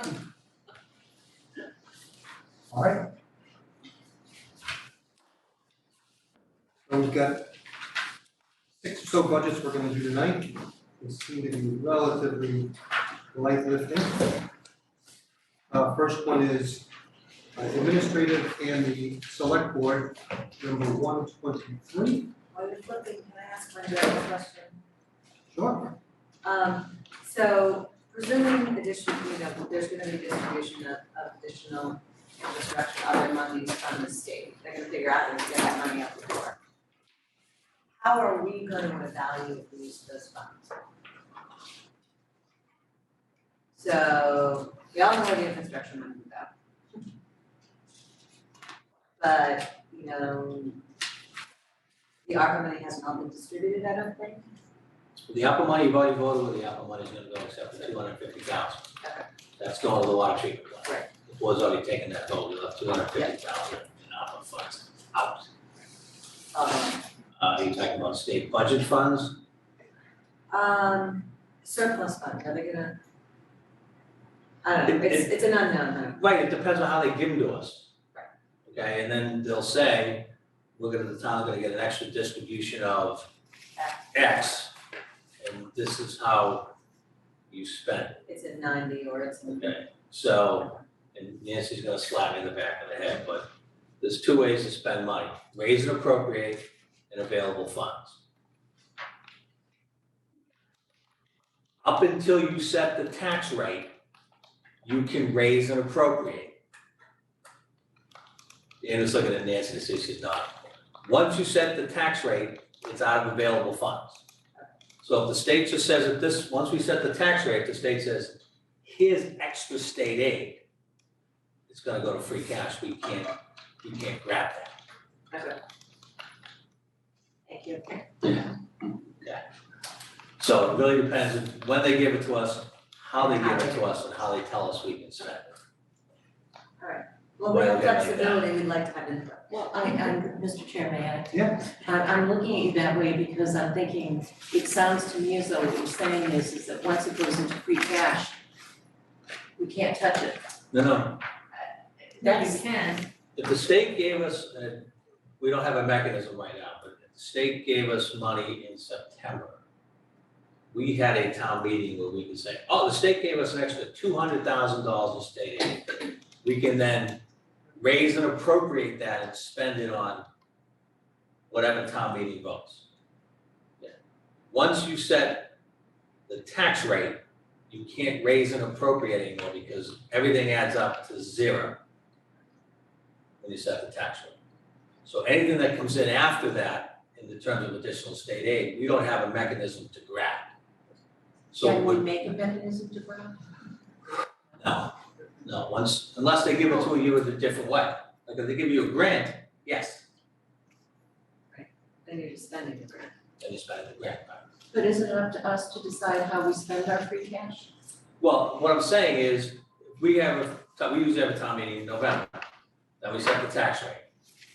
mud. All right. So we've got 6 or so budgets we're gonna do tonight. They seem to be relatively light lifting. First one is administrative and the select board, number 123. While you're flipping, can I ask Linda a question? Sure. So presuming there's gonna be distribution of additional infrastructure, other monies from the state, they're gonna figure out how to get that money out the door. How are we going to evaluate the use of those funds? So, we all know where the infrastructure money will go. But, the ARPA money hasn't all been distributed, I don't think. The ARPA money, you've already voted where the ARPA money is gonna go, except for 250,000. Okay. That's going to the water treatment plant. Right. The board's already taken that vote, you'll have 250,000 in ARPA funds out. You talking about state budget funds? Surplus fund, are they gonna? I don't know, it's an unknown, huh? Right, it depends on how they give them to us. Right. Okay, and then they'll say, the town's gonna get an extra distribution of X, and this is how you spend it. It's in 90 or it's in. Okay, so, and Nancy's gonna slap me in the back of the head, but there's 2 ways to spend money, raise and appropriate and available funds. Up until you set the tax rate, you can raise and appropriate. And it's looking at Nancy to see if she's not. Once you set the tax rate, it's out of available funds. So if the state just says that once we set the tax rate, the state says, here's extra state aid. It's gonna go to free cash, we can't grab that. Okay. Thank you. Yeah. So it really depends on when they give it to us, how they give it to us, and how they tell us we can spend it. Well, we have flexibility, we'd like to have input. Well, I'm, Mr. Chair, may I? Yeah. I'm looking at you that way because I'm thinking, it sounds to me as though what you're saying is that once it goes into free cash, we can't touch it. No, That's, You can, if the state gave us, we don't have a mechanism right now, but if the state gave us money in September, we had a town meeting where we could say, oh, the state gave us an extra $200,000 of state aid. We can then raise and appropriate that and spend it on whatever town meeting votes. Yeah. Once you set the tax rate, you can't raise and appropriate anymore because everything adds up to 0. when you set the tax rate. So anything that comes in after that, in the terms of additional state aid, we don't have a mechanism to grab. So Can we when- make a mechanism to grab? No, unless they give it to you in a different way. Like if they give you a grant, yes, Then you're just spending the grant. then you spend the grant. But isn't it up to us to decide how we spend our free cash? Well, what I'm saying is, we usually have a town meeting in November, then we set the tax rate.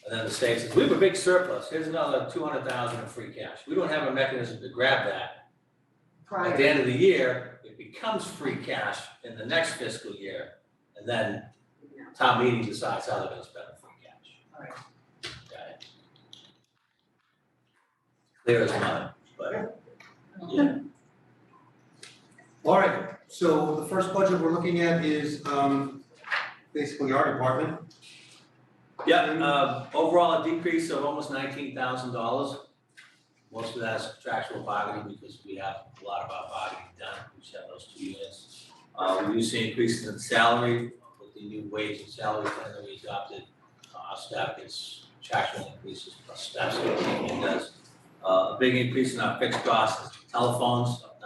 And then the state says, we have a big surplus, here's another 200,000 in free cash. We don't have a mechanism to grab that. At the end of the year, it becomes free cash in the next fiscal year, and then town meeting decides how they're gonna spend the free cash. All right. Okay. Clear as mud, but, yeah. All right, so the first budget we're looking at is basically our department. Yeah, overall a decrease of almost $19,000. Most of that is contractual bargaining because we have a lot of our bargaining done, we just have those 2 units. We do see increases in salary with the new wage and salary plan that we adopted. Our staff gets contractual increases plus staff stability does. A big increase in our fixed costs, telephones up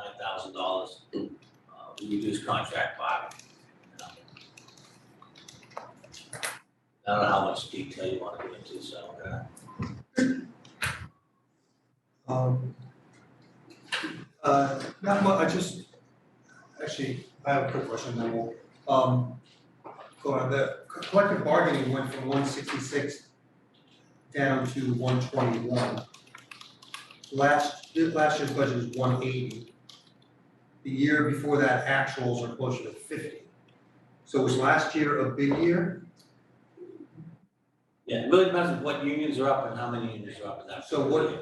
$9,000. We reduced contract bargaining. I don't know how much detail you want to go into, so Not much, I have a quick question, then we'll, go on. The collective bargaining went from 166 down to 121. Last year's budget is 180. The year before that, actuals are closer to 50. So was last year a big year? yeah, it really depends on what unions are up and how many unions are up in that. So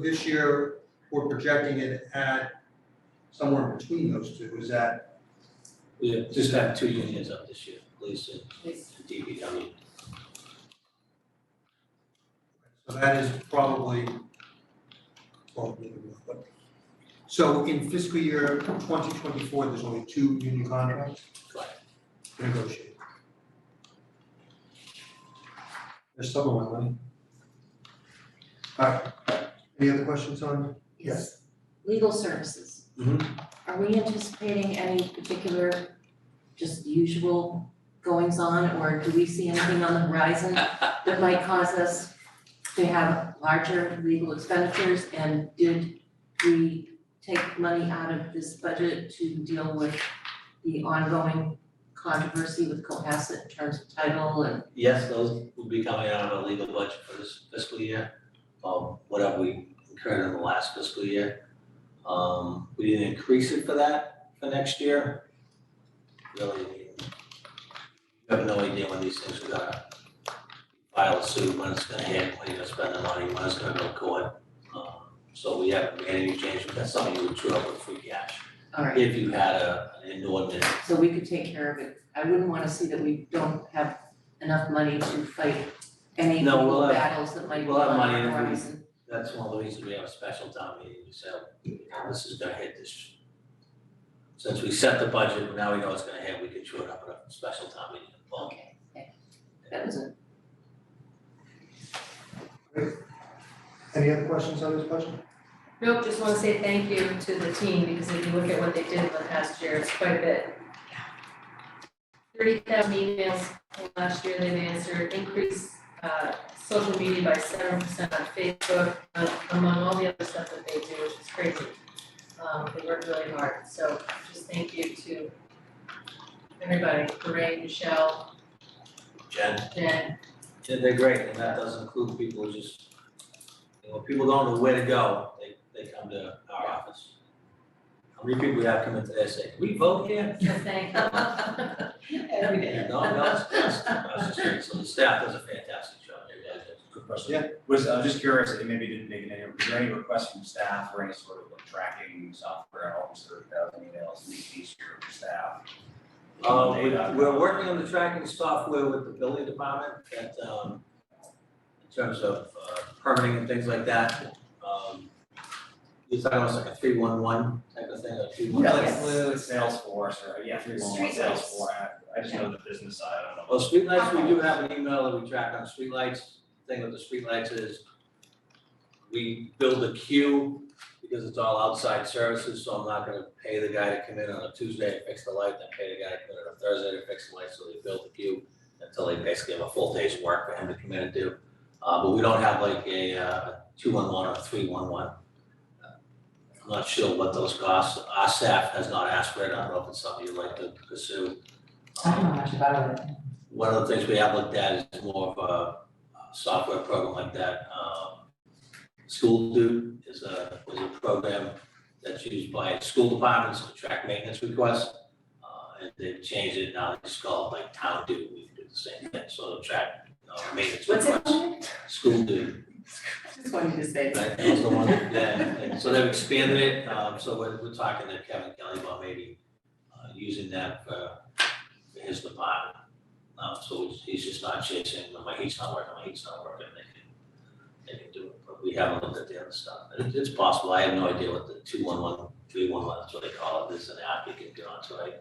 this year, we're projecting it at somewhere in between those two, is that? We just have 2 unions up this year, police and DPW. So that is probably, well, maybe not, but. So in fiscal year 2024, there's only 2 union contracts? Correct. To negotiate. There's some of my money. All right, any other questions on? Yes. Legal services. Mhm. Are we anticipating any particular, just usual goings on, or do we see anything on the horizon that might cause us to have larger legal expenditures? And did we take money out of this budget to deal with the ongoing controversy with Cohasset in terms of title and? Yes, those will be coming out of our legal budget for this fiscal year, whatever we incurred in the last fiscal year. We didn't increase it for that for next year. Really, you have no idea when these things are gonna file a suit, when it's gonna hit, when you're gonna spend the money, when it's gonna go to court. So we haven't made any change, but that's something you would true up with free cash. All right, If you had an inordinate, so we could take care of it. I wouldn't wanna see that we don't have enough money to fight any No, we'll legal have- battles that might be we'll have on money the if we- horizon. that's one of the reasons we have a special town meeting, we said, this is gonna hit this. Since we set the budget, now we know it's gonna hit, we can true it up at a special town meeting. Well, Okay, that was it. Any other questions on this budget? Nope, just wanna say thank you to the team, because if you look at what they did the past year, it's quite a bit. 30,000 emails from last year they've answered, increased social media by 7% on Facebook, among all the other stuff that they do, which is crazy. They work really hard, so just thank you to everybody, Lorraine, Michelle, Jen, Jen. they're great, and that does include people who just, people don't know where to go, they come to our office. How many people we have come in today and say, can we vote here? So thank you. Every day. No, that's great, so the staff does a fantastic job, you guys do. Good question. Yeah. I'm just curious, and maybe didn't make any, was there any requests from staff for any sort of like tracking software, almost 30,000 emails, make it easier for staff? We're working on the tracking software with the building department that, in terms of permitting and things like that. You're talking about like a 311 type of thing, or 311? Yeah, like Salesforce or, 311 Street lights. Salesforce, I just know the business side, I don't know. Well, streetlights, we do have an email that we track on streetlights. Thing with the streetlights is we build a queue because it's all outside services, so I'm not gonna pay the guy to come in on a Tuesday to fix the light, then pay the guy to come in on a Thursday to fix the light, so they build the queue until they basically have a full day's work for him to come in and do. But we don't have like a 211 or 311. I'm not sure what those costs. Our staff has not asked for it. I don't know if it's something you'd like to pursue. I don't know much about it. One of the things we have looked at is more of a software program like that. Scituate is a program that's used by school departments to track maintenance requests. And they've changed it now, it's called like Town Do, we can do the same thing, so they'll track maintenance What's it requests. called? Scituate. Just wanted you to say it. Right, that was the one, yeah, and so they've expanded it, so we're talking to Kevin Kelly about maybe using that for his department. So he's just not chasing, my heat's not working, they can do it, but we haven't looked at the other stuff. It's possible, I have no idea what the 211, 311, that's what they call it, there's an app you can get onto, I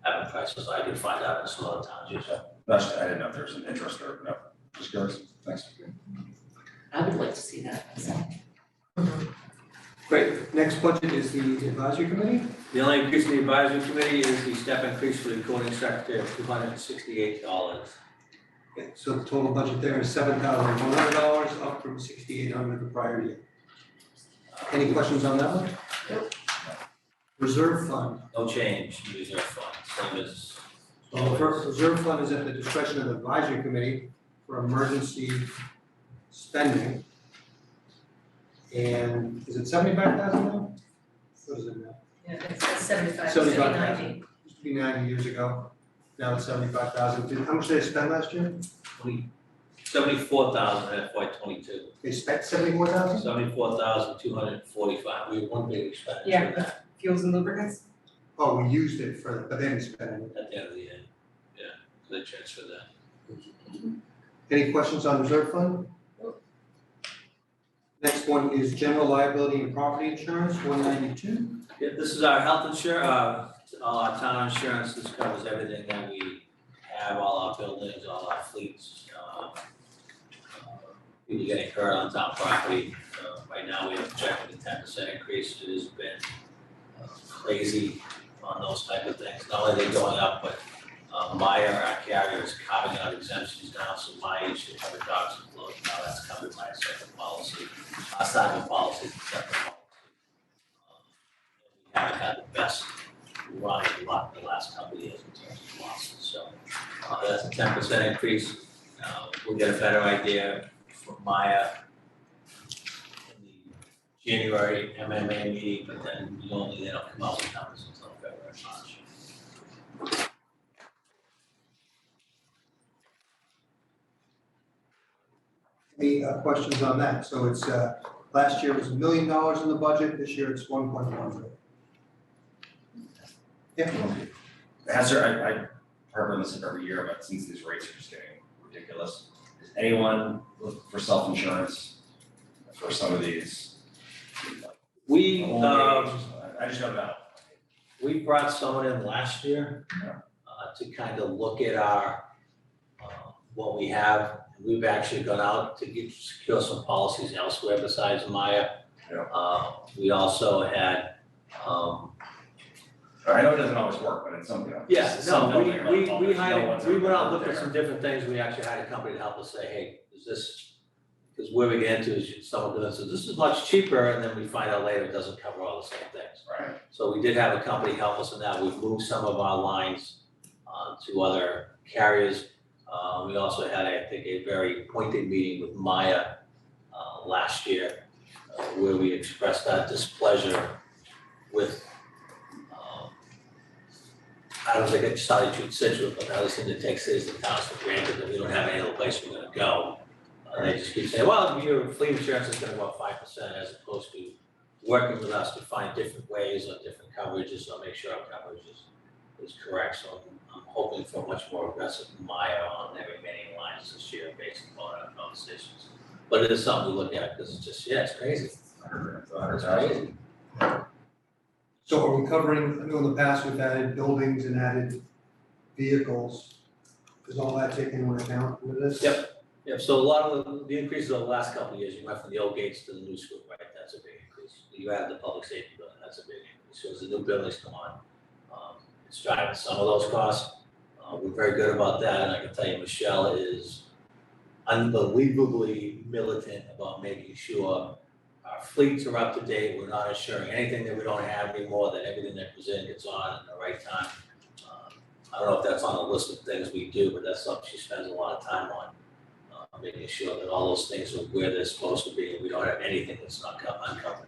haven't priced it, so I can find out in some other towns, usually. I didn't know if there was an interest or no, just curious, thanks. I would like to see that myself. Great, next budget is the advisory committee. The only increase in the advisory committee is the step increase for the recording secretary of $268. Okay, so the total budget there is $7,100, up from $6,800 the prior year. Any questions on that one? Nope. Reserve fund. No change, reserve fund, same as. So the first reserve fund is at the discretion of the advisory committee for emergency spending. And is it 75,000 now? What is it now? Yeah, it's 75, 75,000. Used to be 90 years ago, now it's 75,000. How much did they spend last year? 74,000 in FY '22. They spent 74,000? 74,245, we had one big expenditure Yeah. of that Fuels and lubricants? Oh, we used it for, but they didn't spend it. at the end of the year, yeah, they transferred that. Any questions on reserve fund? Next one is general liability and property insurance, 192. Yeah, this is our health insurance, all our town insurance, this covers everything that we have, all our buildings, all our fleets, people getting hurt on town property. Right now, we have projected a 10% increase, it has been crazy on those type of things, not only are they going up, but Maya, our carrier, is carving out exemptions now, so Maya should cover dogs and floats, now that's covered by a separate policy. Our cyber policy is a separate policy. We haven't had the best run of luck the last couple of years in terms of losses, so that's a 10% increase. We'll get a better idea from Maya in the January MMA meeting, but then they don't come out with numbers until February, March. Any questions on that? So it's, last year was $1 million in the budget, this year it's 1.1 million. Yeah. Has there, I harp on this every year, but since these rates are just getting ridiculous, is anyone looking for self-insurance for some of these? We, old age? I just don't know. we brought someone in last year to kind of look at our, what we have. We've actually gone out to secure some policies elsewhere besides Maya. Yeah. We also had, I know it doesn't always work, but it's something. yeah, some no, building or we others, no hired, one's we ever went out and out looked at there. some different things. We actually had a company to help us say, hey, is this, because where we get into is someone goes, this is much cheaper, and then we find out later it doesn't cover all the same things. Right. So we did have a company help us in that. We've moved some of our lines to other carriers. We also had, I think, a very pointed meeting with Maya last year where we expressed our displeasure with, I don't think it's how they treat Scituate, but how they seem to take cities and towns for granted that we don't have any other place we're gonna go. They just keep saying, well, your fleet insurance is gonna go up 5% as opposed to working with us to find different ways or different coverages, so make sure our coverage is correct. So I'm hoping for much more aggressive Maya on their remaining lines this year based upon our conversations. But it is something to look at because it's just, yeah, it's crazy. It's crazy. So are we covering, I know in the past we've added buildings and added vehicles, is all that taken into account with this? Yep. Yeah, so a lot of the increases over the last couple of years, you went from the old gates to the new school, right? That's a big increase. You add the public safety building, that's a big increase. So as the new buildings come on, it's driving some of those costs. We're very good about that, and I can tell you, Michelle is unbelievably militant about making sure our fleets are up to date. We're not insuring anything that we don't have anymore, that everything that goes in gets on the right time. I don't know if that's on the list of things we do, but that's something she spends a lot of time on. Making sure that all those things are where they're supposed to be, and we don't have anything that's not uncovered.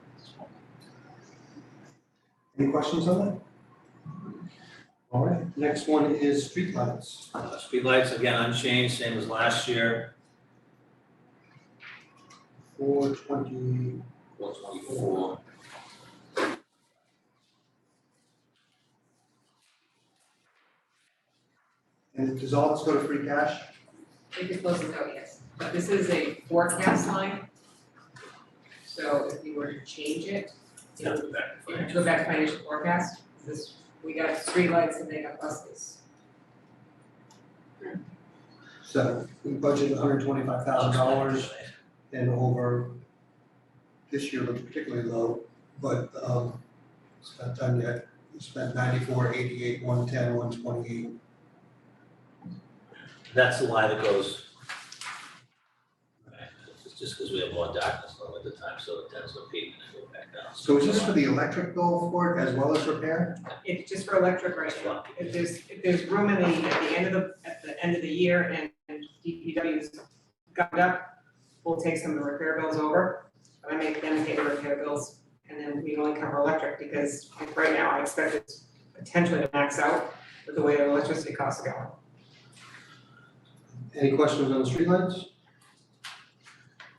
Any questions on that? All right, next one is streetlights. Streetlights, again, unchanged, same as last year. 420. 424. And does all this go to free cash? If it closes out, yes, but this is a forecast line. So if you were to change it, you know, you have to go back to financial forecast, this, we got streetlights and they got buses. So we budgeted $125,000 and over this year looks particularly low, but it's not done yet. We spent 94, 88, 110, 128. That's the line that goes. It's just because we have more darkness in the winter time, so it tends to peak and then go back down. So is this for the electric bill for it as well as repair? It's just for electric right now. If there's room at the end of the year and DPW's got up, we'll take some of the repair bills over. I make them pay the repair bills, and then we only cover electric, because right now I expect it potentially to max out with the way the electricity costs are going. Any questions on the streetlights?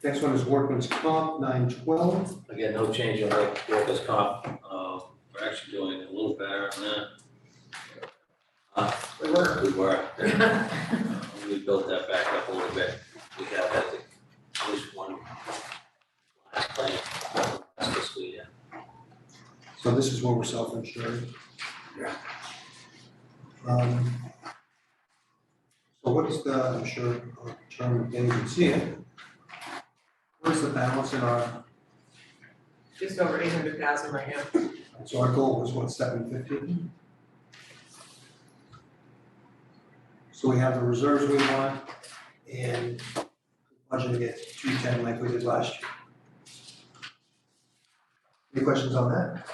Next one is workman's comp, 912. Again, no change on workers' comp. We're actually doing a little better on that. We were. We built that back up a little bit. We have had at least one last claim last fiscal year. So this is where we're self-insured. Yeah. So what is the, I'm sure, term, you can see it. What is the balance in our, Just over 800,000 right now. so our goal was what, 750? So we have the reserves we want and budgeting at 210 like we did last year. Any questions on that?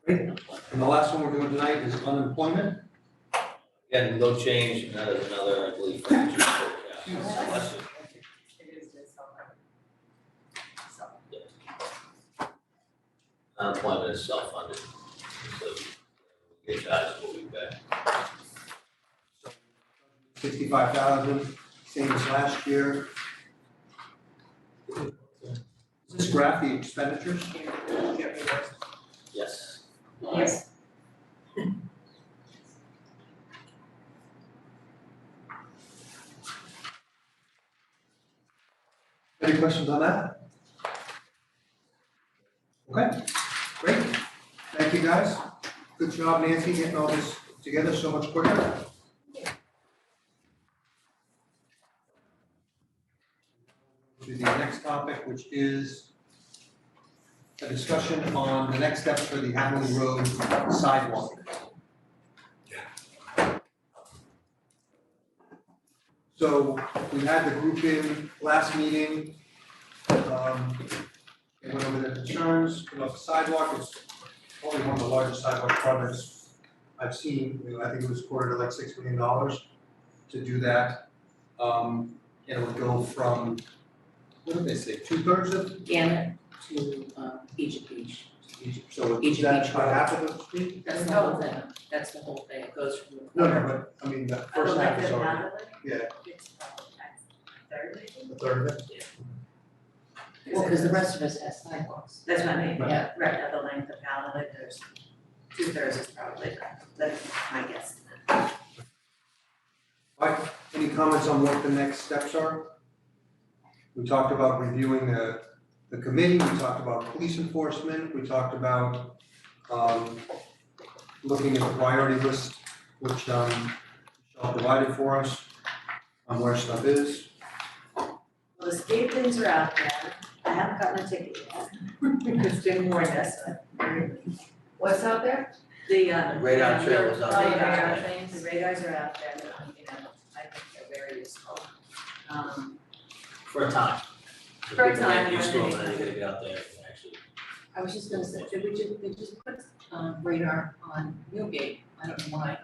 Great. And the last one we're doing tonight is unemployment. Again, no change, and that is another, I believe, financial forecast. Bless you. It is Unemployment is self-funded, so we get charged what we pay. 65,000, same as last year. Is this graph the expenditures? Yes. Yes. Any questions on that? Okay, great. Thank you, guys. Good job, Nancy, getting all this together so much quicker. To the next topic, which is a discussion on the next steps for the Hammond Road sidewalk. So we had the group in last meeting. They went over their concerns about the sidewalk. It's probably one of the largest sidewalk projects I've seen. I think it was quoted at like $6 million to do that. And it would go from, what did they say, 2/3 of? Gamut to Egypt Beach. So it's Egypt that Beach by Road. half of the street? That's the whole thing, that's the whole thing, it goes from the No, corner. no, but I mean, the first half is already, yeah, It's probably third. the third of it. Well, because the rest of us has sidewalks. That's what I mean, Right. yeah, right, now the length of Hallelujah, there's 2/3 is probably, that's my guess. Mike, any comments on what the next steps are? We talked about reviewing the committee, we talked about police enforcement, we talked about looking at the priority list, which Michelle provided for us, on where stuff is. Well, the skate things are out there. I haven't gotten a ticket yet. It's been more investment. What's out there? The Radar trail is out the there. radar things, the radars are out there, I think they're very useful. For a time. For a time, Get used to and them, then then you gotta get out there and actually. I was just gonna say, they just put radar on Millgate, I don't know why.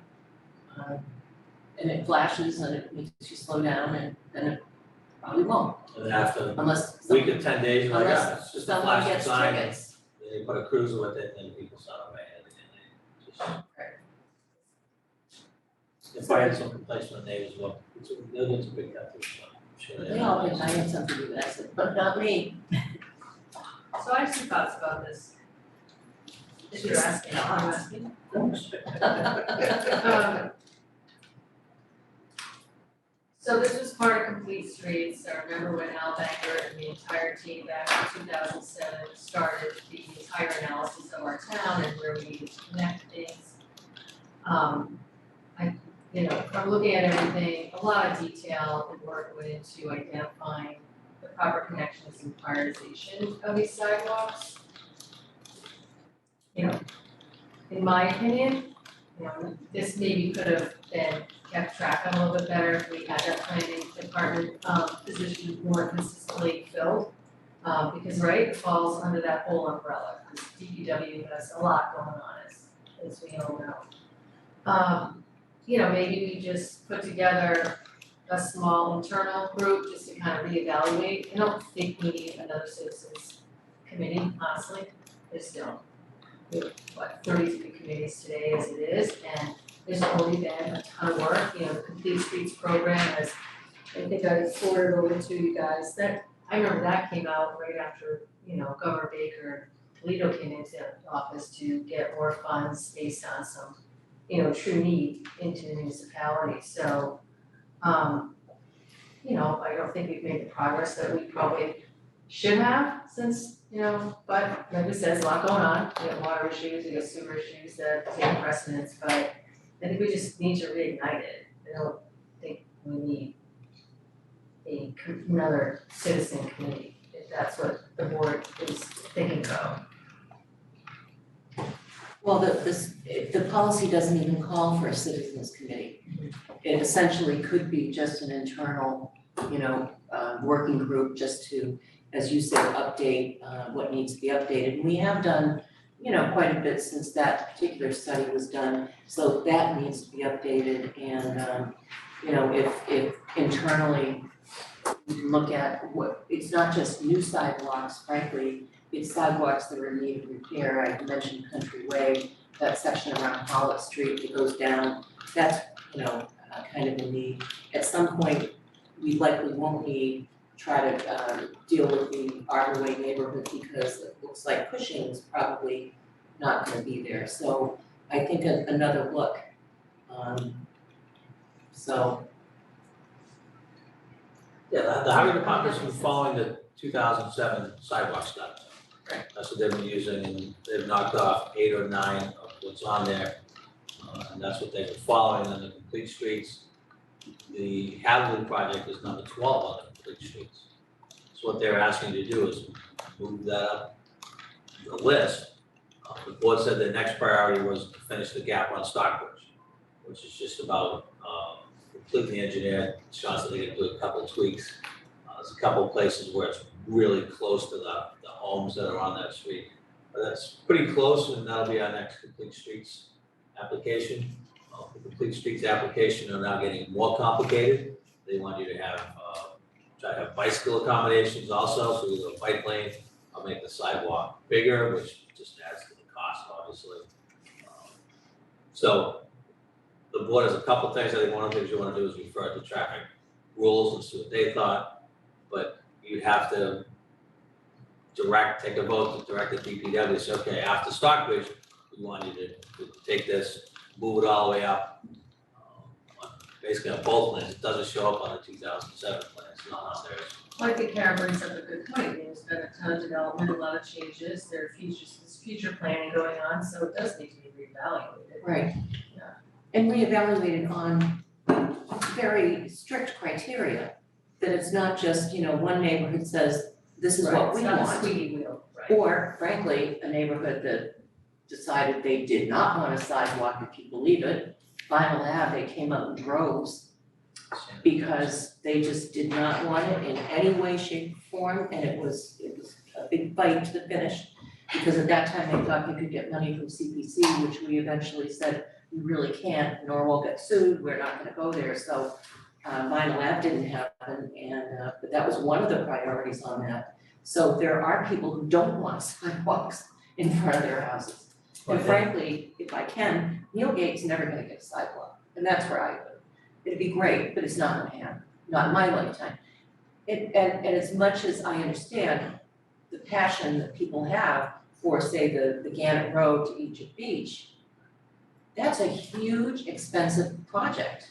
And it flashes and it makes you slow down and then it probably won't, And after unless a week or 10 days, you're like, ah, unless it's just a someone flashing gets sign. tickets. Then they put a cruiser with it, and people start obeying it again. If I had some complaints from the neighbors, well, it's a big cut through, so I'm sure They all think I had something to do with that, but not me. So I have some thoughts about this. If you're asking, I'm asking. So this was part of Complete Streets. I remember when Al Banger and the entire team back in 2007 started the entire analysis of our town and where we needed to connect things. From looking at everything, a lot of detail and work went into identifying the proper connections and prioritization of these sidewalks. In my opinion, this maybe could have been kept track of a little bit better if we had that planning department position more consistently filled. Because it falls under that whole umbrella, because DPW has a lot going on, as we all know. Maybe we just put together a small internal group just to kind of reevaluate. I don't think we need another citizens committee, honestly, I just don't. We have 33 committees today as it is, and there's already been a ton of work, the Complete Streets program, as I think I forwarded over to you guys, that, I remember that came out right after, Governor Baker, Toledo came into office to get more funds based on some, true need into the municipality, so, I don't think we've made the progress that we probably should have since, but like we said, there's a lot going on, we have water issues, we have sewer issues that take precedence, but I think we just need to reignite it. I don't think we need another citizen committee, if that's what the board is thinking of. Well, the policy doesn't even call for a citizens committee. It essentially could be just an internal, working group just to, as you said, update what needs to be updated. And we have done, quite a bit since that particular study was done, so that needs to be updated. And if internally we can look at what, it's not just new sidewalks, frankly, it's sidewalks that are in need of repair. I mentioned Country Way, that section around Pollitt Street that goes down, that's, kind of a need. At some point, we likely won't try to deal with the Arbor Way neighborhood because it looks like Cushing is probably not gonna be there. So I think another look. Yeah, the highway department's been following the 2007 sidewalk study. Right. That's what they've been using, and they've knocked off 8 or 9 of what's on there. And that's what they've been following on the Complete Streets. The Hadley project is number 12 on the Complete Streets. So what they're asking you to do is move that up the list. The board said the next priority was to finish the gap on Stockbridge, which is just about completely engineered. Sean said they're gonna do a couple of tweaks. There's a couple of places where it's really close to the homes that are on that street. But that's pretty close, and that'll be our next Complete Streets application. The Complete Streets application are now getting more complicated. They want you to have, try to have bicycle accommodations also, so you have a bike lane. I'll make the sidewalk bigger, which just adds to the cost, obviously. So the board has a couple things. I think one of the things you want to do is refer to traffic rules and see what they thought. But you have to take a vote to direct the DPW, say, okay, after Stockbridge, we want you to take this, move it all the way up. Basically on both plans, it doesn't show up on the 2007 plan, it's not on there, Well, I think Karen brings up a good point, there's been a ton of development, a lot of changes, there are there's future planning going on, so it does need to be reevaluated. Right. Yeah. And reevaluated on very strict criteria, that it's not just, you know, one neighborhood says, this is what we Right, want. it's not a squeaky wheel, right? Or frankly, a neighborhood that decided they did not want a sidewalk, if you believe it. Vinyl Ave, they came out in droves because they just did not want it in any way, shape, or form, and it was a big fight to the finish. Because at that time, they thought they could get money from CPC, which we eventually said, we really can't, nor we'll get sued, we're not gonna go there, so Vinyl Ave didn't happen, and but that was one of the priorities on that. So there are people who don't want sidewalks in front of their houses. And frankly, if I can, Neil Gate's never gonna get a sidewalk, and that's where I live. It'd be great, but it's not gonna happen, not in my lifetime. And as much as I understand the passion that people have for, say, the Gannett Road to Egypt Beach, that's a huge, expensive project.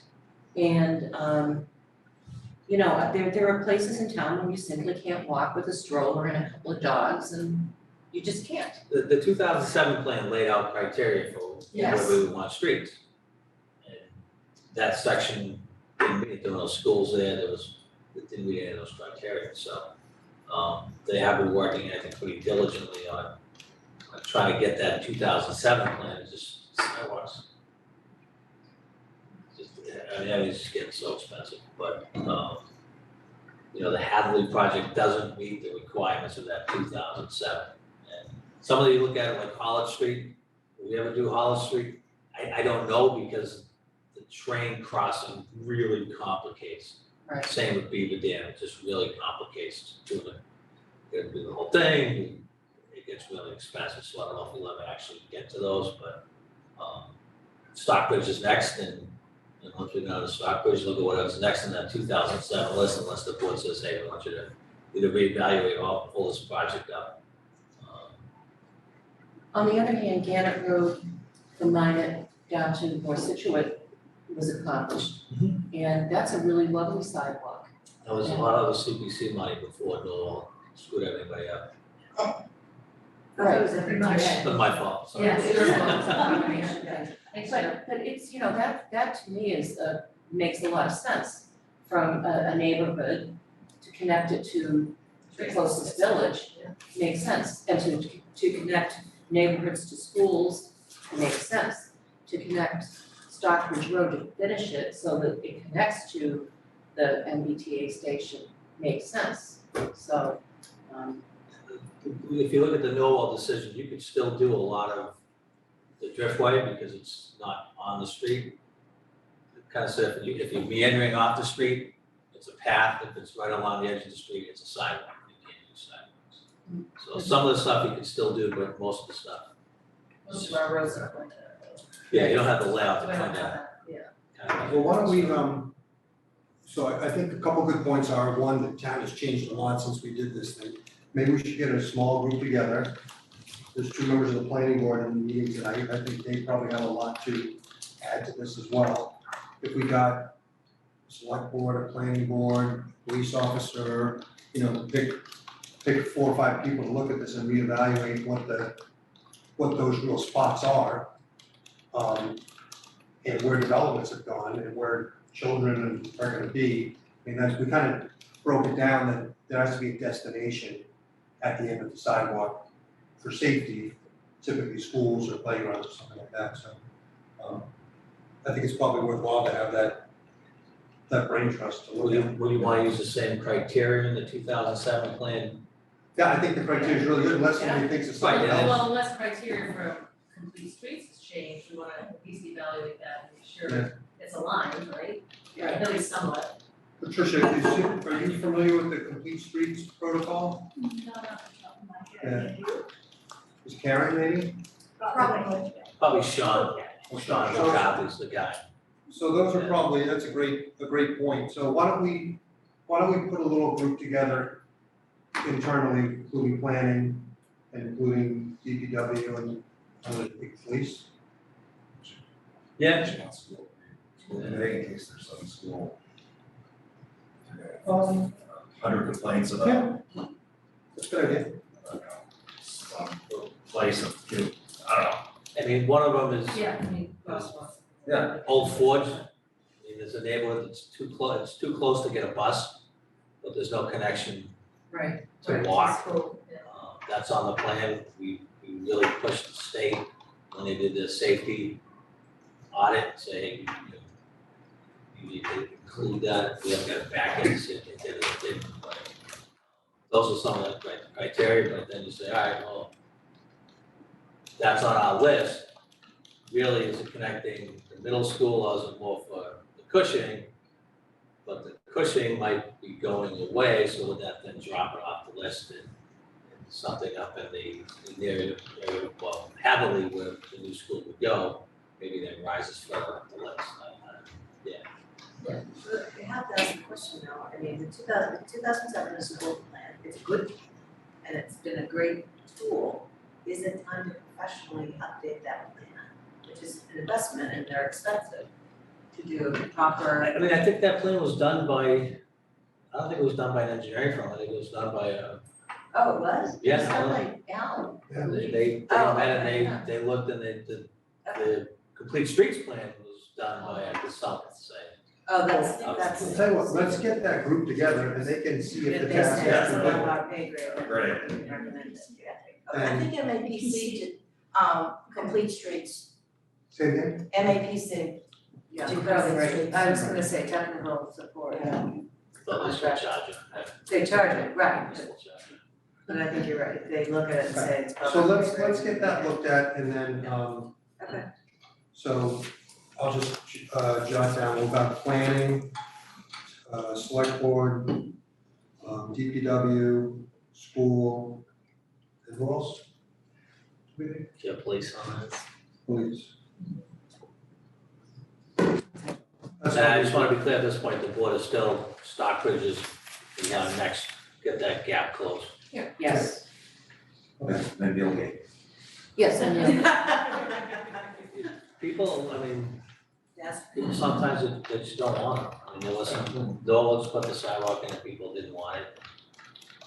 And, you know, there are places in town where you simply can't walk with a stroller and a couple of dogs, and you just can't. The 2007 plan laid out criteria for Yes. where we want streets. And that section didn't meet, there were no schools there, it didn't meet any of those criteria, so. They have been working, I think, pretty diligently on trying to get that 2007 plan, it's just sidewalks. I mean, it's just getting so expensive, but, you know, the Hadley project doesn't meet the requirements of that 2007. And some of you look at it like Hollis Street, will we ever do Hollis Street? I don't know, because the train crossing really complicates. Right. Same with Beaver Dam, it just really complicates doing it. You gotta do the whole thing, it gets really expensive, so I don't know if we'll ever actually get to those, but, Stockbridge is next, and once we go to Stockbridge, look at whatever's next in that 2007 list, unless the board says, hey, we want you to either reevaluate or pull this project up. On the other hand, Gannett Road from Minot down to North Scituate was accomplished. And that's a really lovely sidewalk. That was a lot of the CPC money before Noel screwed everybody up. Right. It's not my fault, sorry. But it's, you know, that to me is, makes a lot of sense from a neighborhood to connect it to the closest village, makes sense. And to connect neighborhoods to schools, makes sense. To connect Stockbridge Road to finish it so that it connects to the MBTA station, makes sense. So, If you look at the Noel decision, you could still do a lot of the driftway because it's not on the street. It kind of said, if you're meandering off the street, it's a path. If it's right along the edge of the street, it's a sidewalk. You can't use sidewalks. So some of the stuff you can still do, but most of the stuff. Most of our roads are like that. Yeah, you don't have the layout to We don't kind have of. that, yeah. Well, why don't we, so I think a couple good points are, one, the town has changed a lot since we did this thing. Maybe we should get a small group together. There's 2 members of the planning board in the meeting tonight. I think they probably have a lot to add to this as well. If we got select board, a planning board, police officer, you know, pick 4 or 5 people to look at this and reevaluate what those real spots are. And where developments have gone and where children are gonna be. I mean, we kind of broke it down that there has to be a destination at the end of the sidewalk for safety, typically schools or playgrounds or something like that, so. I think it's probably worthwhile to have that brain trust to look at. Would you want to use the same criteria in the 2007 plan? Yeah, I think the criteria is really good, unless somebody thinks it's something Right, else. Well, unless criteria for complete streets has changed, we wanna at least evaluate that and make sure it's aligned, right? At least somewhat. Patricia, are you familiar with the Complete Streets protocol? Yeah. Is Karen maybe? Probably Sean. Sean McCarthy is the guy. So those are probably, that's a great point. So why don't we put a little group together internally, including planning and including DPW and the police? Yeah. In case there's some school. 100 complaints about, That's a good idea. some place of, I don't know. I mean, one of them is Yeah, I mean, Yeah. Old Forge. I mean, there's a neighborhood that's it's too close to get a bus, but there's no connection right. to right, walk. school, yeah. That's on the plan. We really pushed the state when they did the safety audit, saying, you need to include that. We haven't got it back in, see if they did it, they didn't. But those are some of the criteria, but then you say, all right, well, that's on our list. Really, is it connecting the middle school, or is it more for the Cushing? But the Cushing might be going away, so would that then drop it off the list and something up in the area, well, Hadley, where the new school would go, maybe then rises further up the list. Yeah, but you have to ask the question now, I mean, the 2007 is a good plan, it's good, and it's been a great tool. Is it time to professionally update that plan, which is an investment and they're expensive to do proper. I mean, I think that plan was done by, I don't think it was done by an engineering firm, I think it was done by a. Oh, it was? Yeah, It's not like Alan. They met and they looked and the complete streets plan was done by a consultant, say. Oh, that's. I'll tell you what, let's get that group together and they can see if the They task say it's is above good. our pay grade. Right. Recommend it, yeah. And- I think MAPC did, complete streets, Say again? MAPC. Yeah, you're probably right, I was gonna say technical support. But they still charge it. They charge it, right, but I think you're right, they look at it and say it's probably. So let's get that looked at and then, Okay. so I'll just jot down, we've got planning, select board, DPW, school, and who else? Do you have police on that? Police. And I just wanna be clear at this point, the board is still, Stockbridge is next, get that gap closed. Yes. Maybe you'll get. Yes, and People, I mean, Yes. people sometimes they just don't want it. I mean, there was some, no one's put the sidewalk in and people didn't want it.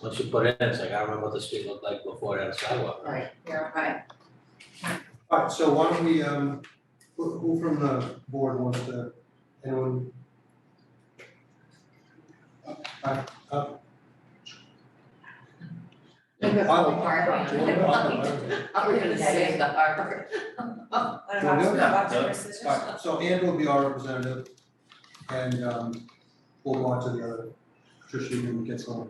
Once you put it in, it's like, I remember what the street looked like before it had a sidewalk. Right, yeah, right. Alright, so why don't we, who from the board wants to, anyone? I'll leave it at the harbor. Alright, so Andrew will be our representative, and we'll go on to the other, Tricia, you can get some.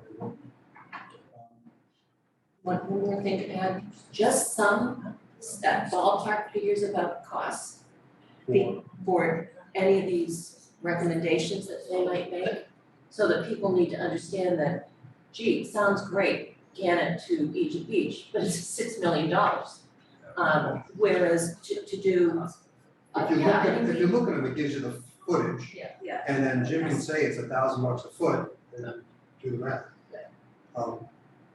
One more thing to add, just some ballpark figures about costs for any of these recommendations that they might make, so that people need to understand that, gee, sounds great, Gannett to Egypt Beach, but it's $6 million. Whereas to do, If you look at them, it gives you the footage, Yeah. and then Jim can say it's $1,000 a foot, and then do the math.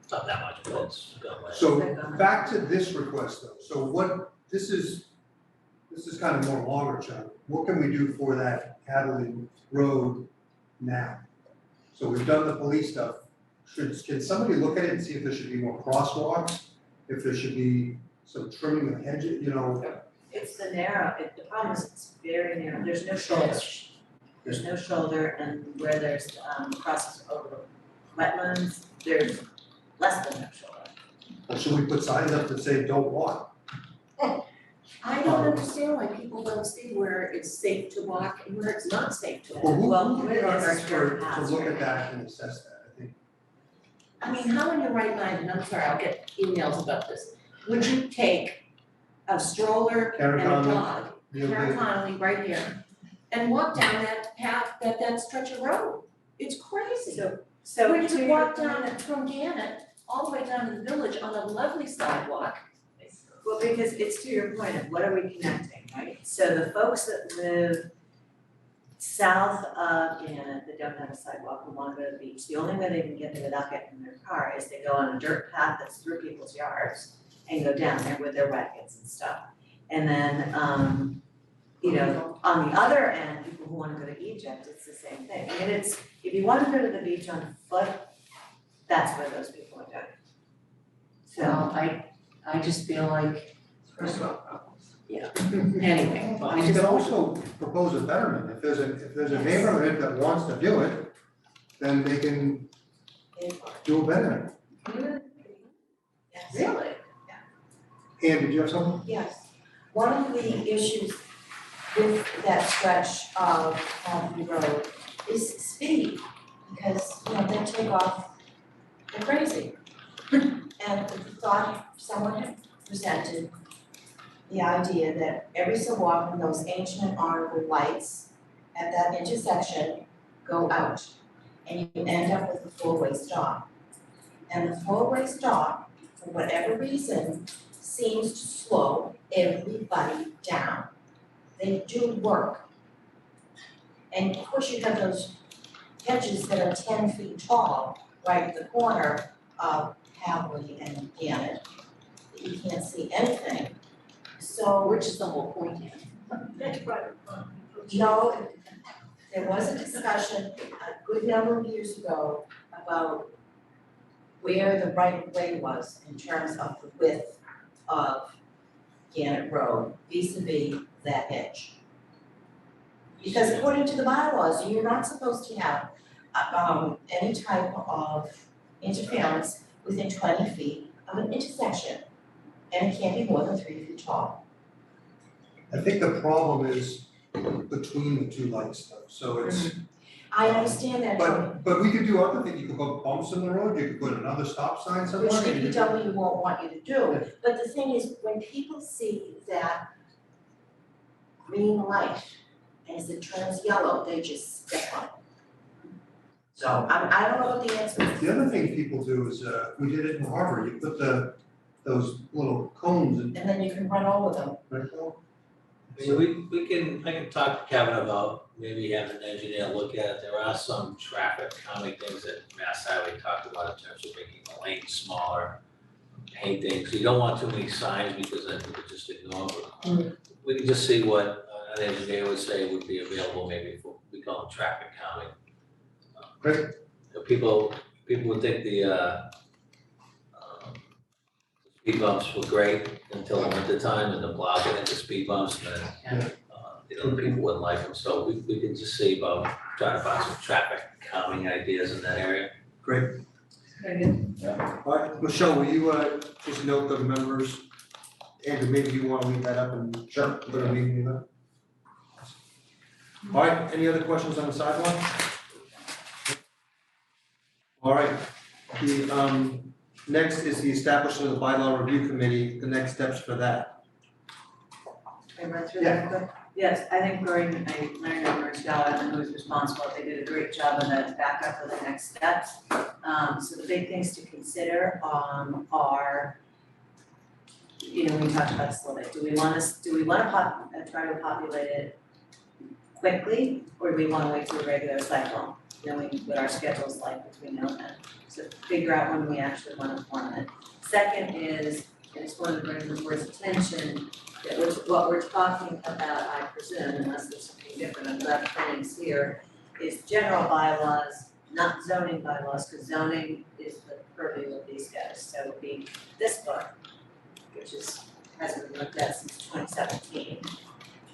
It's not that much, but it's gone away. So back to this request though, so what, this is kind of more longer term, what can we do for that Hadley Road now? So we've done the police stuff, can somebody look at it and see if there should be more crosswalks? If there should be some trimming of hedges, you know? It's the narrow, the problem is it's very narrow, there's no shoulder. There's no shoulder, and where there's crosses over wetlands, there's less than no shoulder. Or should we put signs up that say don't walk? I don't understand why people don't see where it's safe to walk and where it's not safe to walk. Well, who would be our this is expert to paths, look at right? that and assess that, I think? I mean, how in your right mind, and I'm sorry, I'll get emails about this, would you take a stroller and Karen a Conley, dog, Neil Karen Dick. Connolly right here, and walk down that path, that stretch of road? It's crazy. So Where to you walk down it from Gannett all the way down to the village on a lovely sidewalk. Well, because it's to your point of what are we connecting, right? So the folks that live south of Gannett that don't have a sidewalk and wanna go to the beach, the only way they can get there without getting in their car is they go on a dirt path that's through people's yards and go down there with their wagons and stuff. And then, you know, on the other end, people who wanna go to Egypt, it's the same thing. I mean, it's, if you wanna go to the beach on foot, that's where those people are going. So, Well, I just feel like, yeah, anyway, I You just. can also propose a betterment, if there's a neighborhood that wants to do it, then they can do a betterment. yes. Really? Ann, did you have something? Yes, one of the issues with that stretch of the road is speed, because, you know, they take off, they're crazy. And the thought, someone had presented the idea that every so often those ancient honorable lights at that intersection go out, and you end up with a four-way stop. And the four-way stop, for whatever reason, seems to slow everybody down. They do work. And of course, you have those hedges that are 10 feet tall, right at the corner of Hadley and Gannett. You can't see anything. So, Which is the whole point here. no, there was a discussion a good number of years ago about where the right of way was in terms of the width of Gannett Road vis-a-vis that hedge. Because according to the bylaws, you're not supposed to have any type of interference within 20 feet of an intersection. And it can't be more than 3 feet tall. I think the problem is between the two lights though, so it's. I understand that, Tony, But we could do other things, you could put bumps in the road, you could put another stop sign somewhere. which and you could- DPW won't want you to do. But the thing is, when people see that green light as it turns yellow, they just step on it. So I don't know what the answer is. The other thing people do is, we did it in Harvard, you put those little cones in. And then you can run over them. Right, well, So I can talk to Kevin about maybe having an engineer look at it. There are some traffic calming things that Mass Highway talked about in terms of making the lanes smaller, painting, so you don't want too many signs because then people just ignore them. We can just see what an engineer would say would be available maybe for, we call them traffic calming. Great. You know, people would think the speed bumps were great until the winter time and the plows get into speed bumps and then, people wouldn't like them, so we can just see about trying to find some traffic calming ideas in that area. Great. Very good. All right, Michelle, will you just note the members, Andrew, maybe you wanna leave that up and. Sure. Put a meeting in there. All right, any other questions on the sidewalk? All right, the next is the establishment of the bylaw review committee, the next steps for that. Can I run through that quick? Yes, I think Gordon, I learned over Scituate, who was responsible, they did a great job of that backup for the next steps. So the big things to consider are, you know, we talked about this a little bit, do we wanna try to populate it quickly, or do we wanna wait till a regular cycle, knowing what our schedule's like between now and then? So figure out when we actually wanna form it. Second is, I just wanted to bring the board's attention that what we're talking about, I presume, unless there's something different, I've left things here, is general bylaws, not zoning bylaws, because zoning is the purview of these guys. So it would be this book, which hasn't been looked at since 2017.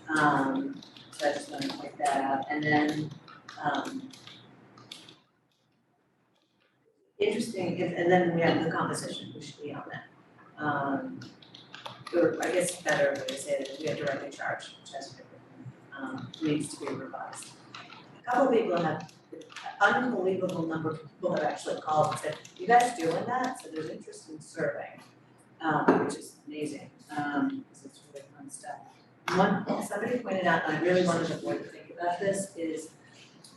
So I just want to point that out. And then, interesting, and then we have the composition, we should be on that. Or I guess better way to say it is we have directly charged, which has needs to be revised. A couple of people have, unbelievable number of people have actually called and said, you guys doing that? So there's interest in surveying, which is amazing, because it's really fun stuff. Somebody pointed out, and I really wanted the board to think about this, is,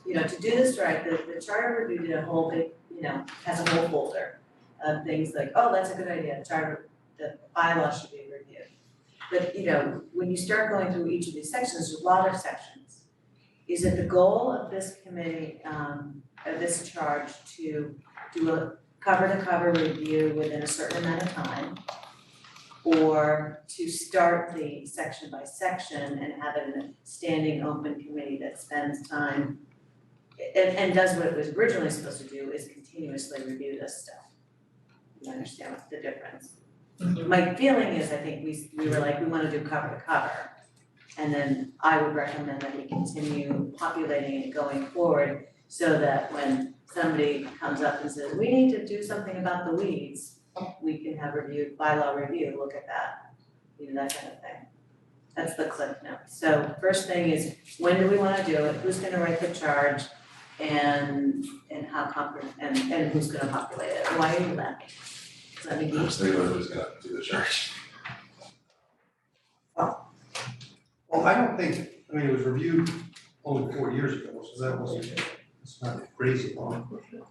you know, to do this right, the charter review did a whole big, you know, has a whole folder of things like, oh, that's a good idea, the bylaw should be reviewed. But, you know, when you start going through each of these sections, there's a lot of sections. Is it the goal of this committee, of this charge to do a cover-to-cover review within a certain amount of time? Or to start the section by section and have it in a standing open committee that spends time and does what it was originally supposed to do, is continuously review this stuff. You understand the difference? My feeling is, I think we were like, we wanna do cover to cover. And then I would recommend that we continue populating it going forward, so that when somebody comes up and says, we need to do something about the weeds, we can have review, bylaw review, look at that, you know, that kind of thing. That's the cliff note. So first thing is, when do we wanna do it, who's gonna write the charge, and how and who's gonna populate it? Why are you laughing? Does that make I'm just thinking about who's gonna do the charge. Well, I don't think, I mean, it was reviewed only 4 years ago, so that wasn't, it's not crazy long.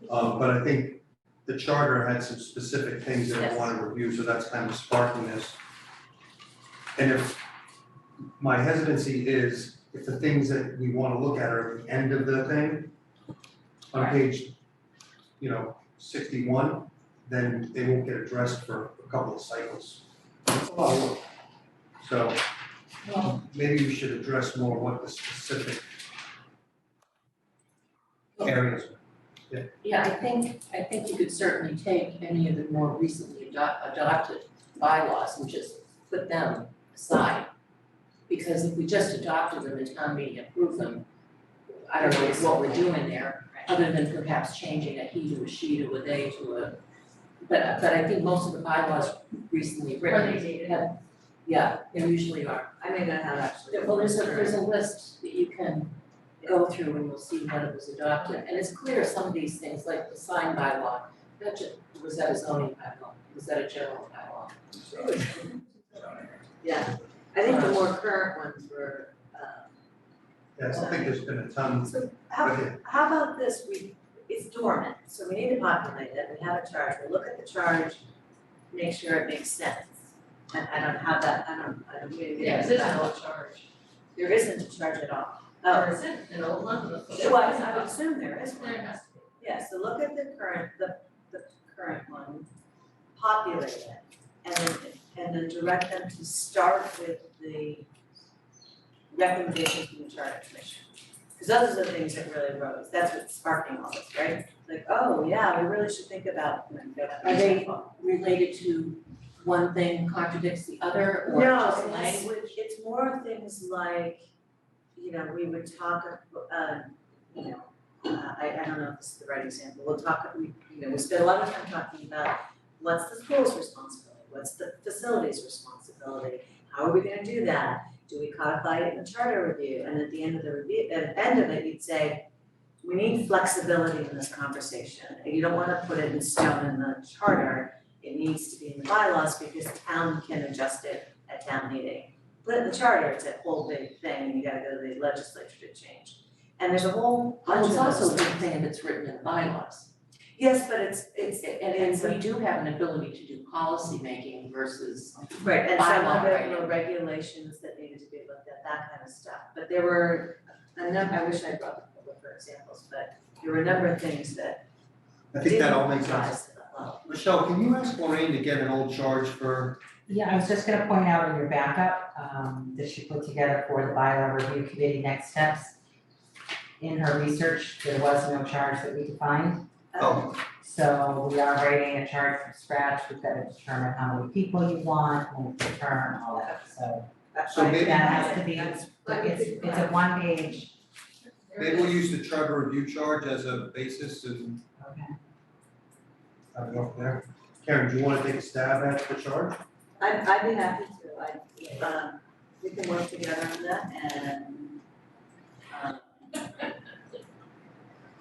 But I think the charter had some specific things that I want to review, so that's kind of sparking this. And if, my hesitancy is, if the things that we want to look at are at the end of the thing, on page, 61, then they won't get addressed for a couple of cycles. It's a lot of work. So, maybe we should address more what the specific areas are. Yeah, I think you could certainly take any of the more recently adopted bylaws and just put them aside. Because if we just adopted them and town meeting approved them, I don't know what we're doing there, other than perhaps changing a he to a she to a they to a, but I think most of the bylaws recently written have, yeah, they usually are. I may not have actually. Well, there's a list that you can go through and you'll see when it was adopted, and it's clear some of these things, like the sign bylaw, was that a zoning bylaw, was that a general bylaw? Yeah, I think the more current ones were, Yeah, I don't think there's been a ton. so how about this, it's dormant, so we need to populate it, we have a charge, we look at the charge, make sure it makes sense. And I don't have that, I don't really. Yeah, there's no charge. There isn't a charge at all. Or is it an old one? Well, I would assume there is one. There has to be. Yeah, so look at the current one, populate it, and then direct them to start with the recommendations from the Charter Commission. Because those are the things that really arose, that's what's sparking all this, right? Like, oh, yeah, we really should think about. Are they related to one thing contradicts the other, or just language? It's more things like, we would talk, I don't know if this is the right example, we'll talk, we spend a lot of time talking about what's the school's responsibility, what's the facility's responsibility, how are we gonna do that? Do we codify it in the charter review? And at the end of the review, at the end of it, you'd say, we need flexibility in this conversation, and you don't wanna put it in stone in the charter, it needs to be in the bylaws because town can adjust it at town meeting. Put it in the charter, it's a whole big thing, and you gotta go to the legislature to change. And there's a whole bunch of Well, it's also a those. big thing if it's written in the bylaws. Yes, but it's And we do have an ability to do policy making versus right, and some bylaw of it writing. were regulations that needed to be looked at, that kind of stuff. But there were I wish I brought a couple for examples, but there were a number of things that I think that all makes didn't sense. rise to that level. Michelle, can you ask Lorraine to get an old charge for, Yeah, I was just gonna point out in your backup, that she put together for the bylaw review committee next steps. In her research, there was no charge that we defined. oh, So we are writing a charge from scratch, we've got to determine how many people you want, length of term, all that, so. so maybe, That has to be, it's a one page. maybe we'll use the charter review charge as a basis and Okay. have it up there. Karen, do you wanna take a stab at the charge? I'd be happy to, we can work together on that and,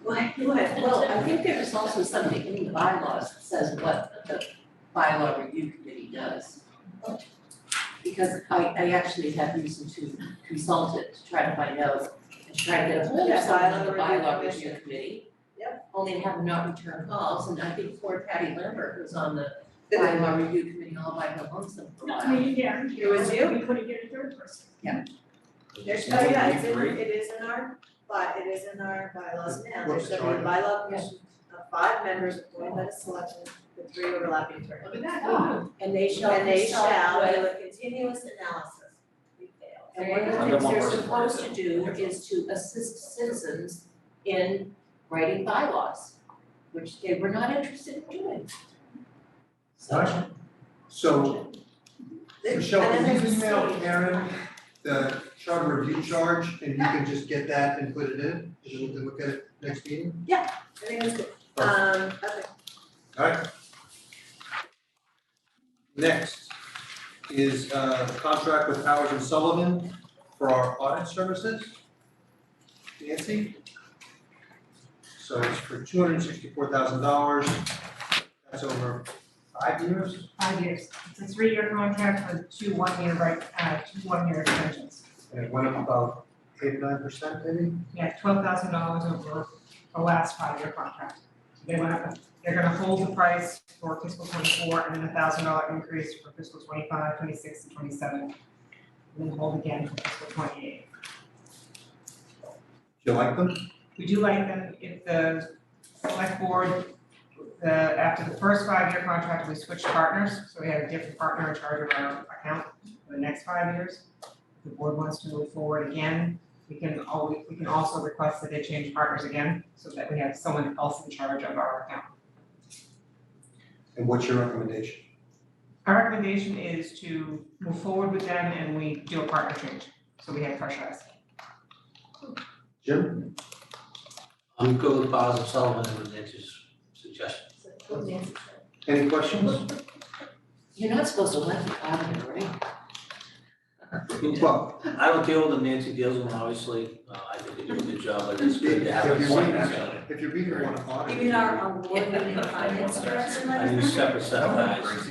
what? Well, I think there's also something in the bylaws that says what the bylaw review committee does. Because I actually had reason to consult it, to try to find out, and try to get a hold of someone on the bylaw review committee. Yep. Only to have them not return calls, and I think poor Patty Lambert was on the bylaw review committee all by her lonesome for a while. It was you? We couldn't get a third person. There's, oh yeah, it is in our bylaws now, What's there's the gonna be a charter? bylaw commission of 5 members appointed by the selection with 3 overlapping terms. Look at that. And they shall And they consult shall with- do a continuous analysis. We failed. And one of the Under things one they're person. supposed to do is to assist citizens in writing bylaws, which they were not interested in doing. So, So, Michelle, And can then you there's a email state. Karen the charter review charge, and you can just get that and put it in, and we can look at it next meeting? I think that's good. Okay. Alright. Next is the contract with Powers and Sullivan for our audit services. Nancy? So it's for $264,000. That's over 5 years? 5 years. It's a 3-year contract with 2 one-year extensions. And it went up about 8 or 9% maybe? Yeah, $12,000 over the last 5-year contract. They went up, they're gonna hold the price for fiscal '24 and then $1,000 increase for fiscal '25, '26, and '27. And then hold again for fiscal '28. Do you like them? We do like them if the select board, after the first 5-year contract, we switched partners, so we had a different partner in charge of our account for the next 5 years. If the board wants to move forward again, we can also request that they change partners again, so that we have someone else in charge of our account. And what's your recommendation? Our recommendation is to move forward with them and we do a partner change, so we have fresh eyes. Jim? I'm good with Powers and Sullivan and Nancy's suggestion. Any questions? you're not supposed to let the auditor, right? Well, I don't deal with them, Nancy deals with them, obviously, I think they do a good job, but it's good to have a second. if you're reading one audit. Even our award-winning finance director. I use separate set of eyes.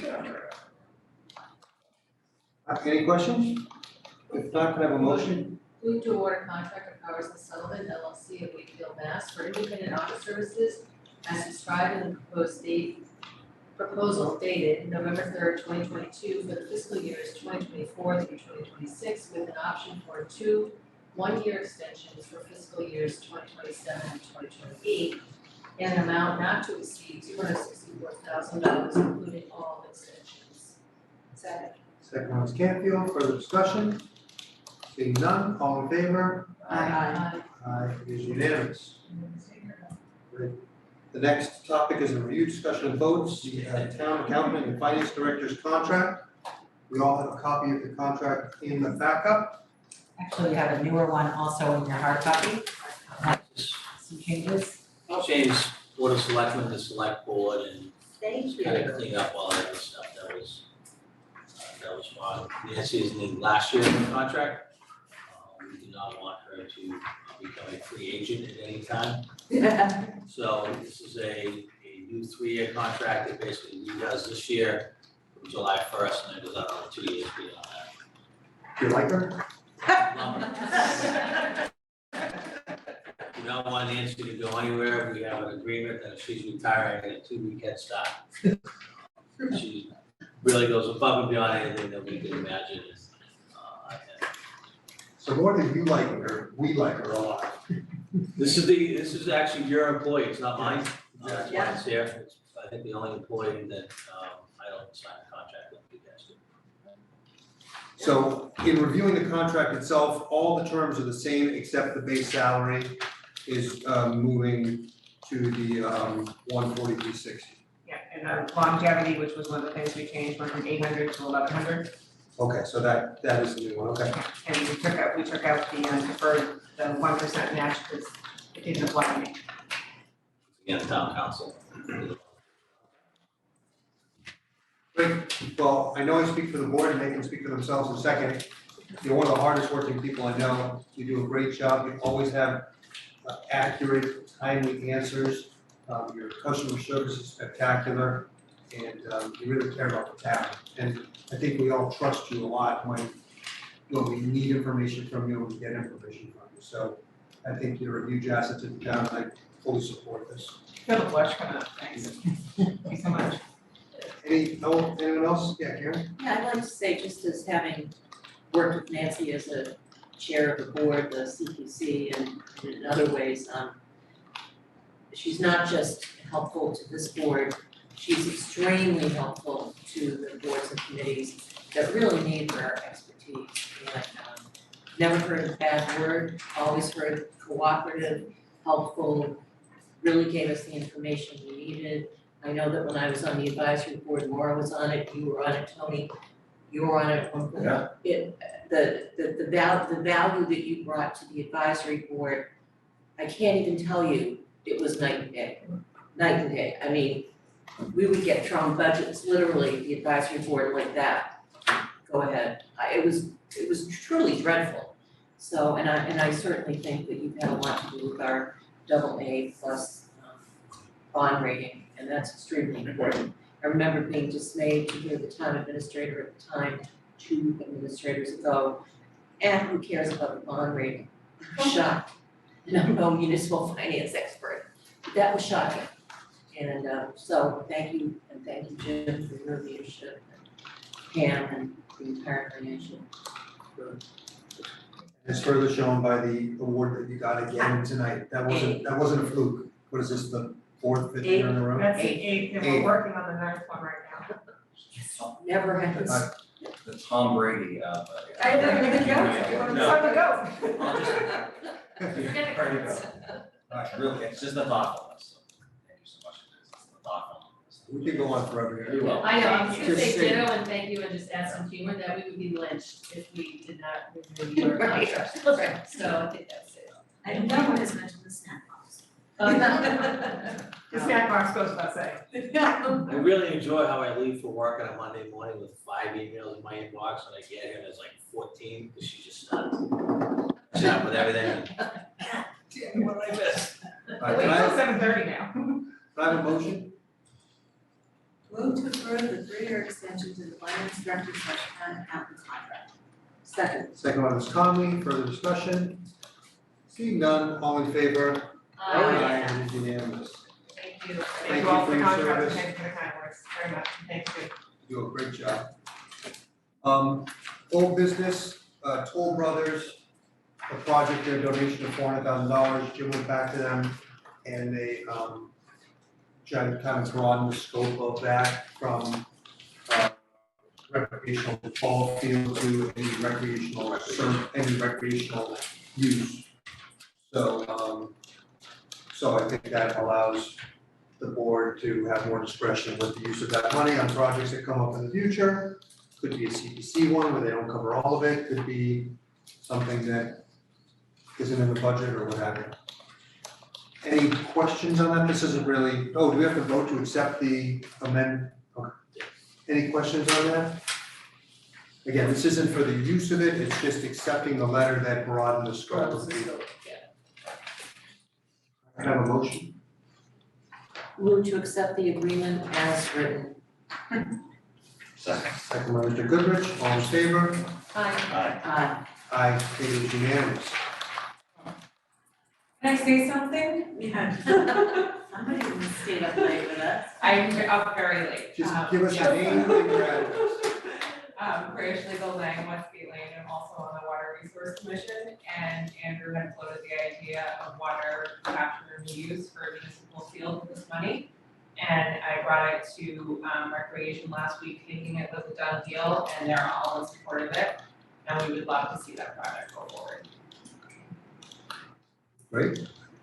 Any questions? If not, can I have a motion? Move to award a contract of Powers and Sullivan LLC of Wakefield, Mass. for independent audit services as described in the proposal dated November 3rd, 2022 for the fiscal years 2024 through 2026 with an option for 2 one-year extensions for fiscal years 2027 and 2028 and an amount not to exceed $264,000, including all extensions. Second. Second one is Canfield, further discussion? Seeing none, all in favor? Aye. Aye, it is unanimous. Great. The next topic is a review, discussion, and votes, the town accountant and finance director's contract. We all have a copy of the contract in the backup. Actually, we have a newer one also in your hard copy. Some changes. I'll change Board of Selectmen to Select Board and Thank you. kind of clean up all that other stuff that was fine. Nancy is in last year in the contract. We do not want her to become a free agent at any time. So this is a new 3-year contract that basically redoes this year from July 1st and then goes out on 2 years beyond that. Do you like her? We don't want Nancy to go anywhere. We have an agreement that if she's retiring, a 2-week head start. She really goes above and beyond anything that we can imagine. So more than you like her, we like her a lot. This is actually your employee, it's not mine. That's why Yeah. it's here. It's, I think, the only employee that, I don't sign a contract with you guys do. So in reviewing the contract itself, all the terms are the same except the base salary is moving to the 143.60. Yeah, and longevity, which was one of the things we changed, went from 800 to 1100. Okay, so that is the new one, okay. And we took out the deferred, the 1% match because it didn't apply to me. Again, town council. Great, well, I know I speak for the board and they can speak for themselves in a second. You're one of the hardest working people I know. You do a great job. You always have accurate, timely answers. Your customer service is spectacular and you really care about the town. And I think we all trust you a lot when we need information from you and we get information from you. So I think you're a huge asset to the town and I fully support this. Feel the blush coming up, thanks. Thank you so much. Anyone else? Yeah, Karen? Yeah, I'd like to say, just as having worked with Nancy as a chair of the board, the CPC, and in other ways, she's not just helpful to this board, she's extremely helpful to the boards and committees that really need her expertise. And never heard a bad word, always heard cooperative, helpful, really gave us the information we needed. I know that when I was on the advisory board, Laura was on it, you were on it, Tony, you were on it at one point. Yeah. The value that you brought to the advisory board, I can't even tell you, it was night and day, night and day. I mean, we would get thrown budgets, literally, the advisory board like that, go ahead. It was truly dreadful. So, and I certainly think that you've had a lot to do with our AA plus bond rating, and that's extremely important. I remember being dismayed to hear the town administrator at the time, 2 administrators ago, and who cares about the bond rating? I'm shocked. And I'm no municipal finance expert. That was shocking. And so thank you, and thank you, Jim, for your leadership, and Pam and the entire creation. It's further shown by the award that you got again tonight. That wasn't a fluke. What is this, the 4th, 5th year in a row? That's the 8th, and we're working on the 9th one right now. Never happens. The Tom Brady, I didn't even go, No. time to go. I'll just. Really, it's just the thoughtfulness. Thank you so much. It's the thoughtfulness. We could go on forever here. We will. I know, I was gonna Just say say- ditto and thank you and just add some humor that we would be lynched if we did not renew your Right. contract. Right. So I think that's it. And no one has mentioned the snack box. The snack box goes without saying. I really enjoy how I leave for work on a Monday morning with 5 emails in my inbox, and I get here and there's like 14, because she's just stunned. Catching up with everything. Damn, what did I miss? All right, can I have- 7:30 now. can I have a motion? Move to approve the 3-year extension to the finance director / town accountant contract. Second. Second by Ms. Conley, further discussion? Seeing none, all in favor? Aye. It is unanimous. Thank you. Thank Thank you you all for for the your contract, service. and thank you for the kind words, very much, thank you. You do a great job. Old business, Toll Brothers, a project, their donation of $400,000. Jim went back to them and they tried to kind of broaden the scope of that from recreational ball field to any recreational use. So, so I think that allows the board to have more discretion with the use of that money on projects that come up in the future. Could be a CPC one where they don't cover all of it, could be something that isn't in the budget or what have you. Any questions on that? This isn't really, oh, do we have to vote to accept the amendment? Okay. Any questions on that? Again, this isn't for the use of it, it's just accepting the letter that broadened the scope of the. I have a motion. Move to accept the agreement as written. Second by Mr. Goodrich, all in favor? Aye. Aye, it is unanimous. Can I say something? Yeah. Somebody stayed up late with us. I'm up very late. Just give us a name and your address. British Legal Lang, Westgate Lane, I'm also on the Water Resource Commission, and Andrew had floated the idea of water capture and reuse for a municipal field with this money. And I brought it to Recreation last week, thinking it was a done deal, and they're all in support of it. And we would love to see that project go forward. Right?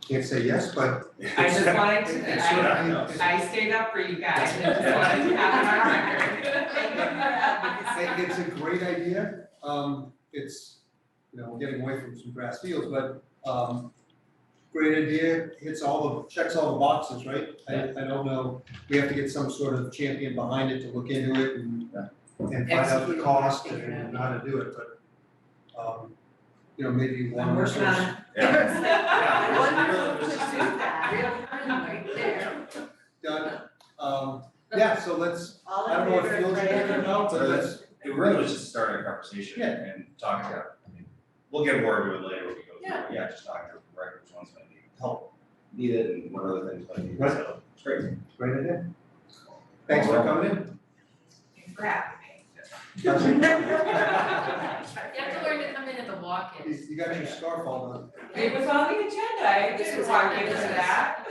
Can't say yes, but. I just wanted It's sort of- to, I stayed up for you guys, and just wanted to have it on record. It's a great idea, it's, you know, we're getting away from some grass fields, but, great idea, checks all the boxes, right? I don't know, we have to get some sort of champion behind it to look into it and find out the cost and how to do it, but, you know, maybe one I'm resource. working on it. Yeah. Wonderful to do that, right there. Done, yeah, so let's, All I in don't know what favor, fields you're Fran? thinking about, but let's, It really was just starting a conversation and talking about, I mean, we'll get more into it later when we go through, it. Yeah, just talking to right which ones might need help, need it, and what other things might need, Right. so it's great. great idea. Thanks for coming in. Thanks for having me. You have to learn to come in at the walk-ins. You got your scarf all done. It was on the agenda, I didn't walk into that.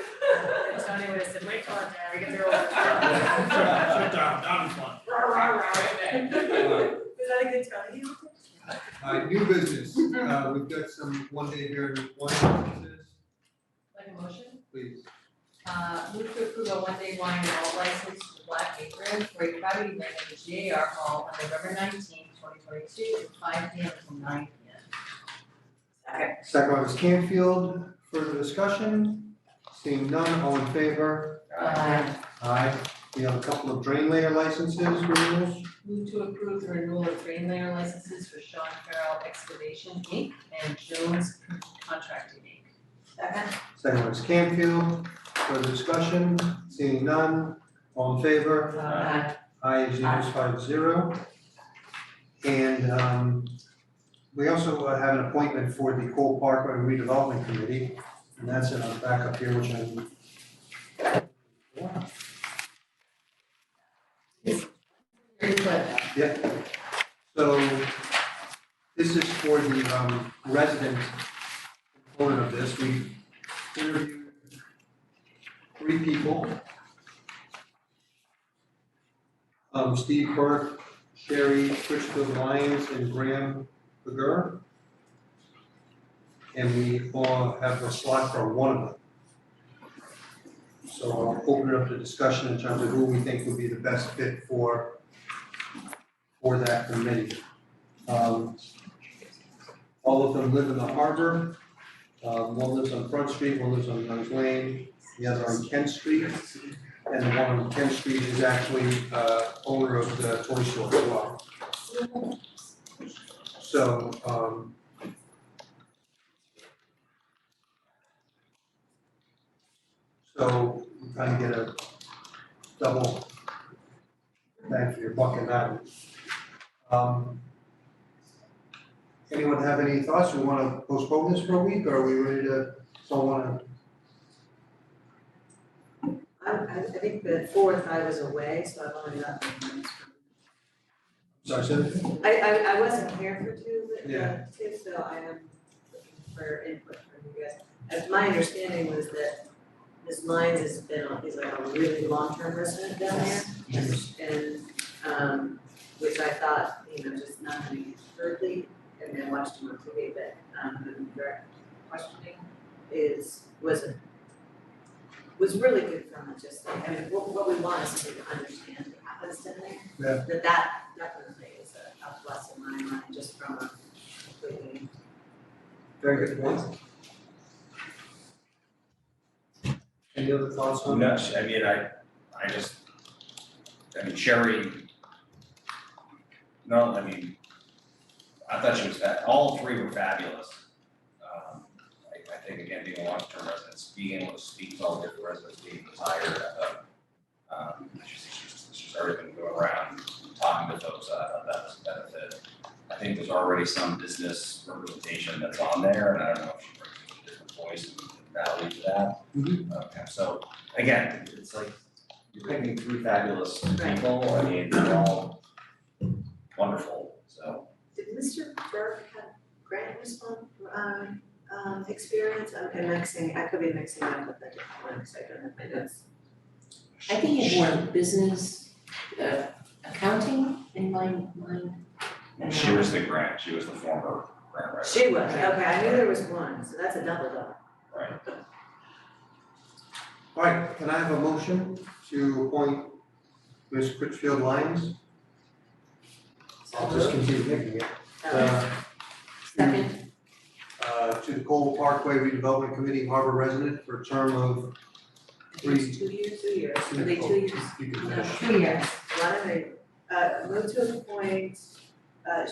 Tony would have said, wait till I'm done, we get through. Shut down, down is one. Was that a good Tony? New business, we've got some one day here and one businesses. Like a Move to approve a one-day wine and malt license for Black Apron for a private event at the GAR Hall on November 19th, 2022, from 5 p.m. until 9 p.m. Second by Ms. Canfield, further discussion? Seeing none, all in favor? Aye. We have a couple of drain layer licenses, renewals. Move to approve the renewal of drain layer licenses for Sean Farrell Excavation Inc. and Jones Contracting Inc. Second by Ms. Canfield, further discussion? Seeing none, all in favor? Aye, is unanimous 5-0. And we also have an appointment for the Cole Parkway Redevelopment Committee, and that's in our backup here, which I'm. Yeah. So this is for the resident component of this. We interviewed 3 people. Steve Burke, Sherry Critchfield Lyons, and Graham Begur. And we all have a slot for one of them. So I'll open it up to discussion in terms of who we think would be the best fit for that committee. All of them live in the harbor. One lives on Front Street, one lives on Youngs Lane, the other on Kent Street. And the one on Kent Street is actually owner of the toy store as well. So, so you kind of get a double bang for your buck in that one. Anyone have any thoughts? We want to postpone this for a week, or are we ready to, someone? I think the 4th I was away, so I've only got the minutes. Sorry, so I wasn't here for two, Yeah. so I am looking for input from you guys. As my understanding was that Ms. Lyons is like a really long-term resident down there. And, which I thought, just not having heard the, and then watched him on TV, but, the direct questioning was really good from it, just like, what we want is to understand what happens to them. Yeah. That definitely is a plus in my mind, just from a completely. Very good point. Any other thoughts on No, that? I mean, Sherry. No, I thought she was all 3 were fabulous. I think again, being a long-term resident, being able to speak to all different residents, being hired, she's already been going around talking to folks, that was a benefit. I think there's already some business representation that's on there, and I don't know if she brings a different voice and value to that. Okay, so again, it's like, you're picking 3 fabulous people, they're all wonderful, so. Did Mr. Burke have grant experience? I'm mixing, I could be mixing up with the different ones, I don't have my notes. I think it's more business, accounting in my mind. She was the former grant writer. She was, okay, I knew there was one, so that's a double. Right. All right, can I have a motion to appoint Ms. Critchfield Lyons? I'll just continue making it. Second. To the Cole Parkway Redevelopment Committee Harbor resident for a term of 3. 2 years. Are they 2 years? You can No. finish. 2 years. Why don't I, move to appoint,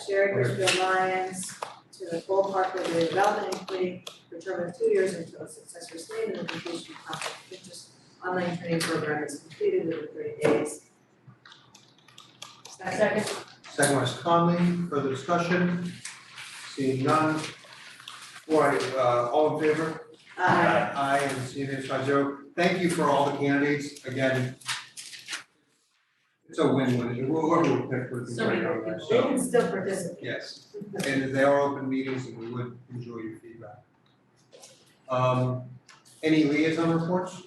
Sherry Critchfield Lyons to the Cole Parkway Redevelopment Committee for a term of 2 years until a successor is named and the completion of conflict of interest online training program is completed within 30 days. Second. Second one is Conley, further discussion? Seeing none. All right, all in favor? Aye, and it's unanimous 5-0. Thank you for all the candidates, again. It's a win-win, whoever we pick, we're So many great on people, that, they so, can still participate. yes. And they are open meetings and we would enjoy your feedback. Any liaison reports?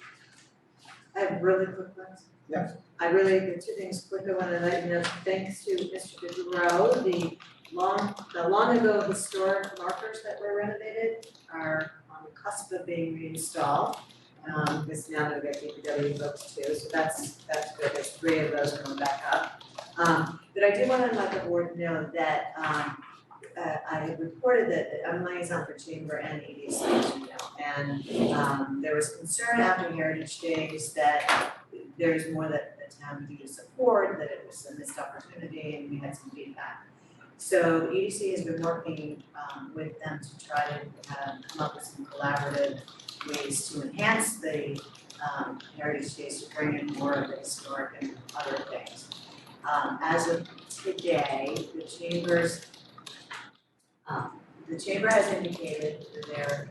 I have really quick ones. Yes. The 2 things quick I want to let you know, thanks to Mr. DeGros, the long ago historic markers that were renovated are on the cusp of being reinstalled. because now they'll get DPW folks too, so that's good, there's 3 of those coming back up. But I do wanna let the board know that, I had reported that I'm liaison for Chamber and EDC, as you know, and, there was concern after Heritage Days that there's more that the town could do to support, that it was a missed opportunity, and we had some feedback. So the EDC has been working, with them to try to, come up with some collaborative ways to enhance the, Heritage Days, to bring in more of the historic and other things. As of today, the chamber has indicated to their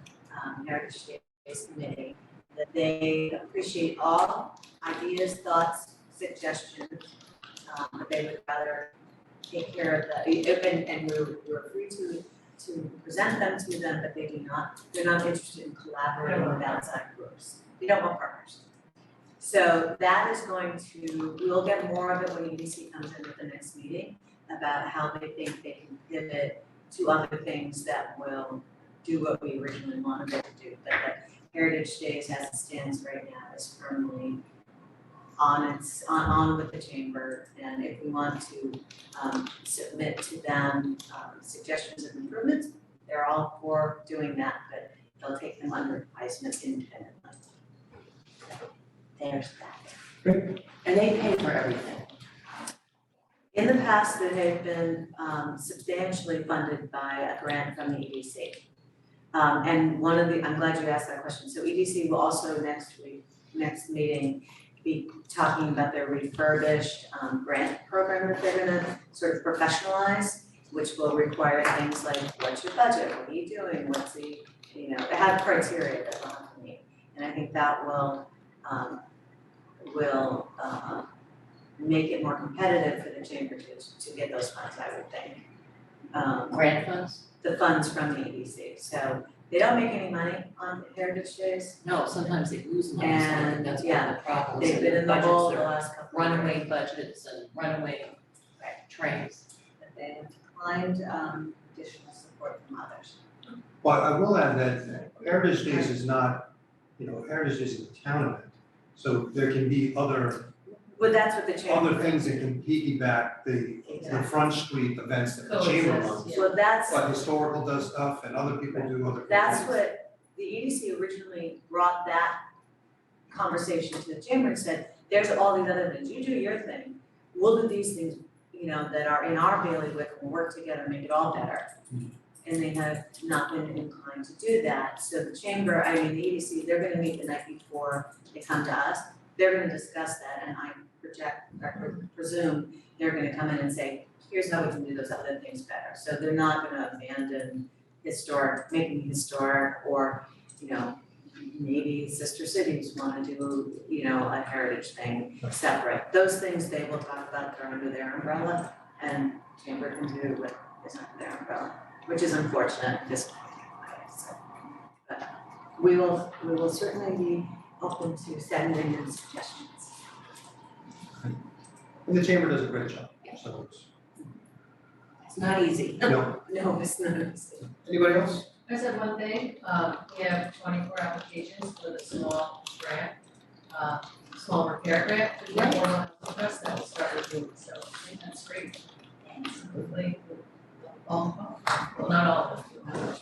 Heritage Days Committee that they appreciate all ideas, thoughts, suggestions, but they would rather take care of the, and we're free to present them to them, but they're not interested in collaborating with outside groups. They don't want partners. So that is we'll get more of it when EDC comes in at the next meeting about how they think they can pivot to other things that will do what we originally wanted it to do. But the Heritage Days as it stands right now is firmly on with the chamber, and if we want to submit to them suggestions of improvements, they're all for doing that, but they'll take them under advisement independently. There's that. And they pay for everything. In the past, they have been substantially funded by a grant from the EDC. And I'm glad you asked that question. So EDC will also next meeting, be talking about their refurbished grant program that they're gonna sort of professionalize, which will require things like, what's your budget, what are you doing, what's the, they have criteria that they'll have to meet. And I think that will make it more competitive for the chamber to get those funds, I would think. Grant funds? The funds from the EDC, so they don't make any money on Heritage Days. No, sometimes they lose money, so I think And, that's one yeah, of the problems. They've been in the Budgets hole the are last couple of years. runaway budgets and runaway trains. But they have declined additional support from others. Well, I will add that Heritage Days is not, Heritage Days is a town event. So there can be other But that's what the chamber. things that can piggyback the front street events that the chamber runs. Well, that's. But historical does stuff and other people do other things. That's what, the EDC originally brought that conversation to the chamber and said, there's all these other things, you do your thing, we'll do these things, that are in our bailiwick, we'll work together and make it all better. And they have not been inclined to do that, so the chamber, the EDC, they're gonna meet the night before they come to us, they're gonna discuss that, and I presume they're gonna come in and say, here's how we can do those other things better. So they're not gonna abandon making historic, or, maybe sister cities wanna do, a heritage thing separate. Those things they will talk about, they're under their umbrella, and chamber can do what is under their umbrella, which is unfortunate at this point. So, but we will certainly be open to sending in suggestions. And the chamber does a great job, so It's not easy. No. No, it's not easy. Anybody else? I just have one thing, we have 24 applications for the small grant, small repair grant, there's one more on the list that will start reviewing, so I think that's great. Hopefully, well, not all of us,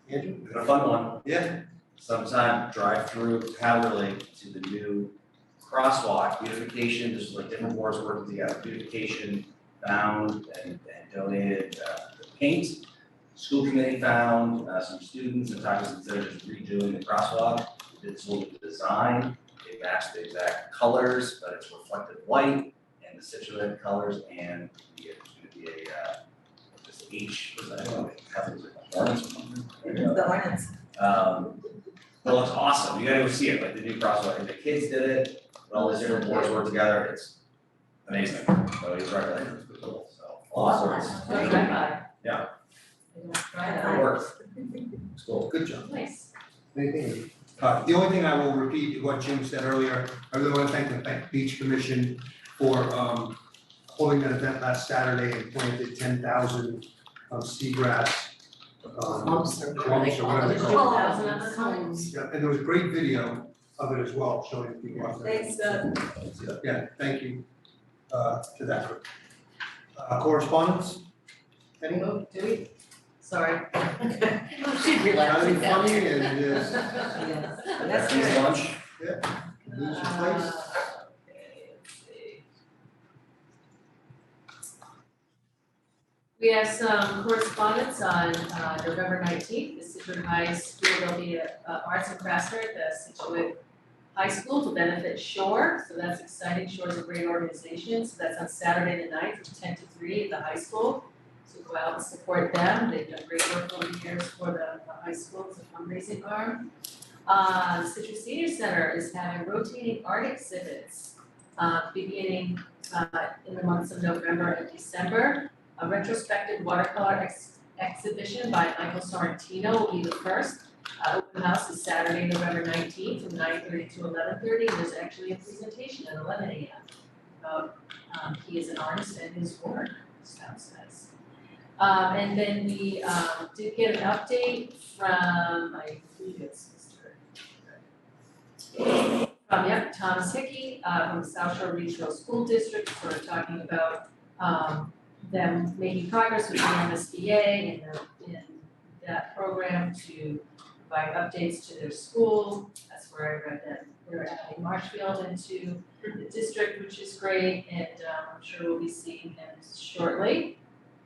Andrew? Been a fun one. Yeah. Sometime drive through Hatherley to the new crosswalk beautification, there's like different boards working together, beautification found and donated paint. School committee found some students and talked to us instead of just redoing the crosswalk, we did some design. They matched the exact colors, but it's reflective white and the Scituate colors, and it's gonna be a this H, was that, I don't know, Hornets or something. The Hornets. It looks awesome, you gotta go see it, like the new crosswalk, and the kids did it, all these different boards work together, it's amazing, so he's right, like, it's pretty cool, so. Awesome. Yeah, Right. it works, it's cool. Good job. Nice. Anything? The only thing I will repeat is what Jim said earlier. I really want to thank the Beach Commission for holding that event last Saturday and planted 10,000 seagrass Clumps or clumps or whatever they call it. 2,000 of the homes. Yeah, and there was a great video of it as well, showing people out there. Thanks, Yeah, thank you, to that group. Correspondence? Any? Oh, do we? Sorry. She's relaxing Sounding down funny there. and just That's Next good. lunch. lose your place. Okay, let's see. We have some correspondence on November 19th, the Situate High School, there'll be a arts and crafts fair at the Scituate High School to benefit Shore, so that's exciting. Shore's a great organization, so that's on Saturday the 9th from 10 to 3 at the high school. So go out and support them, they've done great work over the years for the high school, it's a fundraising arm. Situate Senior Center is having rotating art exhibits, beginning in the months of November and December. A retrospective watercolor exhibition by Michael Sorrentino will be the first. Open house is Saturday, November 19th from 9:30 to 11:30. There's actually a presentation at 11 a.m. about he is an artist and his work, sounds nice. And then we did get an update from, I believe it's Thomas Hickey from the South Shore Regional School District, sort of talking about them making progress with the MSBA in that program to provide updates to their school. That's where I read that they're adding Marshfield into the district, which is great, and I'm sure we'll be seeing them shortly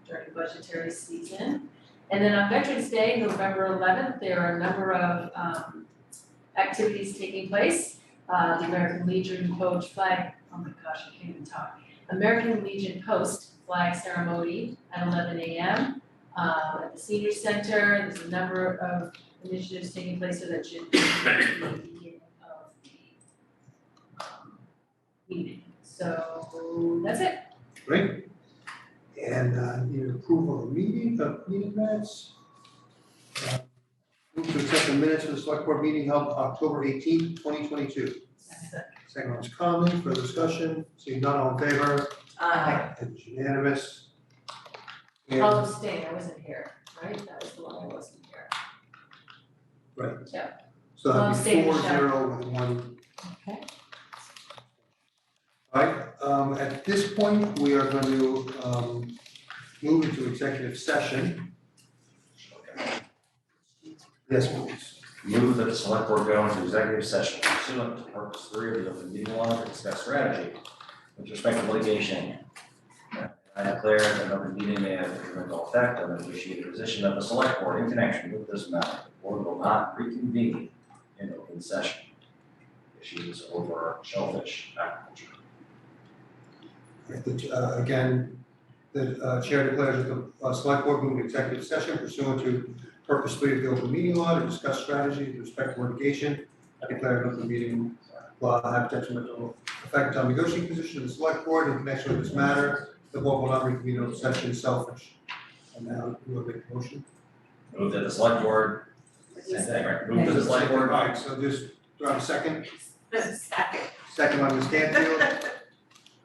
during budgetary season. And then on Veterans Day, November 11th, there are a number of activities taking place. The American Legion Post flag, oh my gosh, I can't even talk. American Legion Post flag ceremony at 11 a.m. At the Senior Center. There's a number of initiatives taking place, so that should be the beginning of the meeting. So that's it. Great. And your approval of meeting minutes. Move to accept the minutes of the select board meeting held October 18th, 2022. Second one is comment, further discussion, seeing none, all in favor? Aye. It's unanimous. And I'll abstain, I wasn't here, right? That was the one I wasn't here. right. Yeah. So I'll that'd be abstain, 4-0 with one. Okay. All right, at this point, we are going to move into executive session. Yes, please. Move that the select board go into executive session pursuant to purpose 3 of the open meeting law to discuss strategy with respect to litigation. I declare that an open meeting may have detrimental effect on the negotiated position of the select board in connection with this matter. The board will not reconvene in open session. Issues over shellfish aquaculture. Again, the chair declares that the select board move to executive session pursuant to purpose 3 of the open meeting law to discuss strategy with respect to litigation. I declare an open meeting will have detrimental effect on negotiating position of the select board in connection with this matter. The board will not reconvene in open session selfish. And now you will make a motion. Move that the select board, same thing, right? Move that the select board. All right, so just, do I have a second? Second. Second by Ms. Canfield.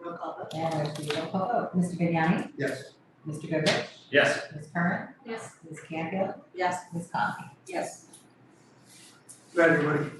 Roll call vote. And there's the roll call vote. Mr. Vignani? Yes. Mr. Goodrich? Yes. Ms. Curran? Yes. Ms. Canfield? Yes. Ms. Conley? Yes. Good night, everybody.